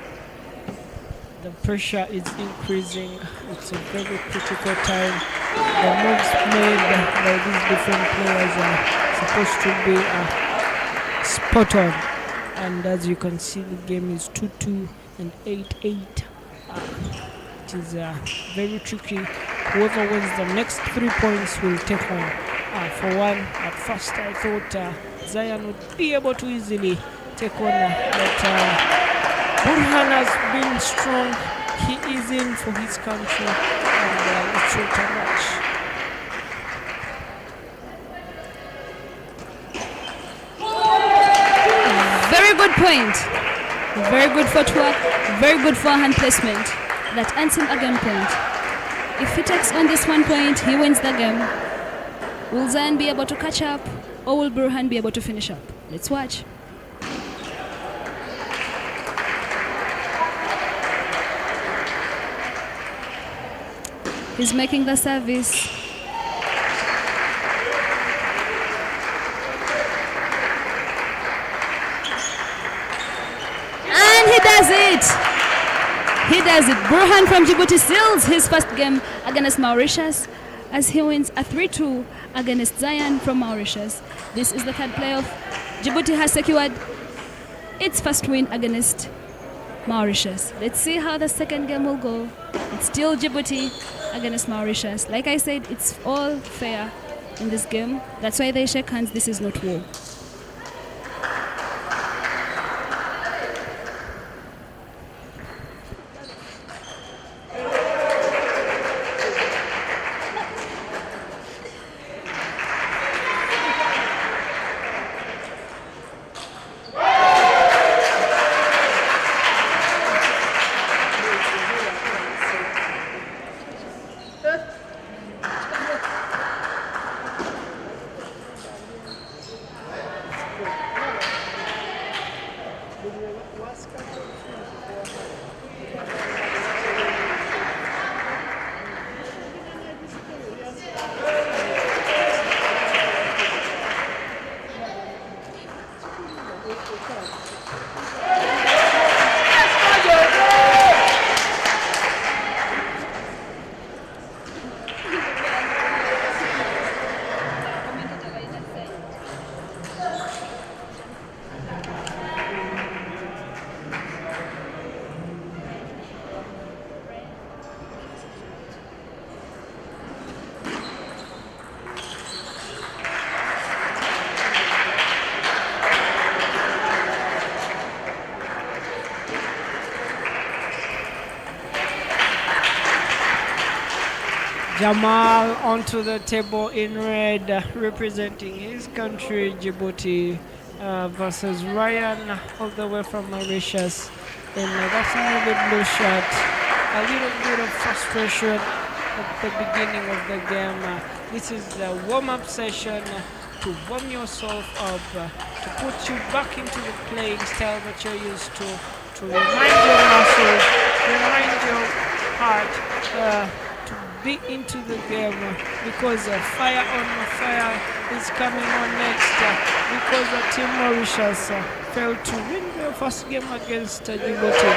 Speaker 4: The pressure is increasing. It's a very critical time. The moves made by these different players are supposed to be spot on. And as you can see, the game is 2-2 and 8-8. It is very tricky. Whoever wins the next 3 points will take on. For one, at first I thought Zion would be able to easily take on, but Burhan has been strong. He is in for his country, and it's not a match.
Speaker 3: Very good point. Very good footwork. Very good forehand placement. That earns him a game point. If he takes on this 1 point, he wins the game. Will Zion be able to catch up, or will Burhan be able to finish up? Let's watch. He's making the service. And he does it! He does it. Burhan from Djibouti seals his first game against Mauritius as he wins a 3-2 against Zion from Mauritius. This is the third playoff. Djibouti has secured its first win against Mauritius. Let's see how the second game will go. It's still Djibouti against Mauritius. Like I said, it's all fair in this game. That's why they shake hands. This is not war.
Speaker 4: Jamal onto the table in red, representing his country, Djibouti, versus Ryan all the way from Mauritius in that navy blue shirt. A little bit of frustration at the beginning of the game. This is the warm-up session to warm yourself up, to put you back into the playing style that you're used to remind your muscles, remind your heart to be into the game, because fire on fire is coming on next, because Team Mauritius failed to win their first game against Djibouti.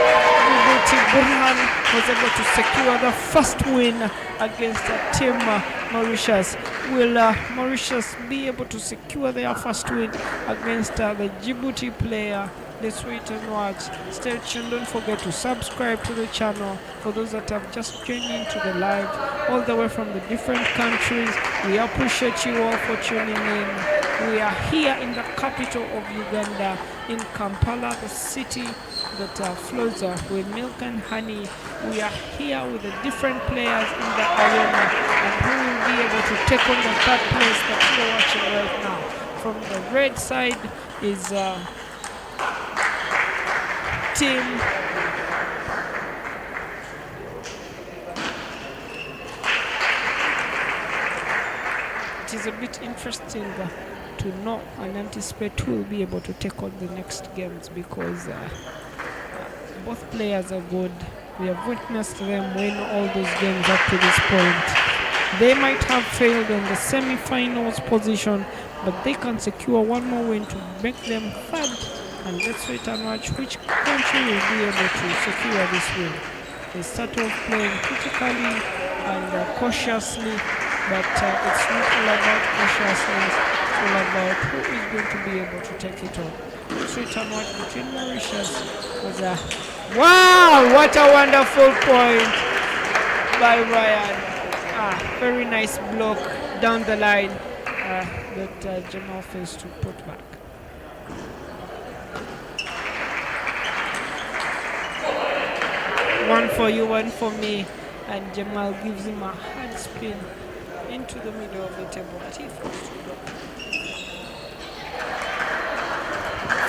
Speaker 4: Djibouti Burhan was able to secure the first win against Team Mauritius. Will Mauritius be able to secure their first win against the Djibouti player? Let's wait and watch. Stay tuned. Don't forget to subscribe to the channel. For those that have just joined into the live all the way from the different countries, we appreciate you all for tuning in. We are here in the capital of Uganda, in Kampala, the city that flows with milk and honey. We are here with the different players in the arena, and who will be able to take on the third place that you're watching right now. From the red side is team it is a bit interesting to know and anticipate who will be able to take on the next games, because both players are good. We have witnessed them win all those games up to this point. They might have failed in the semi-finals position, but they can secure one more win to make them third. And let's wait and watch which country will be able to secure this win. They start off playing critically and cautiously, but it's not all about cautiousness. It's all about who is going to be able to take it on. Let's wait and watch between Mauritius. Wow, what a wonderful point by Ryan. Very nice block down the line that Jamal fails to put back. One for you, one for me, and Jamal gives him a hard spin into the middle of the table. But he falls to the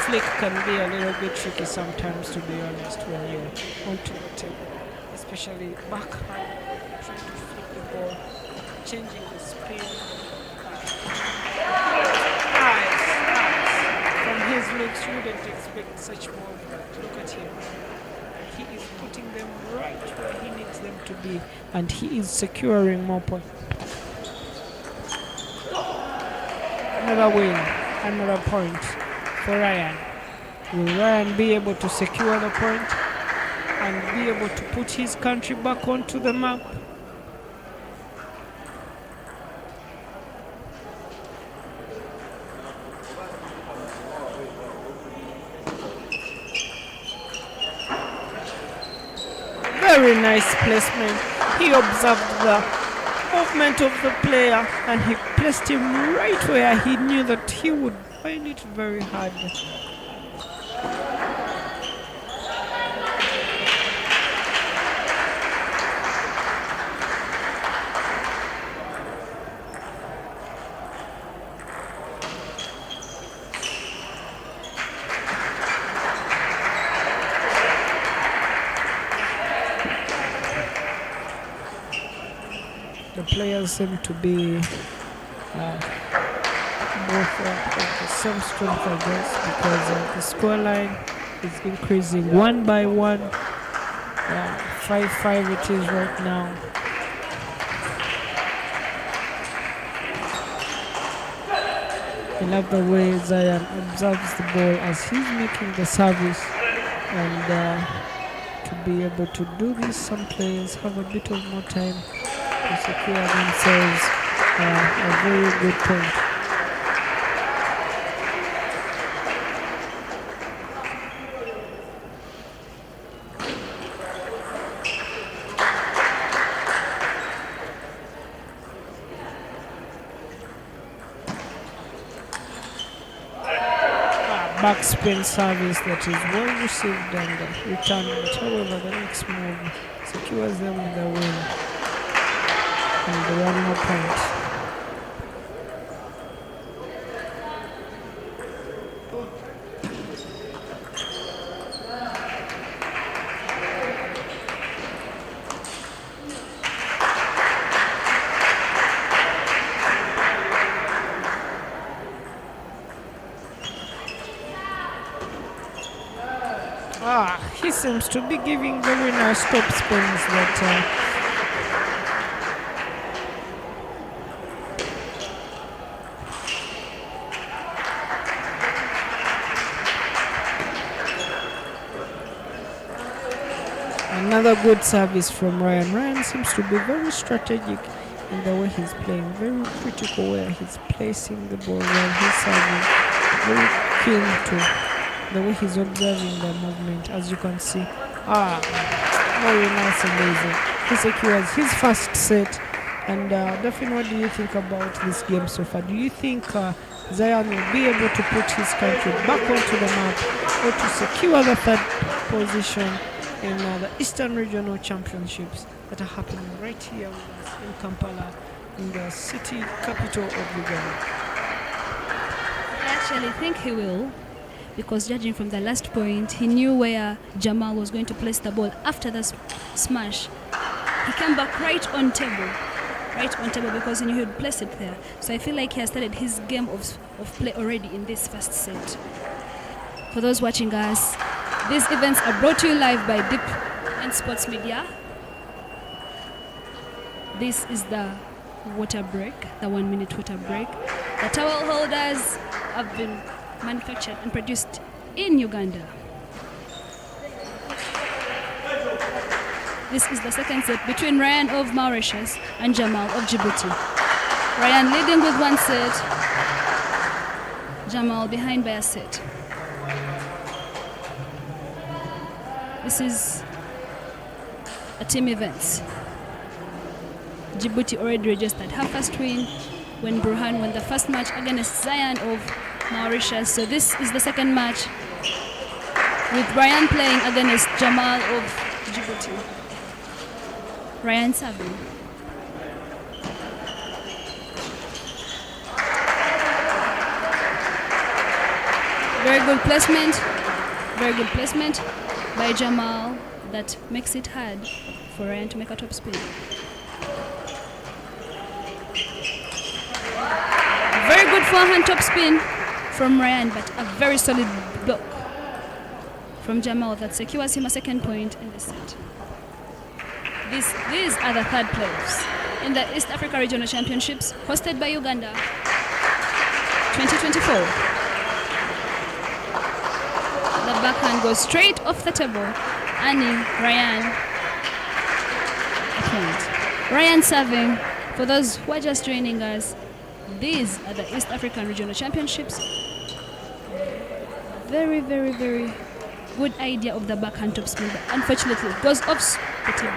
Speaker 4: flick can be a little bit tricky sometimes, to be honest, when you're onto the table, especially backhand, trying to flip the ball, changing the spin. Nice. From his looks, you wouldn't expect such movement. Look at him. He is putting them right where he needs them to be, and he is securing more points. Another win, another point for Ryan. Will Ryan be able to secure the point and be able to put his country back onto the map? Very nice placement. He observed the movement of the player and he placed him right where he knew that he would find it very hard. The players seem to be both of the same strength, I guess, because the scoreline is increasing one by one. 5-5 it is right now. I love the way Zion observes the ball as he's making the service, and to be able to do this, some players have a bit of more time to secure themselves a very good point. Backspin service that is well received and returned, but however the next move secures them with a win. And one more point. He seems to be giving very nice top spins that another good service from Ryan. Ryan seems to be very strategic in the way he's playing, very critical where he's placing the ball, where he's serving, very keen to the way he's observing the movement, as you can see. Very nice and easy. He secures his first set. And Daphne, what do you think about this game so far? Do you think Zion will be able to put his country back onto the map or to secure the third position in the Eastern Regional Championships that are happening right here with us in Kampala, in the city capital of Uganda?
Speaker 3: I actually think he will, because judging from the last point, he knew where Jamal was going to place the ball after the smash. He came back right on table because he knew he would place it there. So I feel like he has started his game of play already in this first set. For those watching us, these events are brought to you live by Deep and Sports Media. This is the water break, the 1 minute water break. The towel holders have been manufactured and produced in Uganda. This is the second set between Ryan of Mauritius and Jamal of Djibouti. Ryan leading with one set, Jamal behind by a set. This is a team event. Djibouti already registered her first win when Burhan won the first match against Zion of Mauritius. So this is the second match with Ryan playing against Jamal of Djibouti. Ryan serving. Very good placement by Jamal that makes it hard for Ryan to make a top spin. Very good forehand top spin from Ryan, but a very solid block from Jamal that secures him a second point in the set. These are the third playoffs in the East Africa Regional Championships hosted by Uganda 2024. The backhand goes straight off the table, earning Ryan a point. Ryan serving. For those who are just joining us, these are the East African Regional Championships. Very, very, very good idea of the backhand top spin, but unfortunately it goes off the table,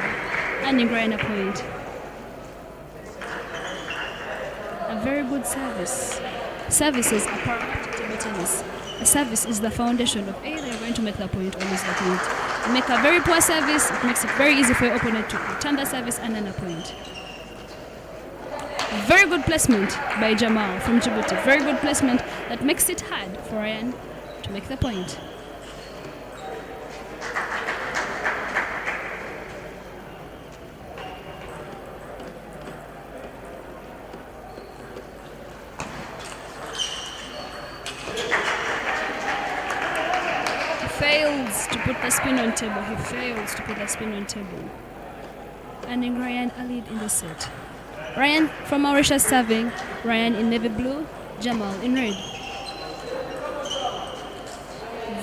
Speaker 3: earning Ryan a point. A very good service. Services are paramount to table tennis. A service is the foundation of either you're going to make the point or lose the point. You make a very poor service, it makes it very easy for your opponent to return the service and earn a point. Very good placement by Jamal from Djibouti. Very good placement that makes it hard for Ryan to make the point. He fails to put the spin on table. Earning Ryan a lead in the set. Ryan from Mauritius serving. Ryan in navy blue, Jamal in red.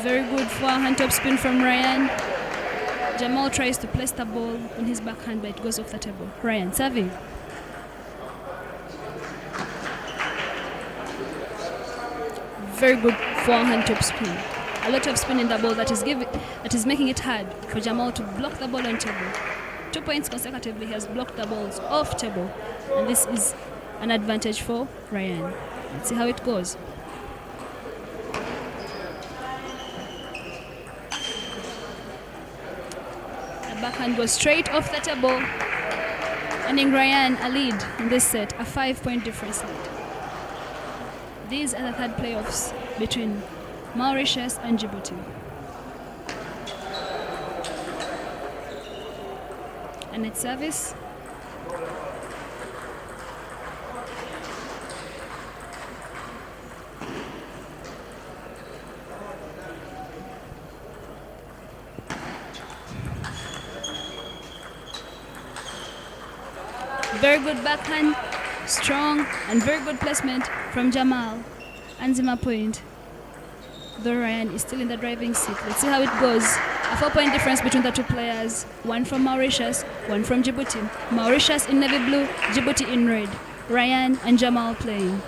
Speaker 3: Very good forehand top spin from Ryan. Jamal tries to place the ball in his backhand, but it goes off the table. Ryan serving. Very good forehand top spin. A lot of spin in the ball that is making it hard for Jamal to block the ball on table. 2 points consecutively, he has blocked the balls off table, and this is an advantage for Ryan. Let's see how it goes. The backhand goes straight off the table, Earning Ryan a lead in this set, a 5-point difference lead. These are the third playoffs between Mauritius and Djibouti. And its service. Very good backhand, strong and very good placement from Jamal. Anzima point. Though Ryan is still in the driving seat. Let's see how it goes. A 4-point difference between the two players. One from Mauritius, one from Djibouti. Mauritius in navy blue, Djibouti in red. Ryan and Jamal playing.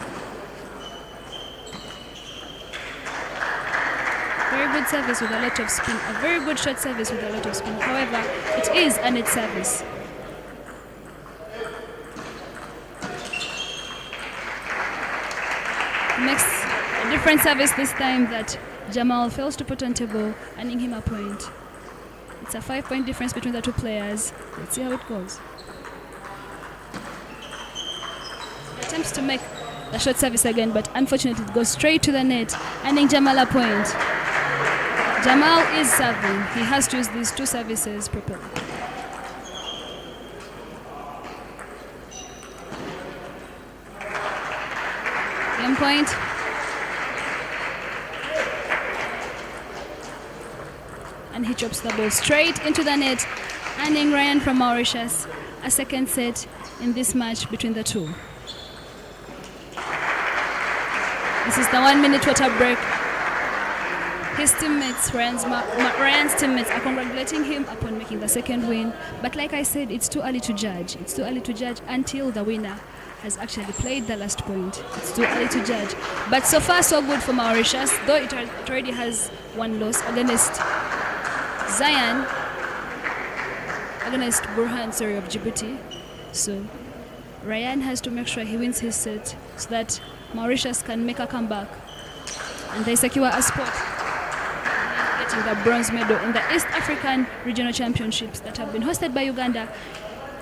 Speaker 3: Very good service with a lot of spin. A very good short service with a lot of spin. However, it is a net service. Makes a different service this time that Jamal fails to put on table, earning him a point. It's a 5-point difference between the two players. Let's see how it goes. He attempts to make the short service again, but unfortunately it goes straight to the net, earning Jamal a point. Jamal is serving. He has to use these two services properly. Game point. And he drops the ball straight into the net, earning Ryan from Mauritius a second set in this match between the two. This is the 1-minute water break. His teammates, Ryan's teammates, are congratulating him upon making the second win. But like I said, it's too early to judge. It's too early to judge until the winner has actually played the last point. It's too early to judge. But so far, so good for Mauritius, though it already has one loss against Zion, against Burhan, of Djibouti. So Ryan has to make sure he wins his set so that Mauritius can make a comeback and they secure a spot getting the bronze medal in the East African Regional Championships that have been hosted by Uganda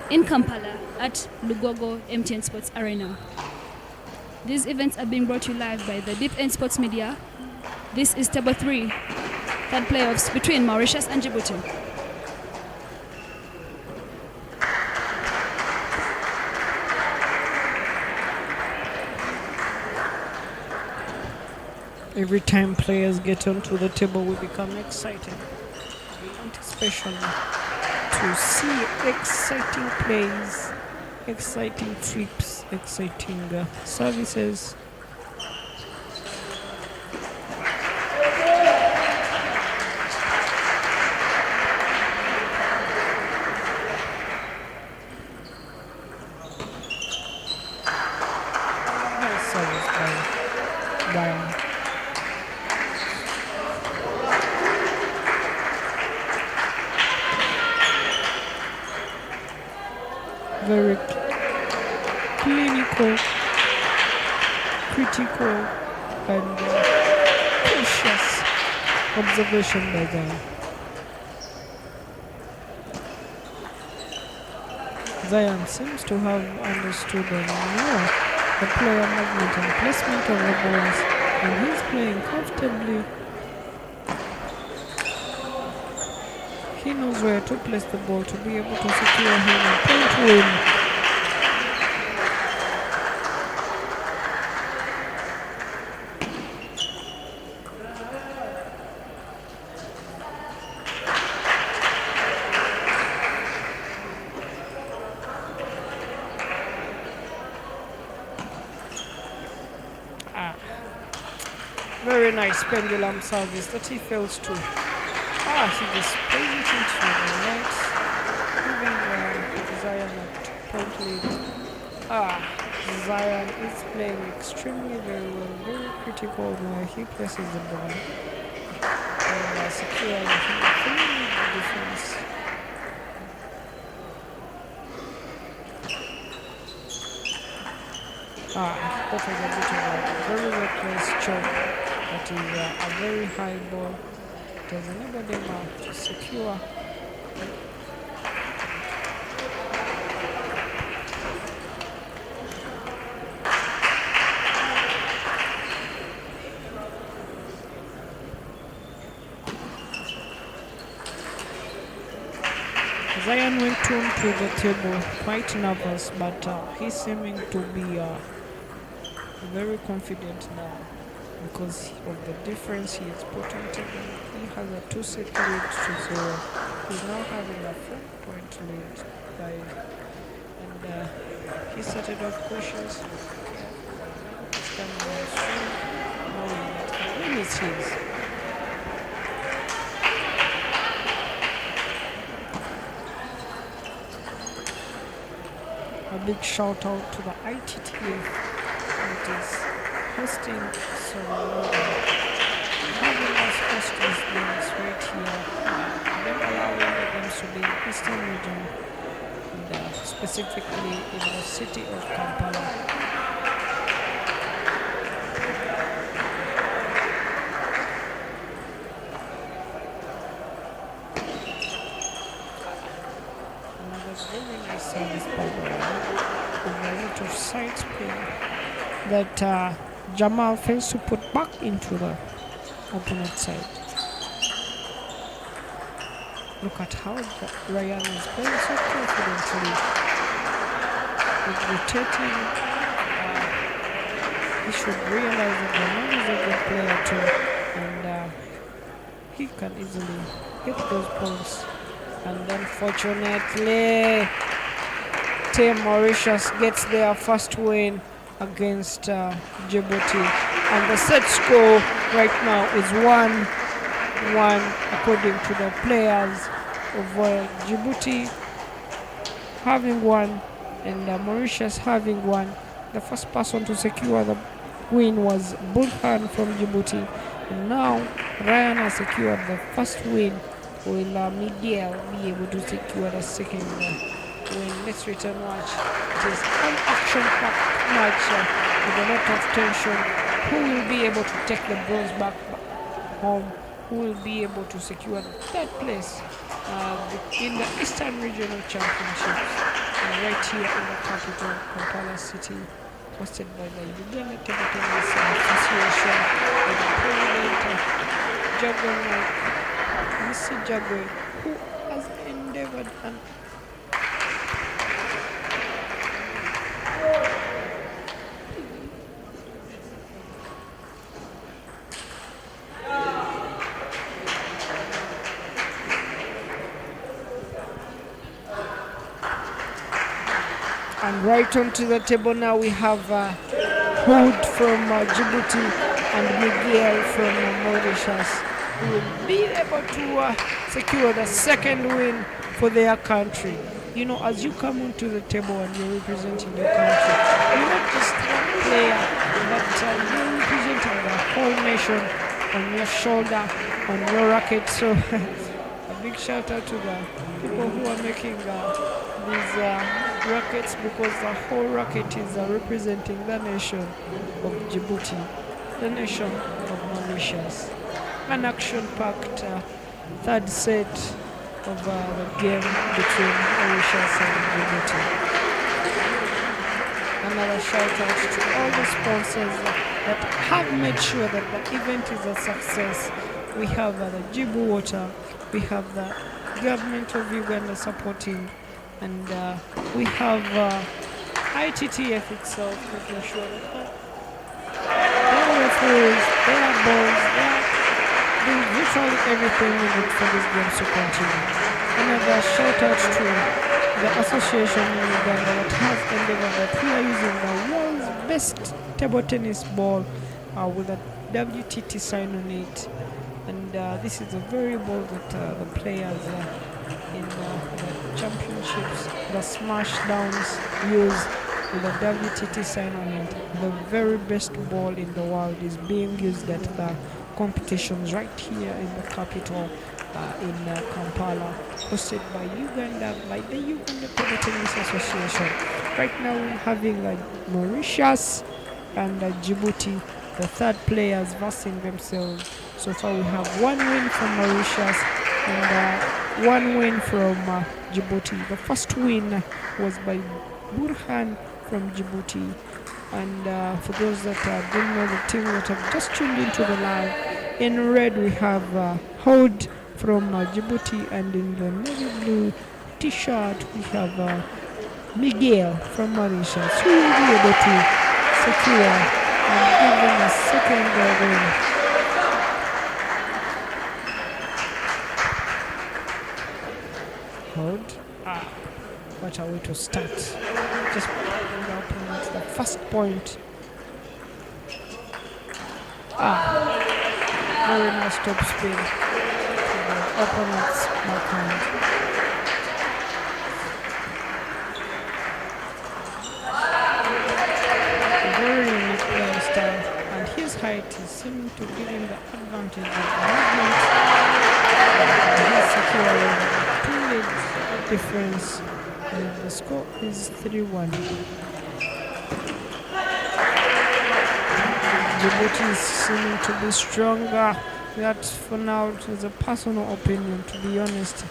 Speaker 3: in Kampala at Lugogo MTN Sports Arena. These events are being brought to you live by the Deep End Sports Media. This is Table 3, third playoffs between Mauritius and Djibouti.
Speaker 4: Every time players get onto the table, we become excited. The anticipation to see exciting plays, exciting trips, exciting services. Nice service by Ryan. Very clinical, critical, and precious observation by Zion. Zion seems to have understood the player movement and placement of the balls, and he's playing comfortably. He knows where to place the ball to be able to secure him a point win. Very nice pendulum service that he fails to. He just plays it into the net, giving Zion a point lead. Zion is playing extremely very well, very critical where he places the ball and securing the defense. That was a bit of a very reckless choke. That is a very high ball. It has enabled them to secure Ryan went onto the table quite nervous, but he's seeming to be very confident now because of the difference he has put on table. He has a 2-set lead to 0. He's now having a 4-point lead by, and he started off cautious. He's coming on strong, knowing that the win is his. A big shout out to the ITTF that is hosting having us host these games right here, then allowing the games to be in Eastern region and specifically in the city of Kampala. Service by the way, with a lot of side spin that Jamal fails to put back into the opponent side. Look at how Ryan is playing so confidently. With rotating, he should realize that Jamal is a good player too, and he can easily hit those points. And unfortunately, Team Mauritius gets their first win against Djibouti, and the set score right now is 1-1 according to the players of Djibouti having won and Mauritius having won. The first person to secure the win was Burhan from Djibouti, and now Ryan has secured the first win. Will Miguel be able to secure the second win? Let's return watch. It is an action-packed match with a lot of tension. Who will be able to take the bronze back home? Who will be able to secure the third place in the Eastern Regional Championships right here in the capital, Kampala City, hosted by the Uganda Table Tennis Association with the president Jamal, Mr. Jamal, who has endeavored and right onto the table now we have Hood from Djibouti and Miguel from Mauritius, who will be able to secure the second win for their country. You know, as you come onto the table and you're representing your country, you're not just one player, but you're representing the whole nation on your shoulder, on your racket. So a big shout out to the people who are making these rackets, because the whole racket is representing the nation of Djibouti, the nation of Mauritius. An action-packed third set of the game between Mauritius and Djibouti. Another shout out to all the sponsors that have made sure that the event is a success. We have the Djibouti Water, we have the government of Uganda supporting, and we have ITTF itself making sure that their referees, their balls, their doing literally everything needed for these games to continue. Another shout out to the association in Uganda that has endeavored that we are using the world's best table tennis ball with a WTT sign on it. And this is a very ball that the players in the championships, the smash downs, use with a WTT sign on it. The very best ball in the world is being used at the competitions right here in the capital in Kampala, hosted by Uganda, by the Uganda Table Tennis Association. Right now we're having Mauritius and Djibouti, the third players versing themselves. So far we have one win from Mauritius and one win from Djibouti. The first win was by Burhan from Djibouti. And for those that didn't know, the team that have just tuned into the live, in red we have Hood from Djibouti, and in the navy blue t-shirt, we have Miguel from Mauritius, who will be able to secure and give them a second win. Hold. What a way to start. Just putting the opponent the first point. Very nice top spin to the opponent's backhand. Very unique playing style, and his height is seeming to give him the advantage of movement. He's securing 2 leads difference, and the score is 3-1. Djibouti is seeming to be stronger. That for now is a personal opinion, to be honest.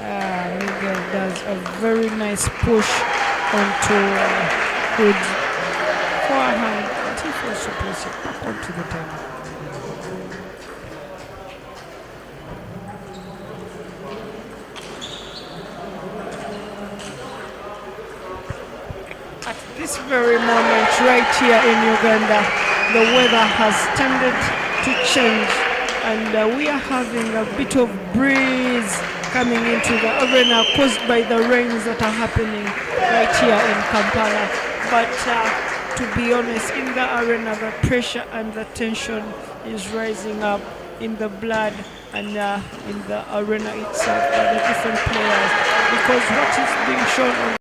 Speaker 4: Miguel does a very nice push onto Hood forehand, but he fails to place it back onto the table. At this very moment, right here in Uganda, the weather has tended to change, and we are having a bit of breeze coming into the arena caused by the rains that are happening right here in Kampala. But to be honest, in the arena, the pressure and the tension is rising up in the blood and in the arena itself by the different players, because what is being shown on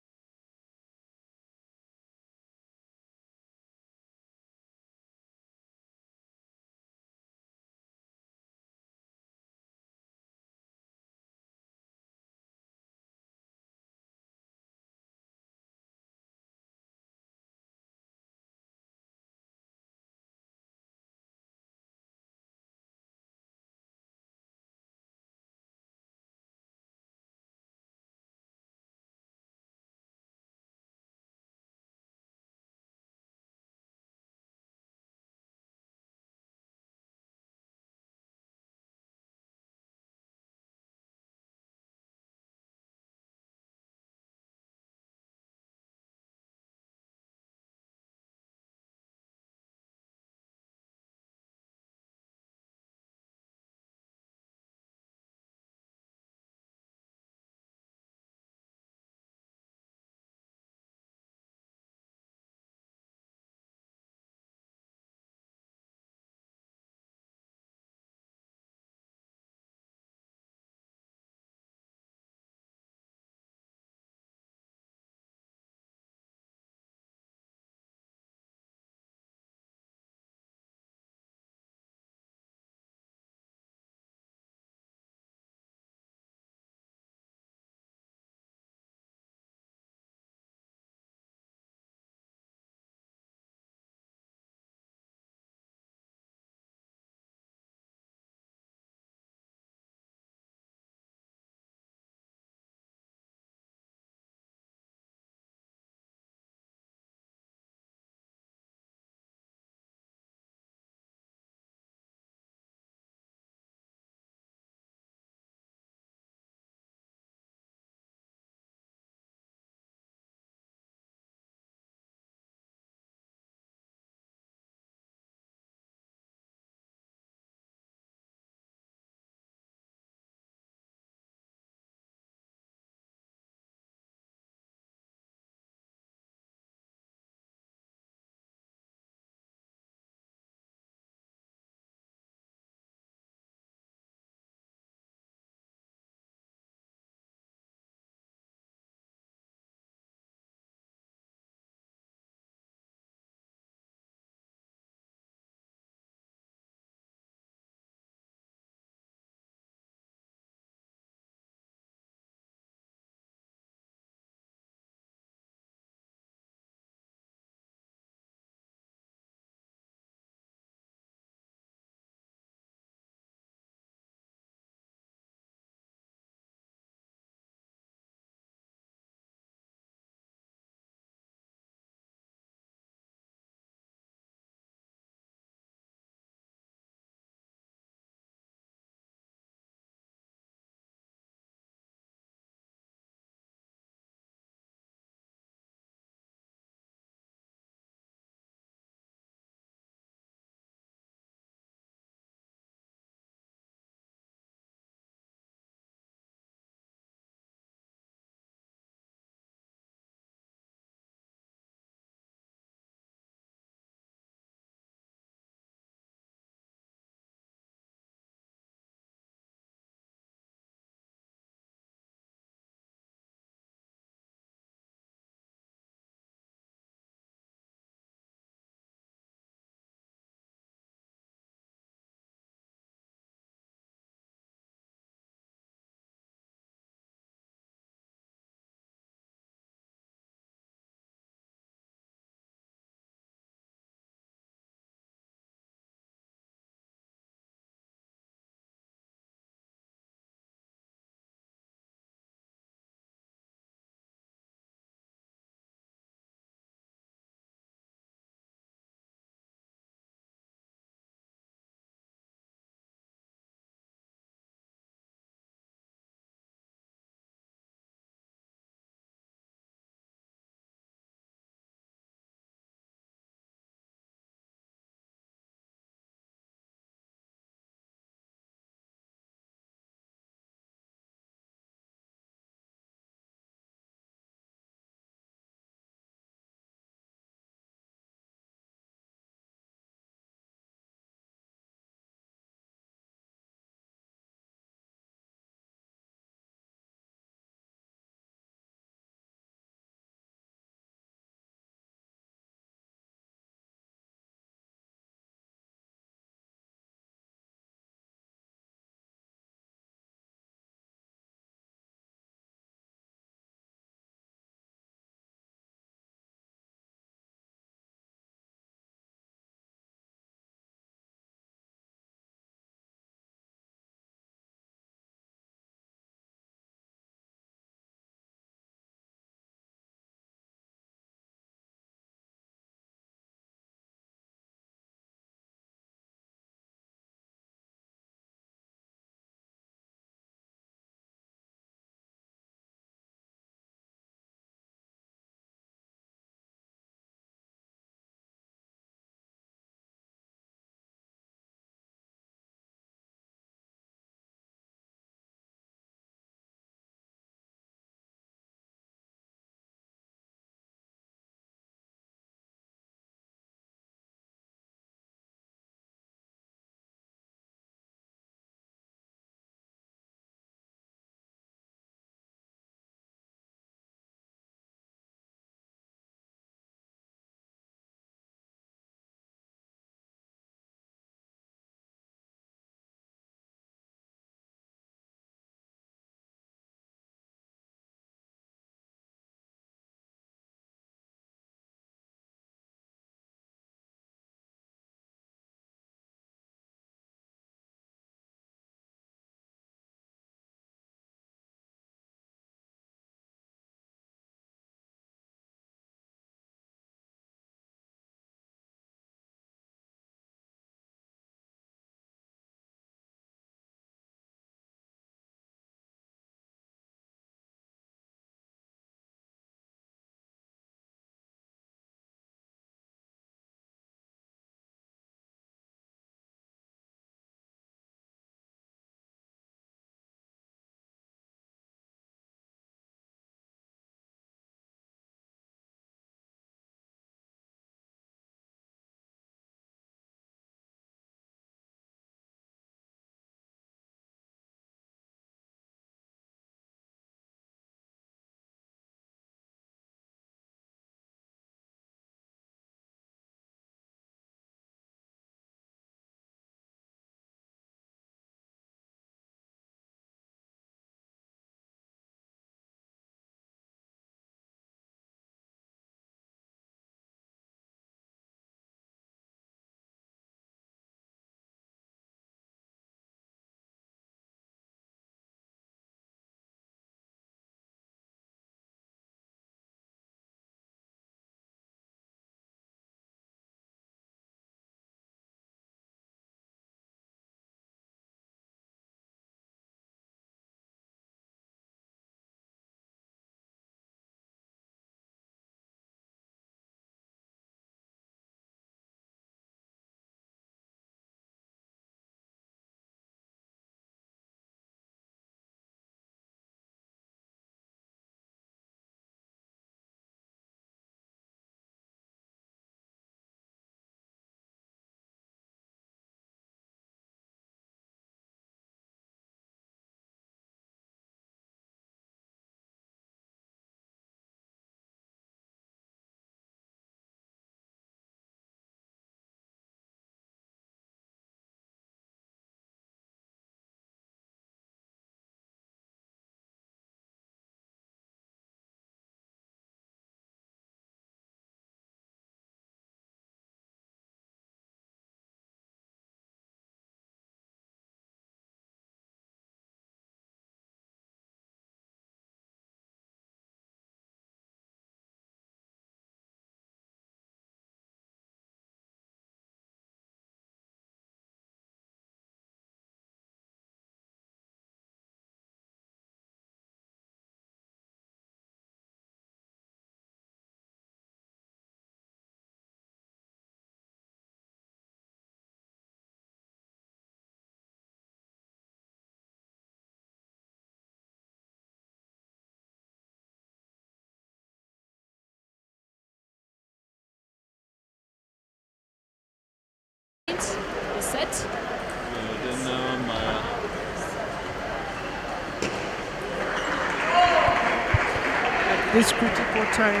Speaker 4: this critical time,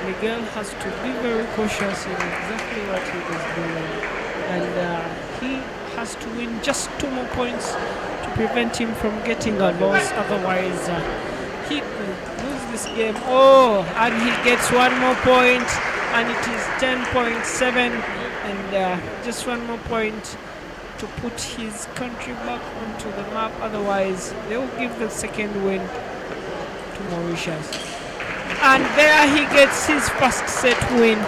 Speaker 4: Miguel has to be very cautious in exactly what he is doing. And he has to win just 2 more points to prevent him from getting a loss. Otherwise, he could lose this game. Oh, and he gets 1 more point, and it is 10.7, and just 1 more point to put his country back onto the map. Otherwise, they will give the second win to Mauritius. And there he gets his first set win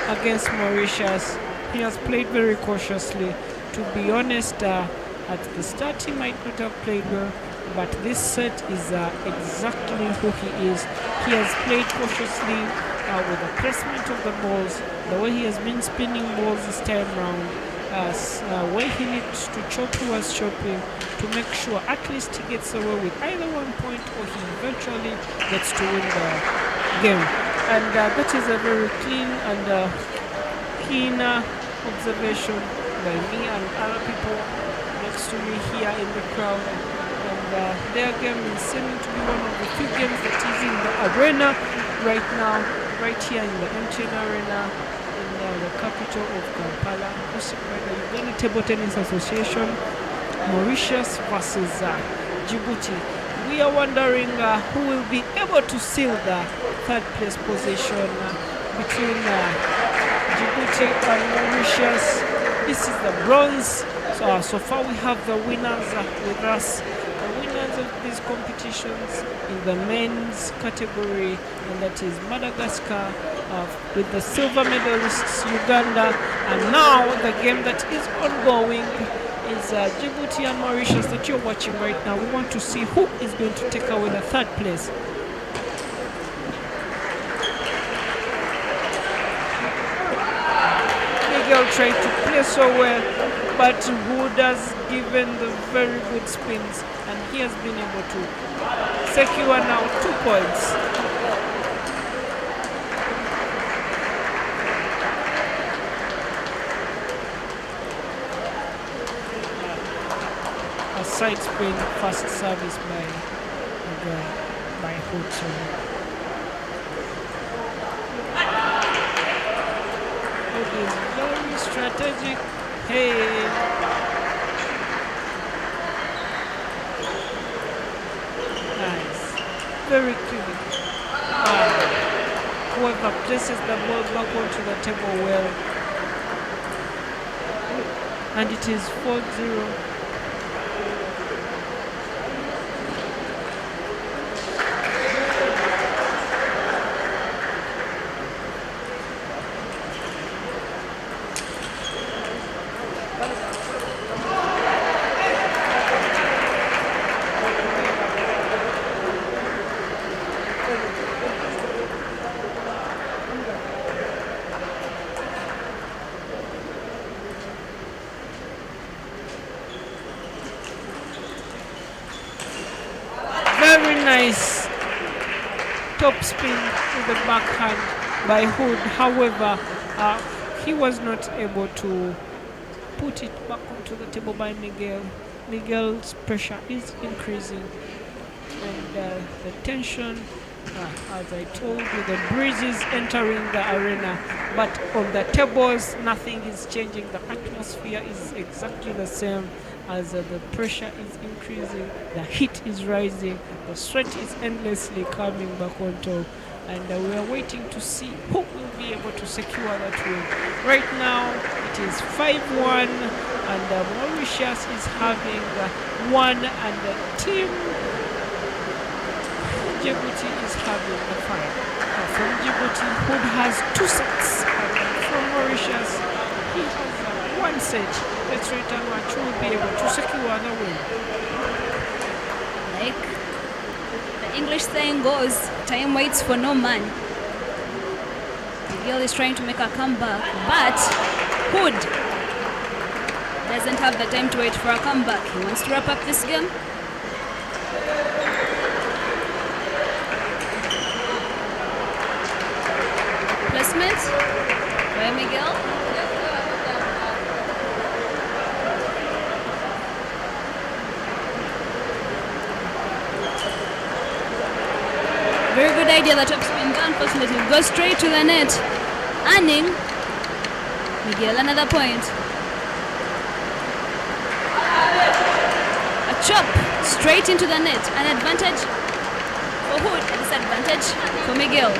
Speaker 4: against Mauritius. He has played very cautiously. To be honest, at the start he might not have played well, but this set is exactly who he is. He has played cautiously with the placement of the balls, the way he has been spinning balls this time round, where he needs to chop, he was chopping to make sure at least he gets away with either 1 point or he eventually gets to win the game. And that is a very clean and keen observation by me and other people next to me here in the crowd. And their game is seeming to be one of the few games that is in the arena right now, right here in the MTN Arena in the capital of Kampala, hosted by the Uganda Table Tennis Association. Mauritius versus Djibouti. We are wondering who will be able to seal the third place position between Djibouti and Mauritius. This is the bronze. So far we have the winners with us. The winners of these competitions in the men's category, and that is Madagascar, with the silver medalists Uganda. And now the game that is ongoing is Djibouti and Mauritius that you're watching right now. We want to see who is going to take away the third place. Miguel tried to play so well, but Wood has given the very good spins, and he has been able to secure now 2 points. A side spin, fast service by Hood. It is very strategic. Hey, nice, very clean. Whoever places the ball back onto the table well, and it is 4-0. Nice top spin with the backhand by Hood. However, he was not able to put it back onto the table by Miguel. Miguel's pressure is increasing, and the tension, as I told you, the breeze is entering the arena, but on the tables nothing is changing. The atmosphere is exactly the same. As the pressure is increasing, the heat is rising, the sweat is endlessly coming back on top, and we are waiting to see who will be able to secure that win. Right now it is 5-1, and Mauritius is having 1, and team Djibouti is having the 5. From Djibouti, Hood has 2 sets, and from Mauritius he has 1 set. Let's wait and watch who will be able to secure the win.
Speaker 3: Like the English saying goes, time waits for no man. Miguel is trying to make a comeback, but Hood doesn't have the time to wait for a comeback. He wants to wrap up this game. Placement by Miguel. Very good idea, the top spin, but unfortunately it goes straight to the net. Earning Miguel another point. A chop straight into the net. An advantage for Hood, a disadvantage for Miguel.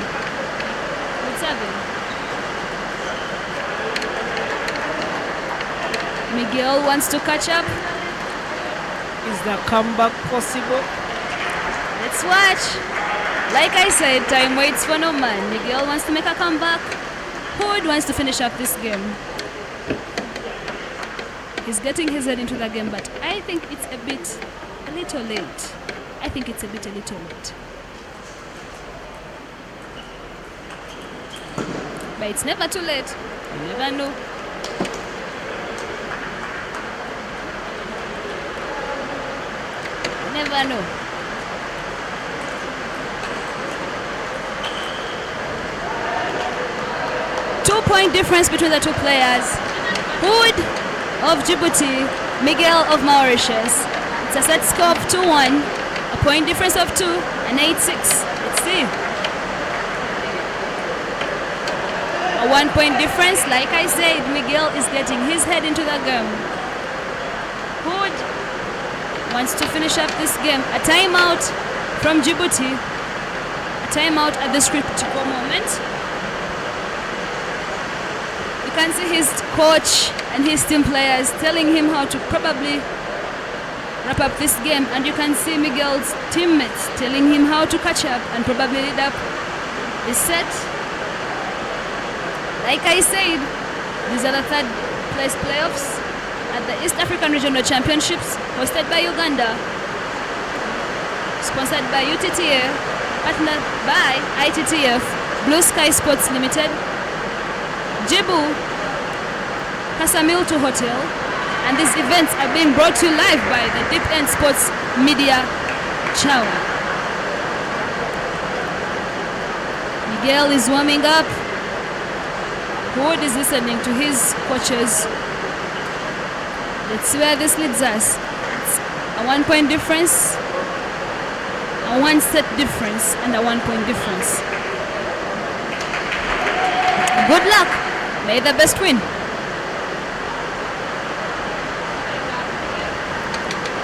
Speaker 3: Good serving. Miguel wants to catch up.
Speaker 4: Is the comeback possible?
Speaker 3: Let's watch. Like I said, time waits for no man. Miguel wants to make a comeback. Hood wants to finish up this game. He's getting his head into the game, but I think it's a little late. I think it's a little late. But it's never too late. You never know. You never know. Two-point difference between the two players. Hood of Djibouti, Miguel of Mauritius. It's a set score of 2-1, a point difference of 2, and 8-6. Let's see. A 1-point difference. Like I said, Miguel is getting his head into the game. Hood wants to finish up this game. A timeout from Djibouti. A timeout at this critical moment. You can see his coach and his team players telling him how to probably wrap up this game, and you can see Miguel's teammates telling him how to catch up and probably lead up this set. Like I said, these are the third place playoffs at the East African Regional Championships hosted by Uganda, sponsored by UTTA, partnered by ITTF, Blue Sky Sports Limited, Djibouti, Casamilto Hotel, and these events are being brought to you live by the Deep End Sports Media Channel. Miguel is warming up. Hood is listening to his coaches. Let's see where this leads us. It's a 1-point difference, a 1-set difference, and a 1-point difference. Good luck. May the best win.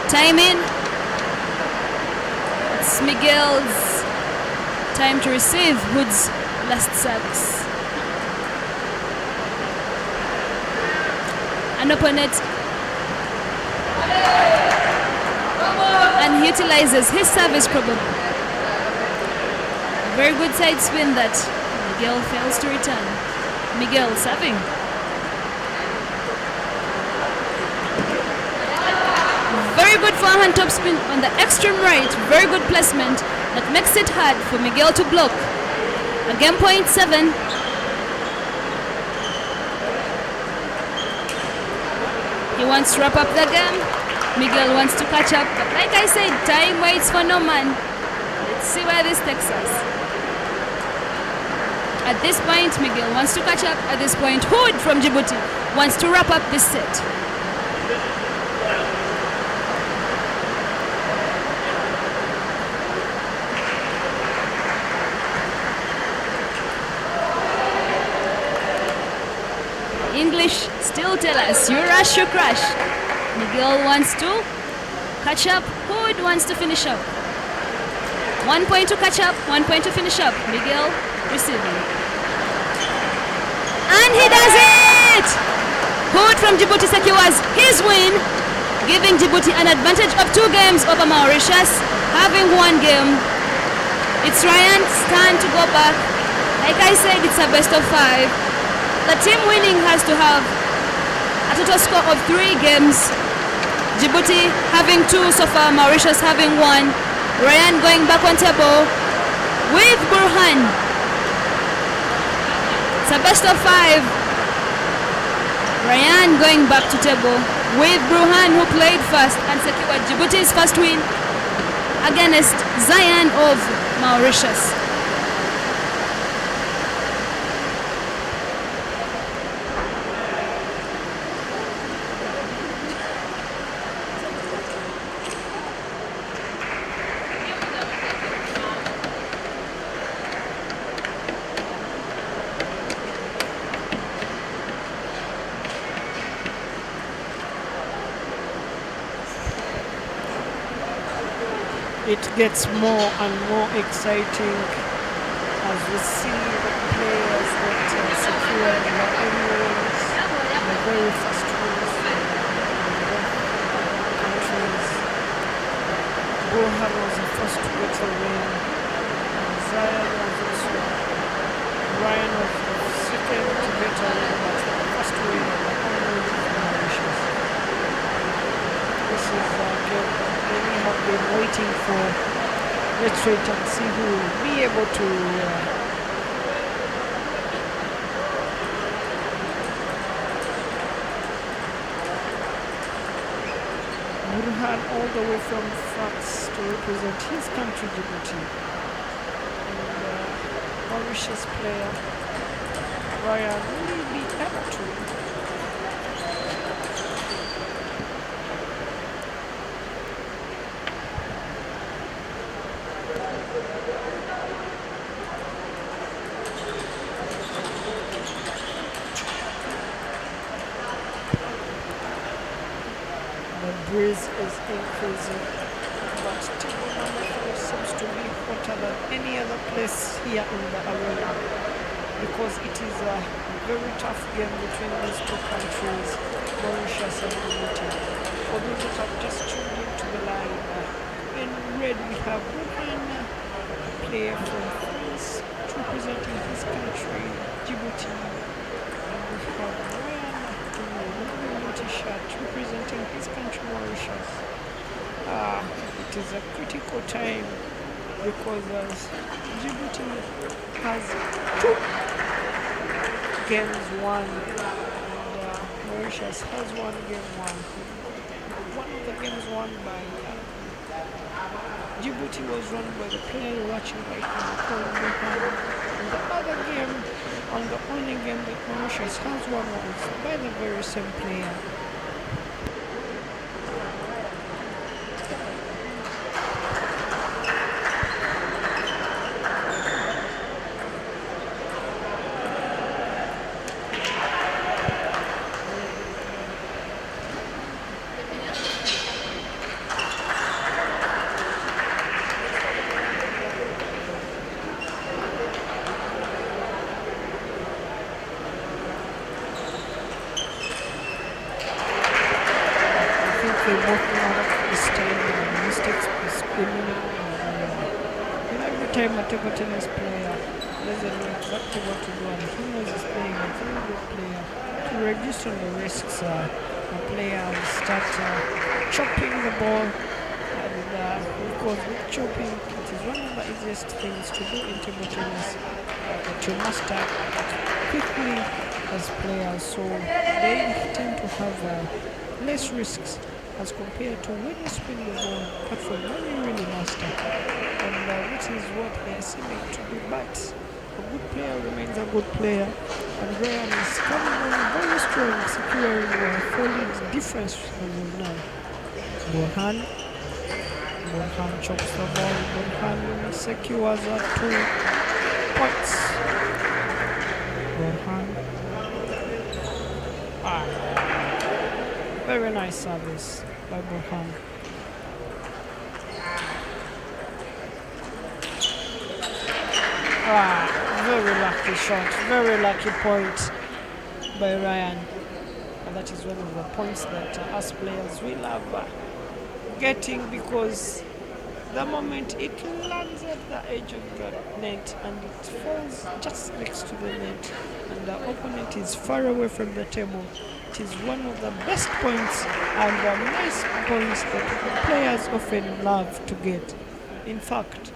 Speaker 3: Time in. It's Miguel's time to receive Hood's last service. An opponent, and he utilizes his service probably. A very good side spin that Miguel fails to return. Miguel serving. Very good forehand top spin on the extreme right. Very good placement that makes it hard for Miguel to block. A game point 7. He wants to wrap up the game. Miguel wants to catch up. But like I said, time waits for no man. Let's see where this takes us. At this point, Miguel wants to catch up. At this point, Hood from Djibouti wants to wrap up this set. English still tell us, you rush, you crash. Miguel wants to catch up. Hood wants to finish up. 1 point to catch up, 1 point to finish up. Miguel receiving. And he does it! Hood from Djibouti secures his win, giving Djibouti an advantage of 2 games over Mauritius, having 1 game. It's Ryan's turn to go back. Like I said, it's a best of 5. The team winning has to have a total score of 3 games. Djibouti having 2 so far, Mauritius having 1. Ryan going back on table with Burhan. It's a best of 5. Ryan going back to table with Burhan, who played first and secured Djibouti's first win against Zion of Mauritius.
Speaker 4: it gets more and more exciting as we see the players that secure the awards in the very first race in the countries. Burhan was the first to get a win. Zion was also, Ryan was the second to get a win, but the first win of the onward from Mauritius. This is a game that many have been waiting for. Let's wait and see who will be able to Burhan all the way from France to represent his country, Djibouti. And Mauritius player Ryan will he be able to breeze is increasing, but table number 4 seems to be hotter than any other place here in the arena because it is a very tough game between these two countries, Mauritius and Djibouti. For those that have just tuned into the line, in red we have one player from France representing his country, Djibouti, and we have Ryan shirt representing his country, Mauritius. It is a critical time because Djibouti has 2 games won and Mauritius has 1 game won. One of the games won by Djibouti was won by the player you're watching right now, called Jamal. And the other game, on the only game that Mauritius has won, was by the very same player. They both know that this time mistakes is criminal. And every time a table tennis player doesn't know exactly what to do and he knows he's playing a very good player, to reduce on the risks, the players start chopping the ball. And because with chopping, it is one of the easiest things to do in table tennis, to master quickly as players. So they tend to have less risks as compared to when you spin the ball, apart from when you really master. And which is what they are seeming to be. But a good player remains a good player, and Ryan is coming on very strong, securing a 4-lead difference as of now. Burhan chops the ball. Burhan secures 2 points. Burhan. Very nice service by Burhan. Very lucky shot, very lucky point by Ryan. And that is one of the points that us players we love getting, because the moment it lands at the edge of the net and it falls just next to the net and the opponent is far away from the table, it is one of the best points and nice points that players often love to get. In fact,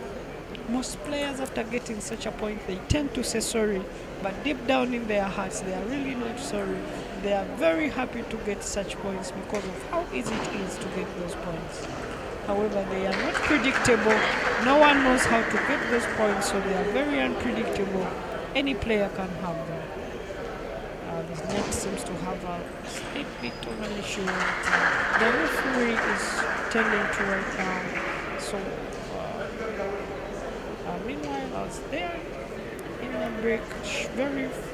Speaker 4: most players after getting such a point, they tend to say sorry, but deep down in their hearts they are really not sorry. They are very happy to get such points because of how easy it is to get those points. However, they are not predictable. No one knows how to get those points, so they are very unpredictable. Any player can have them. This net seems to have a slight bit of an issue that the referee is tending to right now. So, meanwhile, I was there in a break,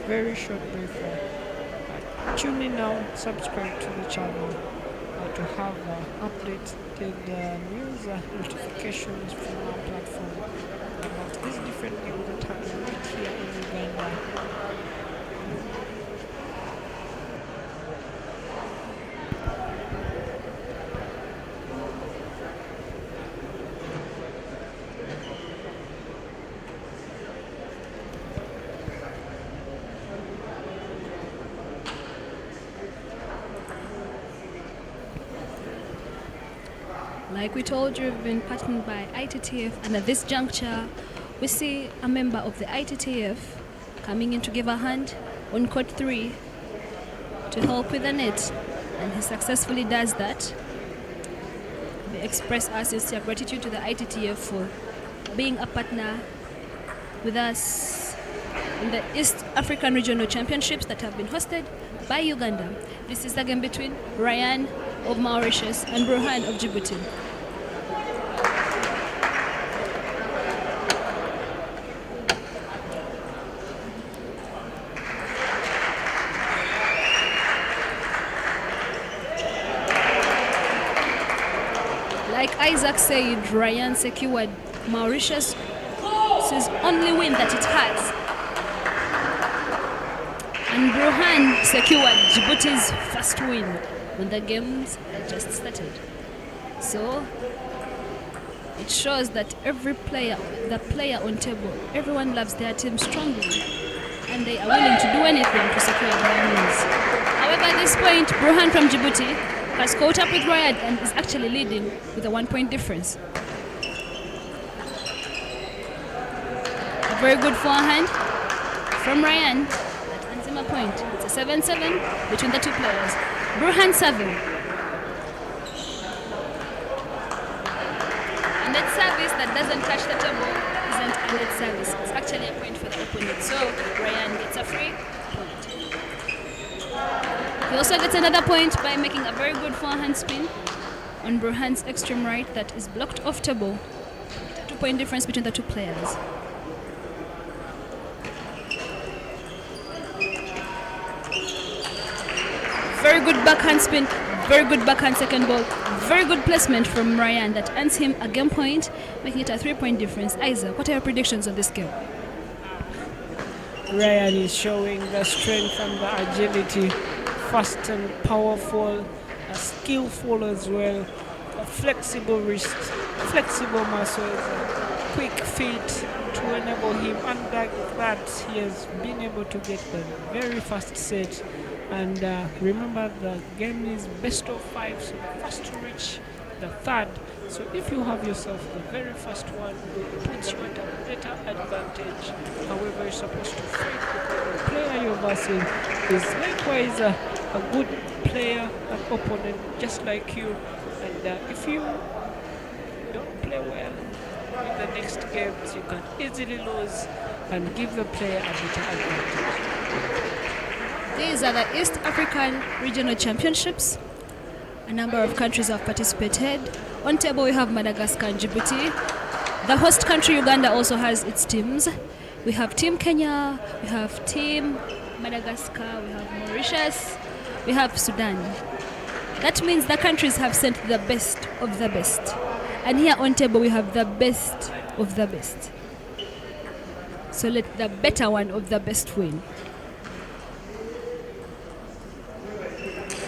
Speaker 4: very short break. Tune in now, subscribe to the channel. to have updated news notifications from our platform about these different games that happen right here in Uganda.
Speaker 3: Like we told you, we've been partnered by ITTF, and at this juncture, we see a member of the ITTF coming in to give a hand on court 3 to help with the net, and he successfully does that. We express our sincere gratitude to the ITTF for being a partner with us in the East African Regional Championships that have been hosted by Uganda. This is the game between Ryan of Mauritius and Burhan of Djibouti. Like Isaac said, Ryan secured Mauritius' only win that it has. And Burhan secured Djibouti's first win when the games had just started. So it shows that every player, the player on table, everyone loves their team strongly and they are willing to do anything to secure their wins. However, at this point, Burhan from Djibouti has caught up with Ryan and is actually leading with a 1-point difference. A very good forehand from Ryan that earns him a point. It's a 7-7 between the two players. Burhan serving. And that service that doesn't touch the table isn't a net service. It's actually a point for the opponent. So Ryan gets a free point. He also gets another point by making a very good forehand spin on Burhan's extreme right that is blocked off table. 2-point difference between the two players. Very good backhand spin, very good backhand second ball, very good placement from Ryan that earns him a game point, making it a 3-point difference. Isaac, what are your predictions of this game?
Speaker 4: Ryan is showing the strength and the agility, fast and powerful, skillful as well, a flexible wrist, flexible muscles, quick feet to enable him. And like that, he has been able to get the very fast set. And remember, the game is best of 5, so first to reach the third. So if you have yourself the very first one, it puts you at a better advantage. However, you're supposed to fight because the player you're versing is likewise a good player, an opponent just like you. And if you don't play well in the next games, you can easily lose and give the player a better advantage.
Speaker 3: These are the East African Regional Championships. A number of countries have participated. On table we have Madagascar and Djibouti. The host country Uganda also has its teams. We have Team Kenya, we have Team Madagascar, we have Mauritius, we have Sudan. That means the countries have sent the best of the best. And here on table we have the best of the best. So let the better one of the best win.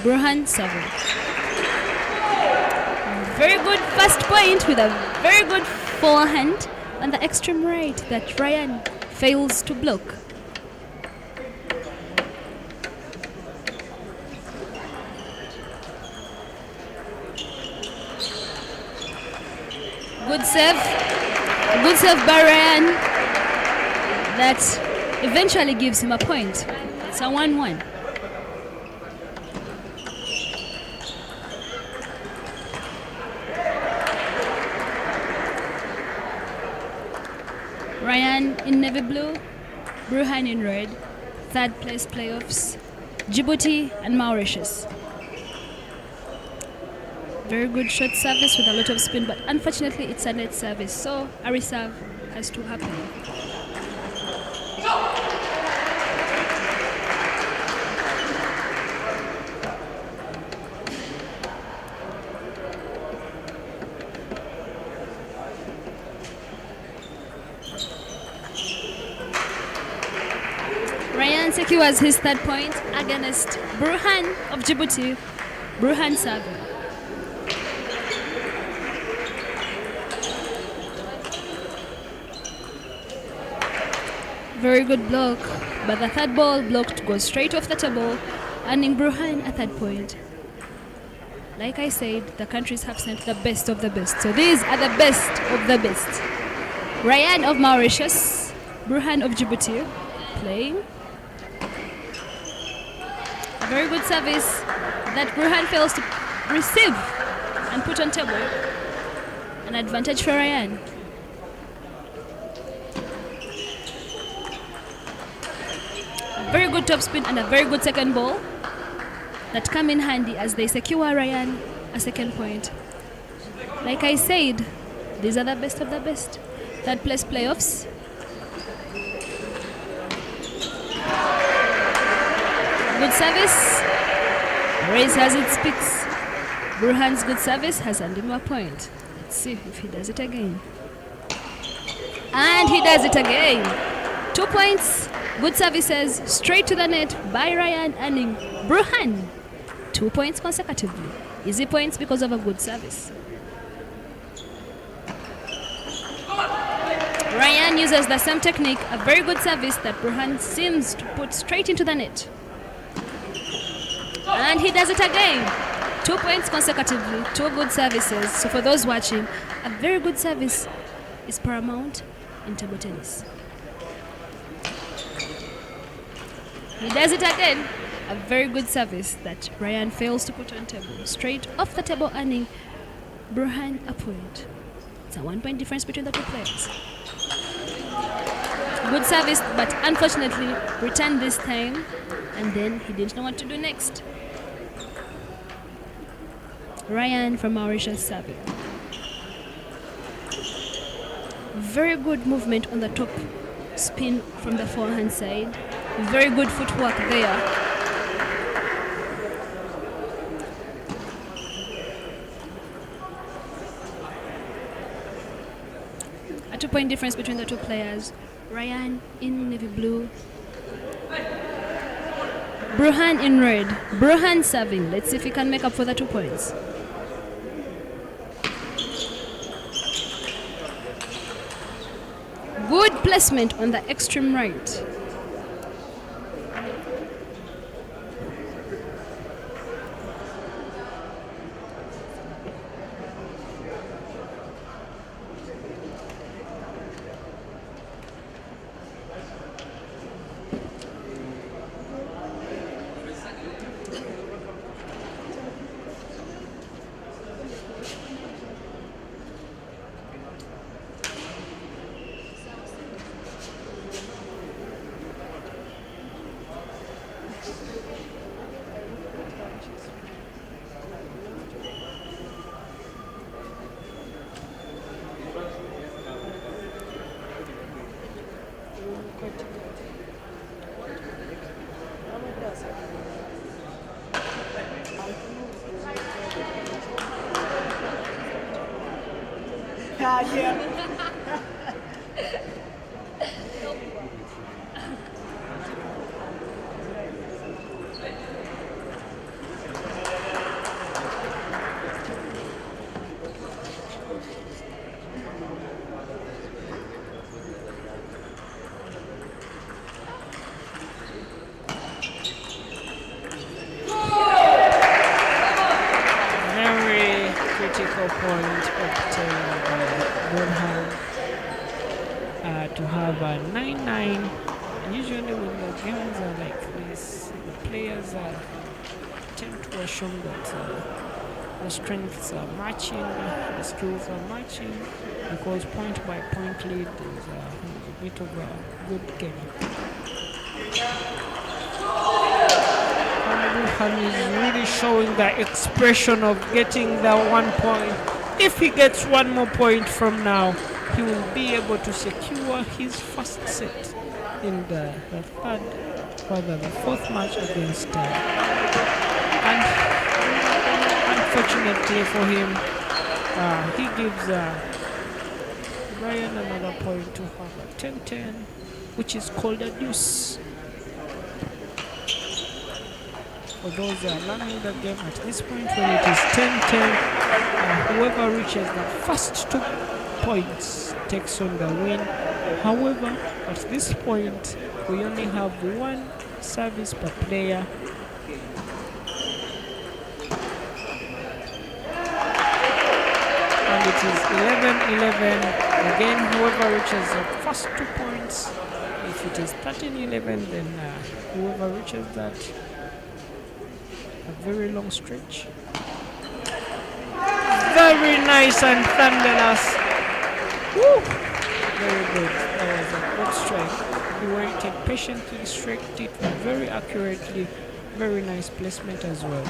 Speaker 3: Burhan serving. Very good first point with a very good forehand on the extreme right that Ryan fails to block. Good save by Ryan that eventually gives him a point. It's a 1-1. Ryan in navy blue, Burhan in red, third place playoffs, Djibouti and Mauritius. Very good short service with a lot of spin, but unfortunately it's a net service, so a reserve has to happen. secures his third point against Burhan of Djibouti. Burhan serving. Very good block, but the third ball blocked goes straight off the table, earning Burhan a third point. Like I said, the countries have sent the best of the best. So these are the best of the best. Ryan of Mauritius, Burhan of Djibouti playing. A very good service that Burhan fails to receive and put on table. An advantage for Ryan. A very good top spin and a very good second ball that come in handy as they secure Ryan a second point. Like I said, these are the best of the best. Third place playoffs. Good service. Race has its picks. Burhan's good service has earned him a point. Let's see if he does it again. And he does it again. 2 points. Good services straight to the net by Ryan, earning Burhan 2 points consecutively. Easy points because of a good service. Ryan uses the same technique, a very good service that Burhan seems to put straight into the net. And he does it again. 2 points consecutively, 2 good services. So for those watching, a very good service is paramount in table tennis. He does it again. A very good service that Ryan fails to put on table. Straight off the table, earning Burhan a point. It's a 1 point difference between the two players. Good service, but unfortunately returned this time, and then he didn't know what to do next. Ryan from Mauritius serving. Very good movement on the top spin from the forehand side. Very good footwork there. A 2 point difference between the two players. Ryan in navy blue, Burhan in red. Burhan serving. Let's see if he can make up for the 2 points. Good placement on the extreme right.
Speaker 4: Critical point obtained by Burhan to have a 9-9. Usually when the games are like this, the players tend to assume that the strengths are matching, the skills are matching, because point by point lead is a bit of a good game. Burhan is really showing the expression of getting the 1 point. If he gets 1 more point from now, he will be able to secure his first set in the fourth match against and unfortunately for him, he gives Ryan another point to have a 10-10, which is called a deuce. for those learning the game at this point, when it is 10-10, whoever reaches the first 2 points takes on the win. However, at this point, we only have 1 service per player. And it is 11-11. Again, whoever reaches the first 2 points. If it is 13-11, then whoever reaches that, a very long stretch. Very nice and thunderous. Woo! Very good. That was a good strike. He waited patiently, struck it very accurately. Very nice placement as well.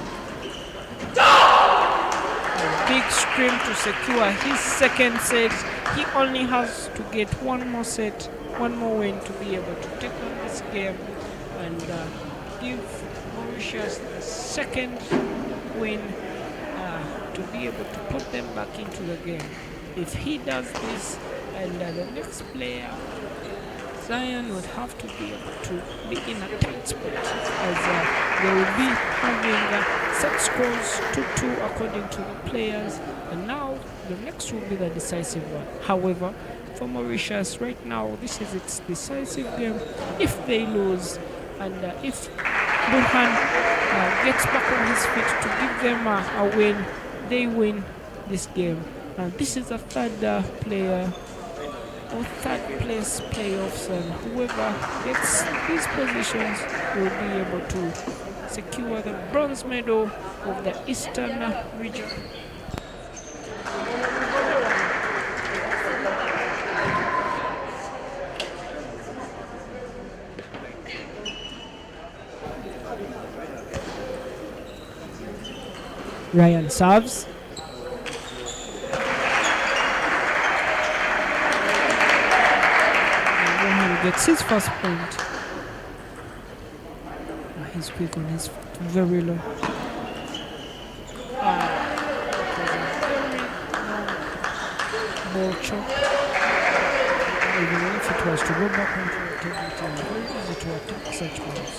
Speaker 4: A big scream to secure his second set. He only has to get 1 more set, 1 more win to be able to take on this game and give Mauritius the second win to be able to put them back into the game. If he does this, and the next player, Zion, would have to be able to be in a tight spot, as they will be having set scores 2-2 according to the players, and now the next will be the decisive one. However, for Mauritius right now, this is its decisive game. If they lose, and if Burhan gets back on his feet to give them a win, they win this game. And this is the third player or third place playoffs, and whoever gets these positions will be able to secure the bronze medal of the Eastern region. Ryan serves. Gets his first point. He's quick on his foot, very low. Very long ball chop. Even if it was to go back onto the table, it was very easy to attack such balls.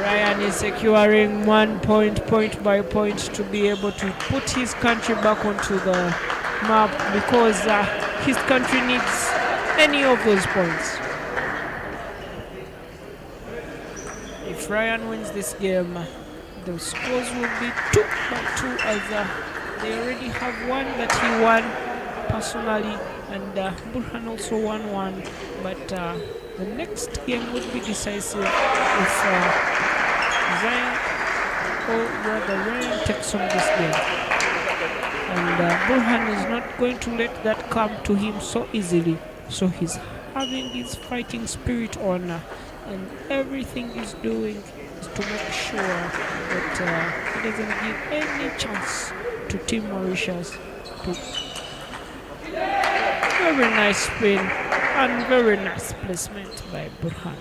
Speaker 4: Ryan is securing 1 point, point by point, to be able to put his country back onto the map, because his country needs any of those points. If Ryan wins this game, the scores will be 2-2, as they already have one that he won personally, and Burhan also won one. But the next game would be decisive if Zion, or rather Ryan, takes on this game. And Burhan is not going to let that come to him so easily. So he's having his fighting spirit on, and everything he's doing is to make sure that he doesn't give any chance to Team Mauritius to. Very nice spin and very nice placement by Burhan.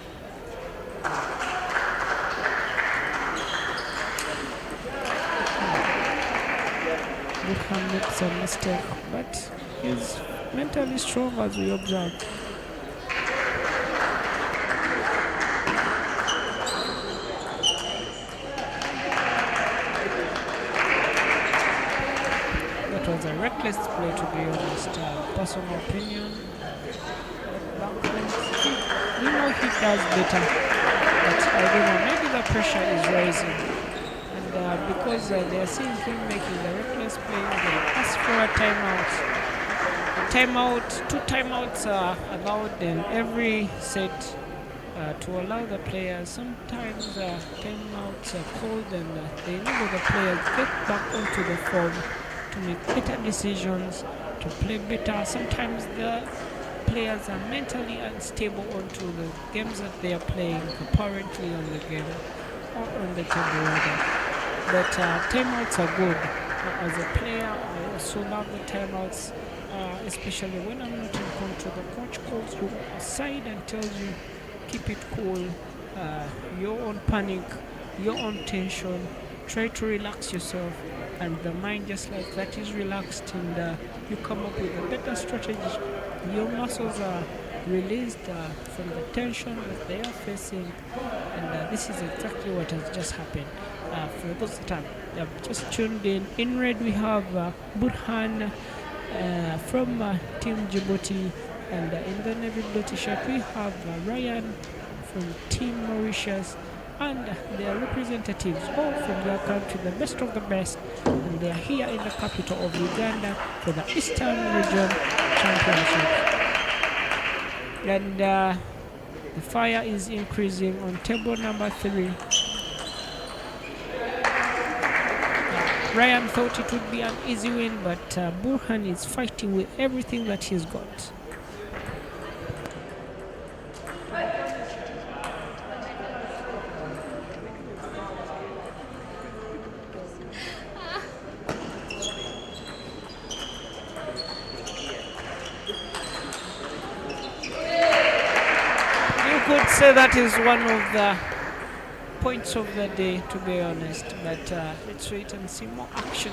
Speaker 4: Burhan makes a mistake, but he's mentally strong, as we observed. That was a reckless play, to be honest. Personal opinion. We know he does better, but I don't know, maybe the pressure is rising. And because they are seeing him making the reckless play, they ask for a timeout. Timeout, 2 timeouts are allowed in every set to allow the players. Sometimes timeouts are called, and they enable the players get back onto the form to make better decisions, to play better. Sometimes the players are mentally unstable onto the games that they are playing, apparently on the game or on the table rather. But timeouts are good. As a player, I also love the timeouts. Especially when I'm not in control, the coach calls you aside and tells you, keep it cool, your own panic, your own tension, try to relax yourself, and the mind just like that is relaxed, and you come up with a better strategy. Your muscles are released from the tension that they are facing, and this is exactly what has just happened. For those that have just tuned in red we have Burhan from Team Djibouti, and in the navy blue t-shirt we have Ryan from Team Mauritius, and their representatives all from their country, the best of the best, and they are here in the capital of Uganda for the Eastern Region Championship. And the fire is increasing on table number 3. Ryan thought it would be an easy win, but Burhan is fighting with everything that he's got. You could say that is one of the points of the day, to be honest, but let's wait and see more action.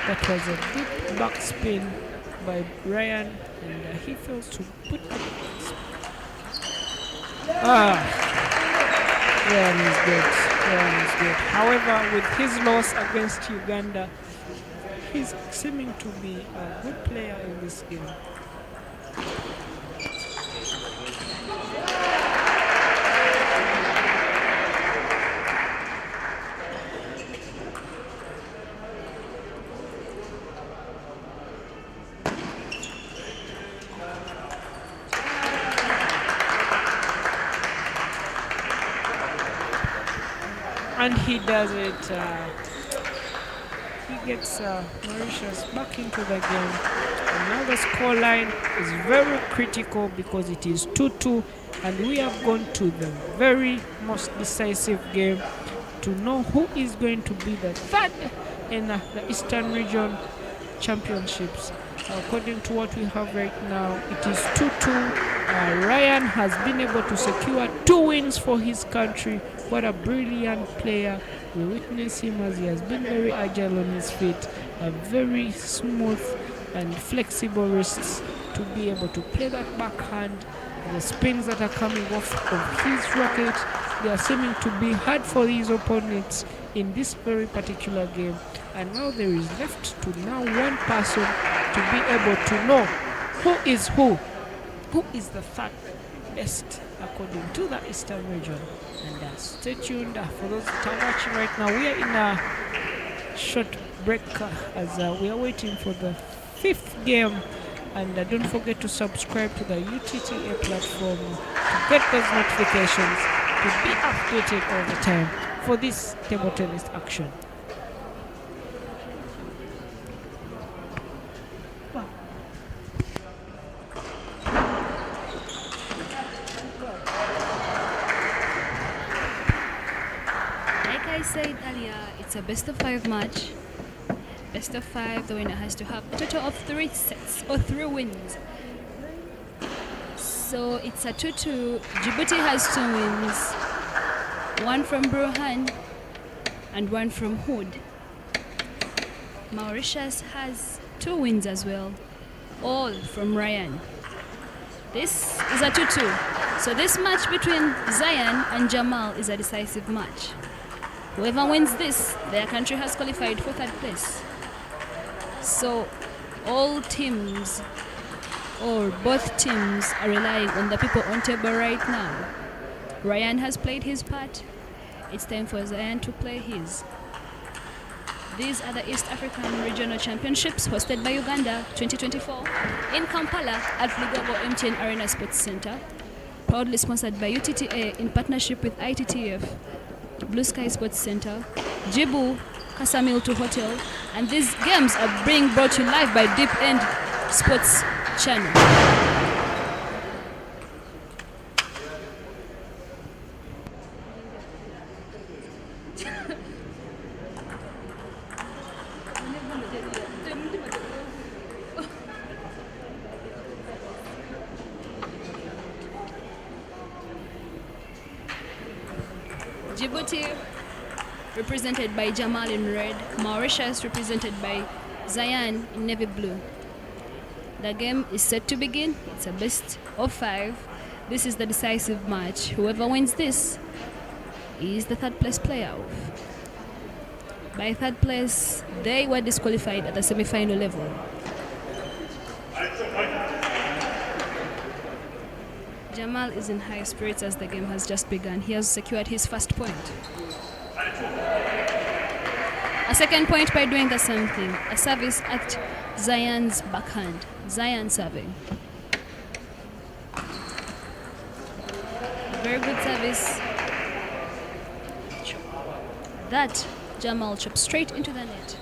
Speaker 4: That was a deep backspin by Ryan, and he fails to put the Ryan is good. Ryan is good. However, with his loss against Uganda, he's seeming to be a good player in this game. And he does it. He gets Mauritius back into the game. And now the scoreline is very critical because it is 2-2, and we have gone to the very most decisive game to know who is going to be the third in the Eastern Region Championships. According to what we have right now, it is 2-2. Ryan has been able to secure 2 wins for his country. What a brilliant player. We witness him as he has been very agile on his feet, a very smooth and flexible wrists to be able to play that backhand. The spins that are coming off of his racket, they are seeming to be hard for his opponents in this very particular game. And now there is left to now one person to be able to know who is the third best according to the Eastern region. And stay tuned for those that are watching right now. We are in a short break as we are waiting for the 5th game. And don't forget to subscribe to the UTTA platform to get those notifications, to be updated all the time for this table tennis action.
Speaker 3: Like I said earlier, it's a best of 5 match. Best of 5, the winner has to have a total of 3 sets or 3 wins. So it's a 2-2. Djibouti has 2 wins, 1 from Burhan and 1 from Hood. Mauritius has 2 wins as well, all from Ryan. This is a 2-2. So this match between Zion and Jamal is a decisive match. Whoever wins this, their country has qualified for 3rd place. So all teams, or both teams, are relying on the people on table right now. Ryan has played his part. It's time for Zion to play his. These are the East African Regional Championships hosted by Uganda 2024 in Kampala at Lugogo MTN Arena Sports Center. Proudly sponsored by UTTA in partnership with ITTF, Blue Sky Sports Center, Jibu, Kasamiltu Hotel, and these games are being brought to you live by Deep End Sports Channel. Djibouti represented by Jamal in red, Mauritius represented by Zayan in navy blue. The game is set to begin. It's a best of 5. This is the decisive match. Whoever wins this is the third place playoff. By third place, they were disqualified at the semi-final level. Jamal is in high spirits as the game has just begun. He has secured his first point. A second point by doing the same thing. A service at Zayan's backhand. Zayan serving. Very good service. That Jamal chopped straight into the net.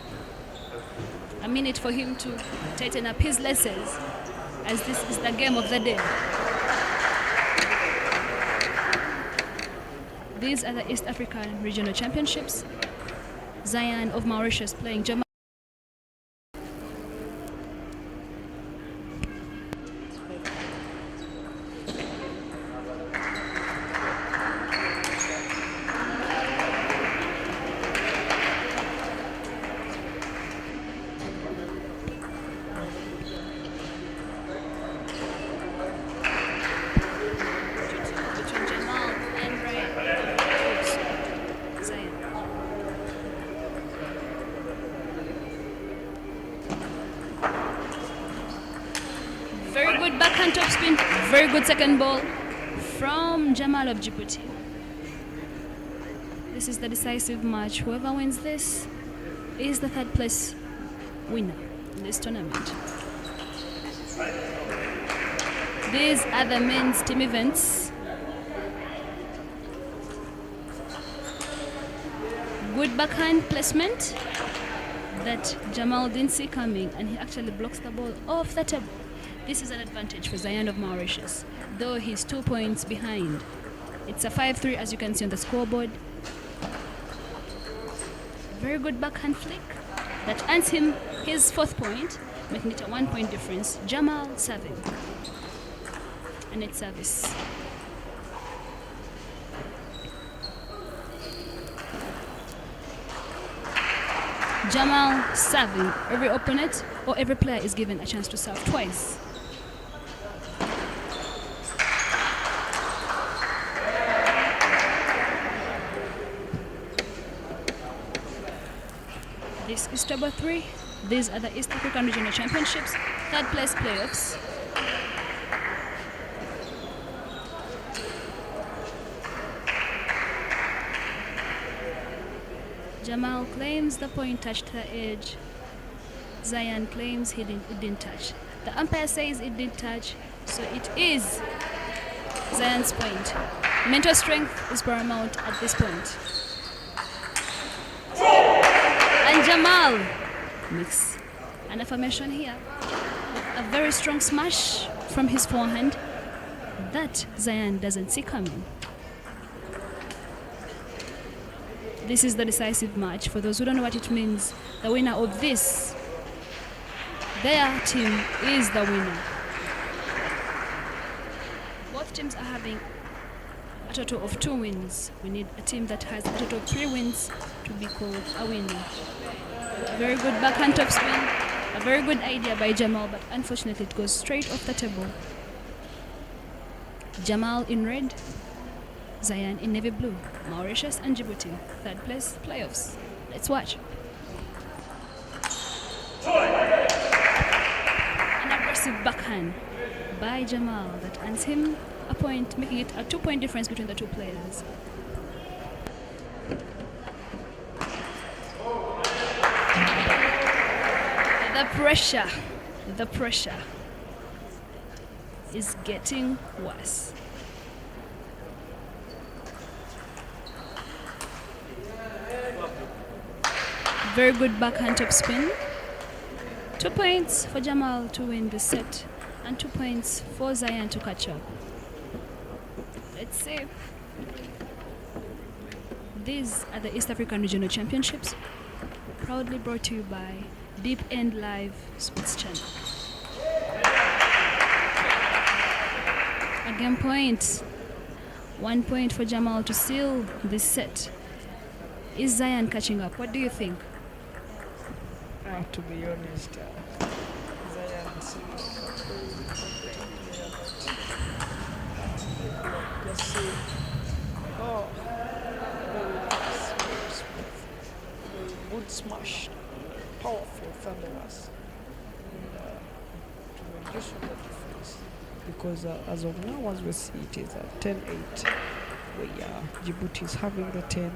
Speaker 3: A minute for him to tighten up his laces, as this is the game of the day. These are the East African Regional Championships. Zayan of Mauritius playing Jamal. Between Jamal and Zayan. Very good backhand topspin. Very good second ball from Jamal of Djibouti. This is the decisive match. Whoever wins this is the third place winner in this tournament. These are the men's team events. Good backhand placement that Jamal didn't see coming, and he actually blocks the ball off the table. This is an advantage for Zayan of Mauritius, though he's 2 points behind. It's a 5-3 as you can see on the scoreboard. Very good backhand flick that earns him his 4th point, making it a 1-point difference. Jamal serving. And it's service. Jamal serving. Every opponent or every player is given a chance to serve twice. This is table 3. These are the East African Regional Championships, third place playoffs. Jamal claims the point touched the edge. Zayan claims it didn't touch. The umpire says it did touch, so it is Zayan's point. Mental strength is paramount at this point. And Jamal makes an affirmation here. A very strong smash from his forehand that Zayan doesn't see coming. This is the decisive match. For those who don't know what it means, the winner of this, their team is the winner. Both teams are having a total of 2 wins. We need a team that has a total of 3 wins to be called a winner. A very good backhand topspin. A very good idea by Jamal, but unfortunately it goes straight off the table. Jamal in red, Zayan in navy blue, Mauritius and Djibouti, third place playoffs. Let's watch. An aggressive backhand by Jamal that earns him a point, making it a 2-point difference between the two players. The pressure is getting worse. Very good backhand topspin. 2 points for Jamal to win the set, and 2 points for Zayan to catch up. Let's see. These are the East African Regional Championships, proudly brought to you by Deep End Live Sports Channel. A game point. 1 point for Jamal to seal this set. Is Zion catching up? What do you think?
Speaker 4: To be honest, Zion seems like a very competent player, but just see, oh, very nice, very smooth, very good smash, powerful, thunderous, and to reduce the difference, because as of now, as we see, it is 10-8, where Djibouti is having the 10.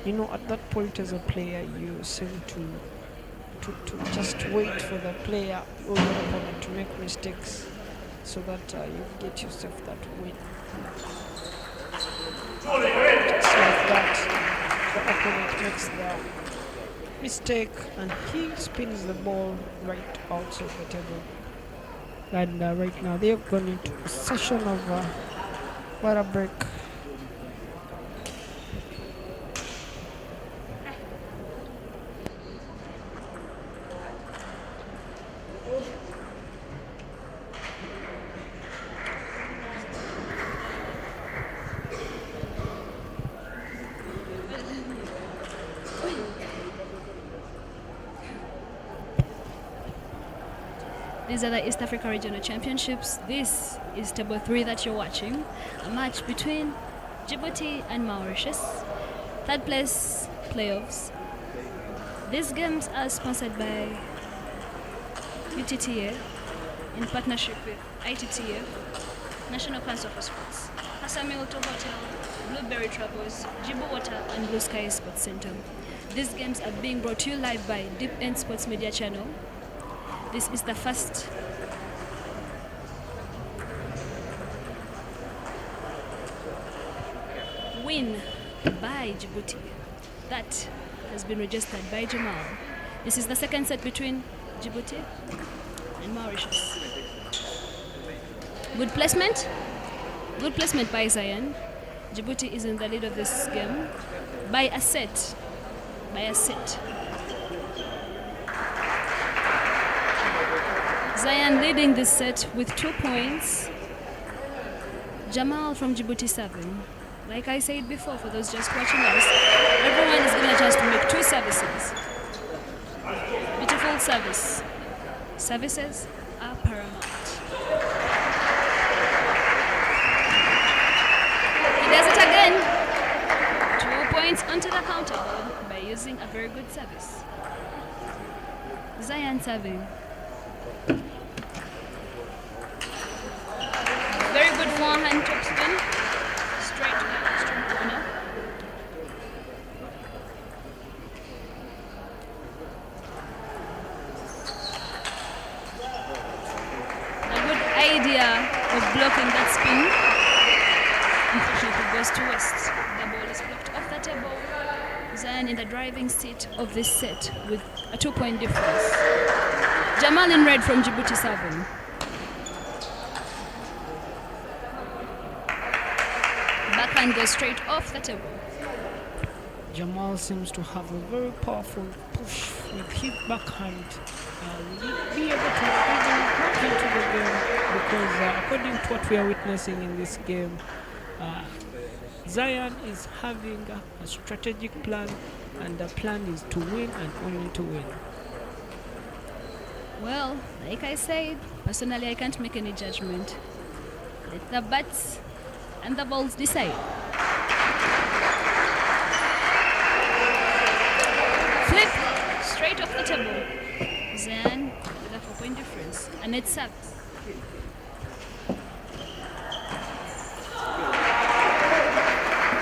Speaker 4: You know, at that point as a player, you seem to just wait for the player or your opponent to make mistakes so that you get yourself that win. Just like that, the opponent makes the mistake and he spins the ball right outside the table. And right now they have gone into a session of water break.
Speaker 3: These are the East Africa Regional Championships. This is table 3 that you're watching. A match between Djibouti and Mauritius. Third place playoffs. These games are sponsored by UTTA in partnership with ITTF, National Council for Sports, Hassan Hotel, Blueberry Travels, Djibouti Water, and Blue Sky Sports Center. These games are being brought to you live by Deep End Sports Media Channel. This is the first win by Djibouti that has been registered by Jamal. This is the second set between Djibouti and Mauritius. Good placement by Zion. Djibouti is in the lead of this game by a set. Zion leading this set with 2 points. Jamal from Djibouti serving. Like I said before, for those just watching us, everyone is given a chance to make 2 services. Beautiful service. Services are paramount. He does it again. 2 points onto the counter by using a very good service. Zion serving. Very good forehand topspin, straight to the extreme corner. A good idea of blocking that spin. Unfortunately, it goes to waste. The ball is blocked off the table. Zion in the driving seat of this set with a 2-point difference. Jamal in red from Djibouti serving. Backhand goes straight off the table.
Speaker 4: Jamal seems to have a very powerful push with his backhand. Will he be able to even crack into the game? Because according to what we are witnessing in this game, Zion is having a strategic plan, and the plan is to win and only to win.
Speaker 3: Well, like I said, personally I can't make any judgment. Let the bats and the balls decide. Flip straight off the table. Zion with a 4-point difference. And it's up.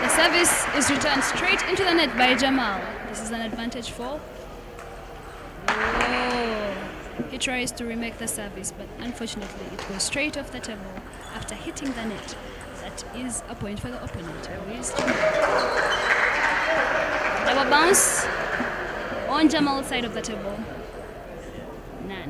Speaker 3: The service is returned straight into the net by Jamal. This is an advantage for. Whoa. He tries to remake the service, but unfortunately it goes straight off the table after hitting the net. That is a point for the opponent. Double bounce on Jamal's side of the table. Nah.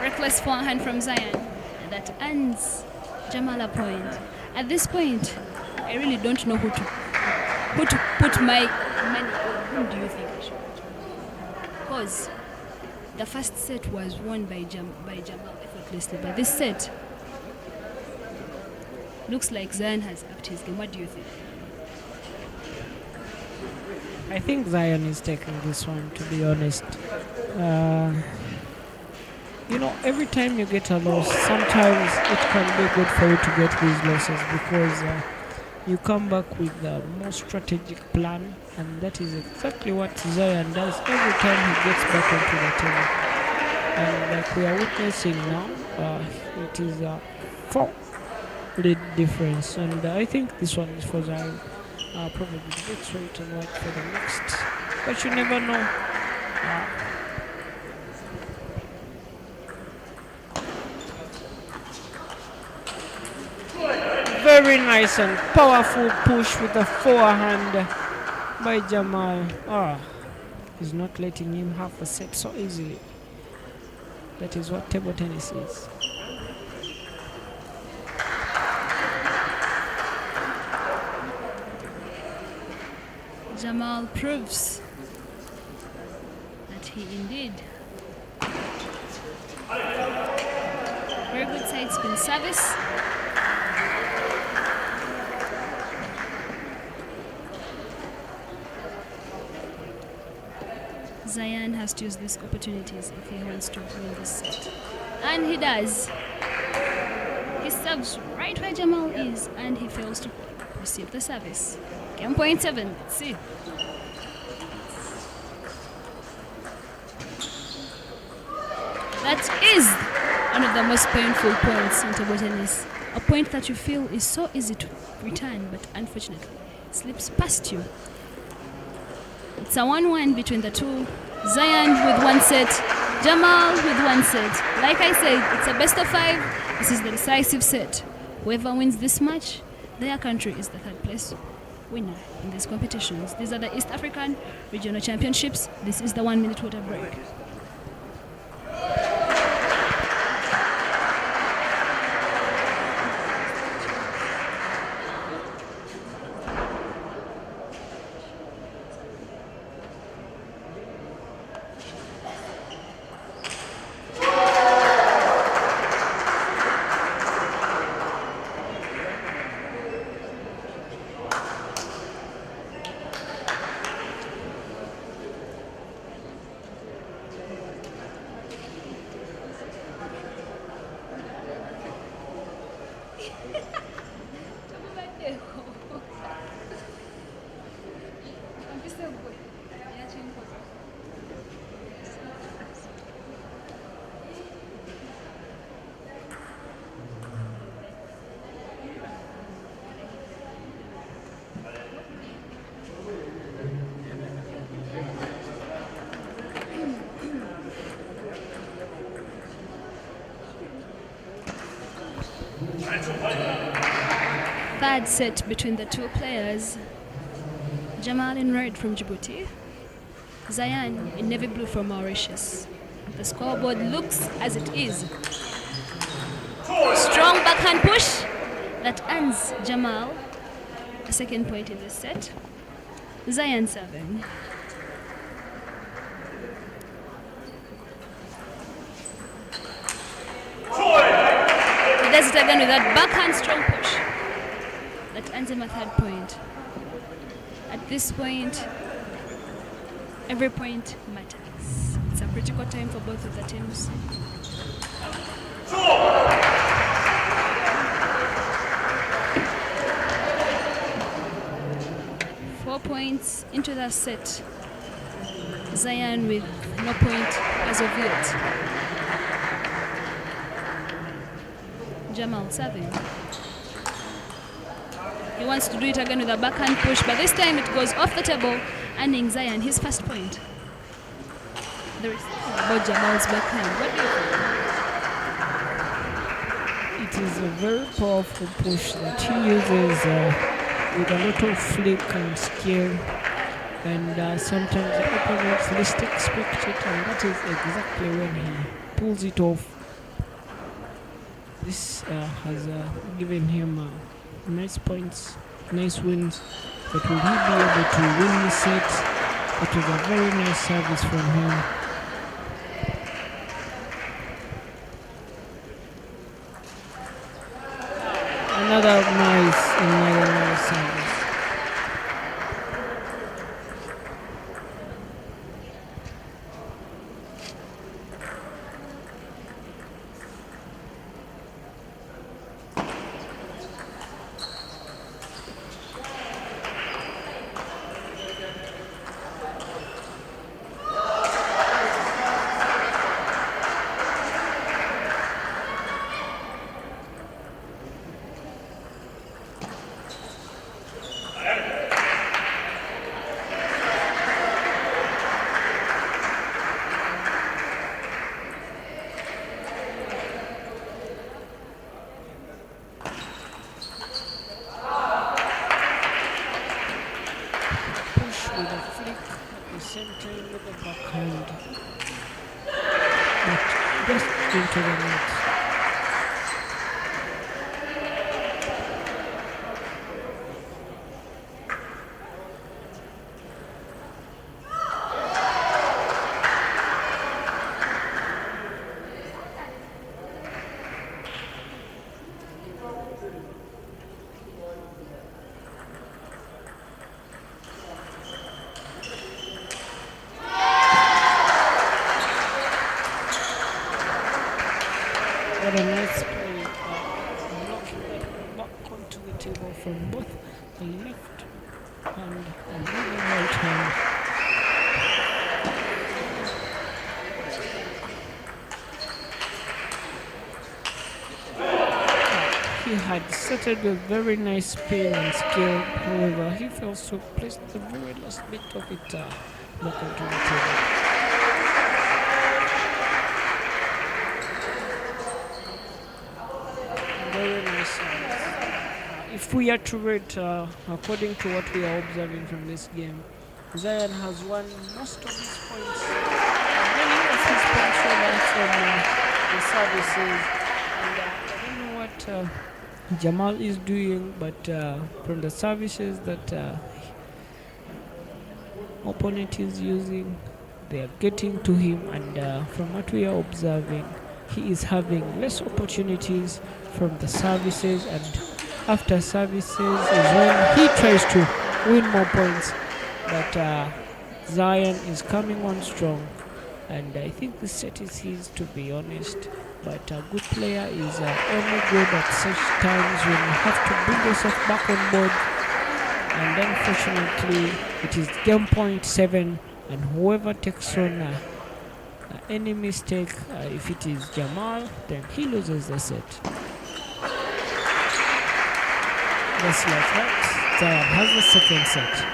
Speaker 3: Reckless forehand from Zion. And that ends Jamal a point. At this point, I really don't know who to put my money on. Whom do you think I should put? Because The first set was won by Jamal effortlessly, but this set looks like Zion has upped his game. What do you think?
Speaker 4: I think Zion is taking this one, to be honest. Every time you get a loss, sometimes it can be good for you to get these losses because you come back with a more strategic plan, and that is exactly what Zion does every time he gets back onto the table. And like we are witnessing now, it is a 4 lead difference, and I think this one is for Zion. Probably let's wait and wait for the next, but you never know. Very nice and powerful push with the forehand by Jamal. He's not letting him have a set so easily. That is what table tennis is.
Speaker 3: Jamal proves that he indeed. Very good side spin service. Zion has to use these opportunities if he wants to win this set. And he does. He serves right where Jamal is and he fails to receive the service. Game point 7. See. That is one of the most painful points in table tennis. A point that you feel is so easy to return, but unfortunately slips past you. It's a 1-1 between the two. Zion with 1 set, Jamal with 1 set. Like I said, it's a best of 5. This is the decisive set. Whoever wins this match, their country is the 3rd place winner in these competitions. These are the East African Regional Championships. This is the 1-minute water break. Third set between the two players. Jamal in red from Djibouti, Zion in navy blue from Mauritius. The scoreboard looks as it is. Strong backhand push that earns Jamal a 2nd point in this set. Zion serving. He does it again with that backhand strong push that earns him a 3rd point. At this point, every point matters. It's a critical time for both of the teams. Four points into the set. Zion with no point as of yet. Jamal serving. He wants to do it again with a backhand push, but this time it goes off the table, earning Zion his 1st point. There is something about Jamal's backhand. What do you think?
Speaker 4: It is a very powerful push that he uses with a lot of flick and skill, and sometimes the opponents least expect it, and that is exactly when he pulls it off. This has given him nice points, nice wins, but will he be able to win this set? It was a very nice service from him. Another nice service. Push with a flick at the same time with the backhand. But just into the net. What a nice play. Blocking that back onto the table from both the left hand and the right hand. He had started with very nice spin and skill, however, he fails to place the very last bit of it back onto the table. Very nice service. If we are to rate, according to what we are observing from this game, Zion has won most of his points. Many of his points were from the services. And I don't know what Jamal is doing, but from the services that opponent is using, they are getting to him, and from what we are observing, he is having less opportunities from the services, and after services is when he tries to win more points. But Zion is coming on strong, and I think the set is his, to be honest. But a good player is only good at such times when you have to bring yourself back on board. And unfortunately, it is game point 7, and whoever takes on any mistake, if it is Jamal, then he loses the set. Just like that, Zion has the second set.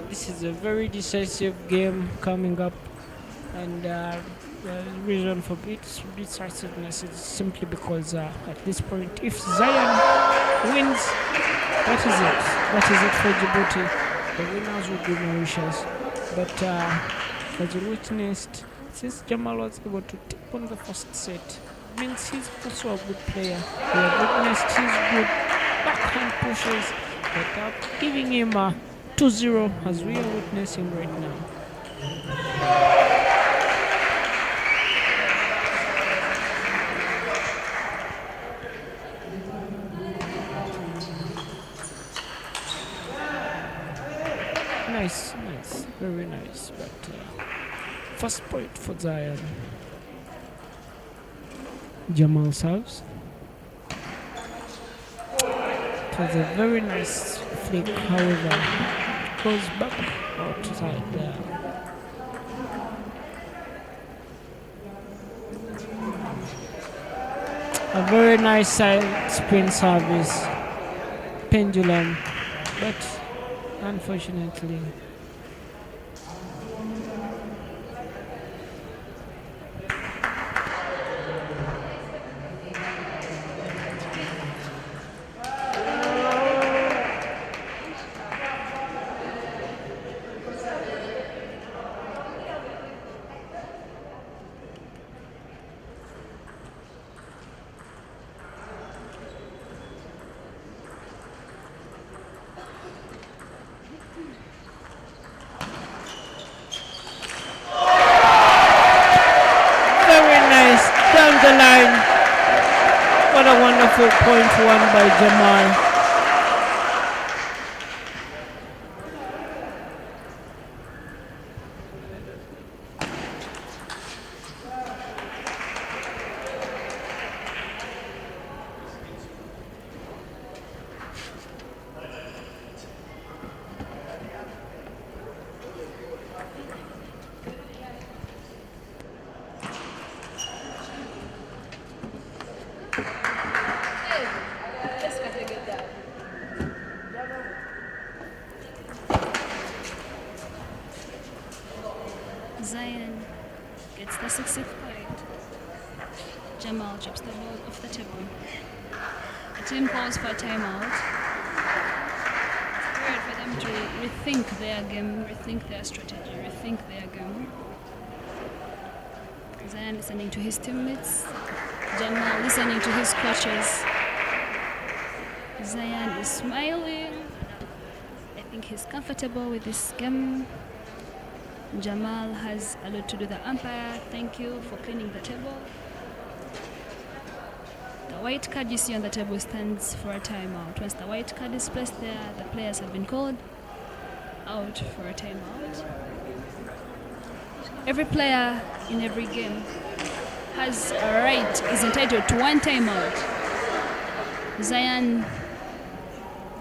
Speaker 4: This is a very decisive game coming up, and the reason for its decisiveness is simply because at this point, if Zion wins, that is it. That is it for Djibouti. The winners will be Mauritius. But as you witnessed, since Jamal was able to take on the first set, means he's also a good player. We have witnessed his good backhand pushes that are giving him 2-0 as we are witnessing right now. Nice, very nice. But first point for Zion. Jamal serves. It was a very nice flick, however, goes back outside there. A very nice side spin service, pendulum, but unfortunately the line. What a wonderful point won by Jamal.
Speaker 3: Zion gets the 60th point. Jamal drops the ball off the table. The team calls for a timeout. It's period for them to rethink their game, rethink their strategy, rethink their game. Zion listening to his teammates. Jamal listening to his coaches. Zion is smiling. I think he's comfortable with this game. Jamal has a lot to do. The umpire, thank you for cleaning the table. The white card you see on the table stands for a timeout. Once the white card is placed there, the players have been called out for a timeout. Every player in every game has a right, is entitled to one timeout. Zion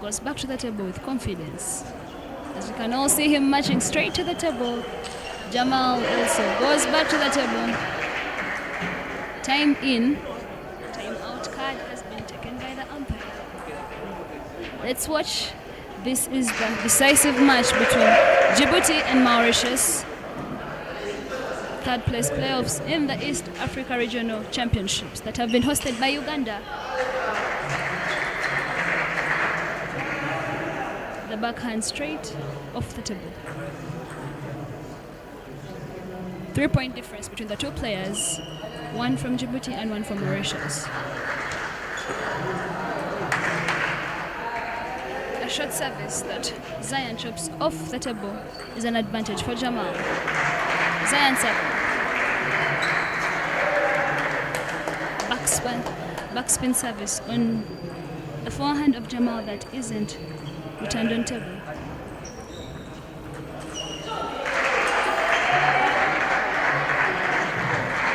Speaker 3: goes back to the table with confidence. As you can all see him marching straight to the table. Jamal also goes back to the table. Time in. Time out card has been taken by the umpire. Let's watch. This is the decisive match between Djibouti and Mauritius. Third place playoffs in the East Africa Regional Championships that have been hosted by Uganda. The backhand straight off the table. 3-point difference between the two players, one from Djibouti and one from Mauritius. A short service that Zion chops off the table is an advantage for Jamal. Zion serve. Backspin service on the forehand of Jamal that isn't returned on table.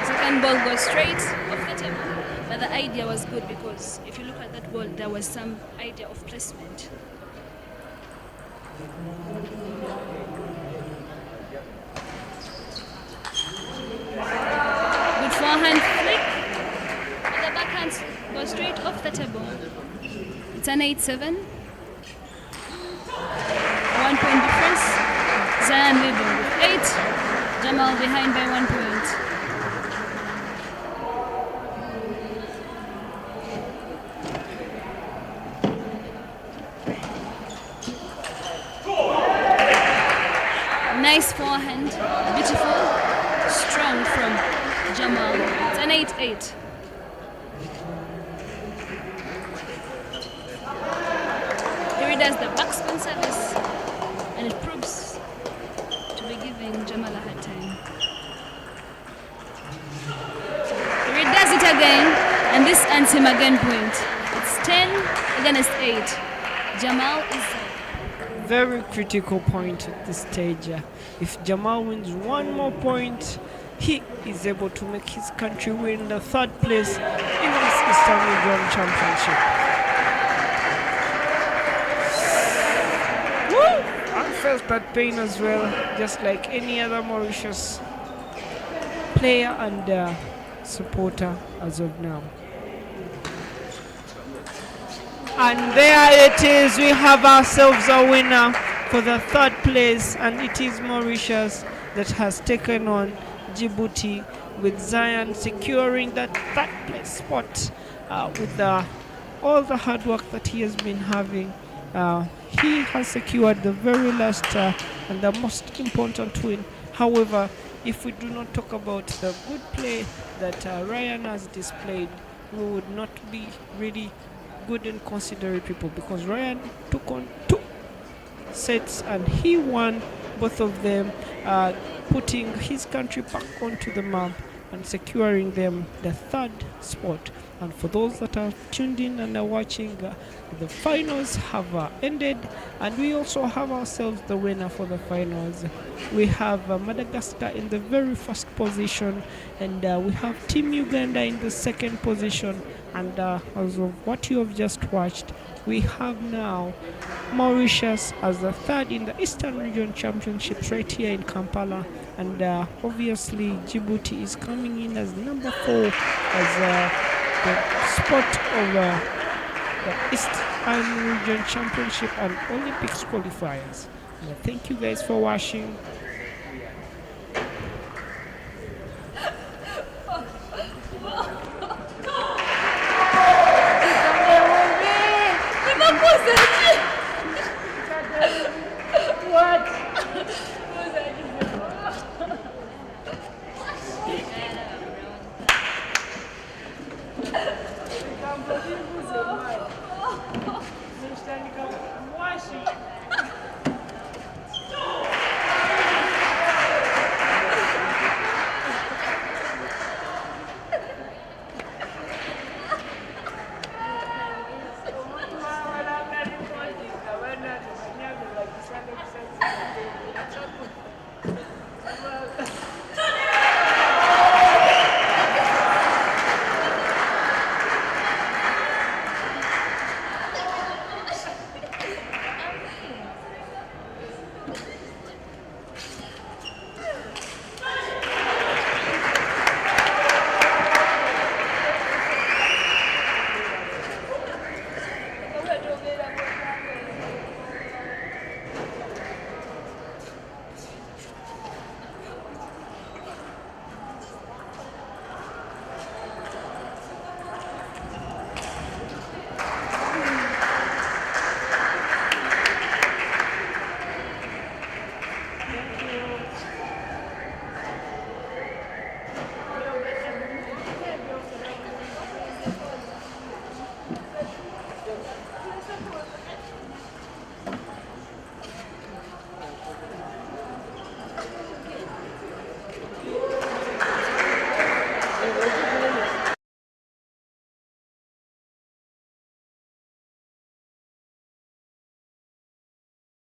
Speaker 3: Second ball goes straight off the table. But the idea was good because if you look at that ball, there was some idea of placement. Good forehand flick. And the backhand goes straight off the table. It's an 8-7. 1-point difference. Zion leading with 8. Jamal behind by 1 point. Nice forehand. Beautiful. Strong from Jamal. It's an 8-8. Here he does the backspin service. And it proves to be giving Jamal a hard time. Here he does it again, and this earns him again point. It's 10 against 8. Jamal is
Speaker 4: very critical point at this stage. If Jamal wins one more point, he is able to make his country win the third place in this Eastern Region Championship. Woo! I felt that pain as well, just like any other Mauritius player and supporter as of now. And there it is, we have ourselves a winner for the third place, and it is Mauritius that has taken on Djibouti, with Zion securing that third place spot with all the hard work that he has been having. He has secured the very last and the most important win. However, if we do not talk about the good play that Ryan has displayed, we would not be really good and considerate people, because Ryan took on 2 sets and he won both of them, putting his country back onto the map and securing them the third spot. And for those that have tuned in and are watching, the finals have ended, and we also have ourselves the winner for the finals. We have Madagascar in the very first position, and we have Team Uganda in the second position. And as of what you have just watched, we have now Mauritius as the third in the Eastern Region Championships right here in Kampala. And obviously Djibouti is coming in as number 4 as the spot of the Eastern Region Championship and Olympics qualifiers. And thank you guys for watching.
Speaker 1: Washing.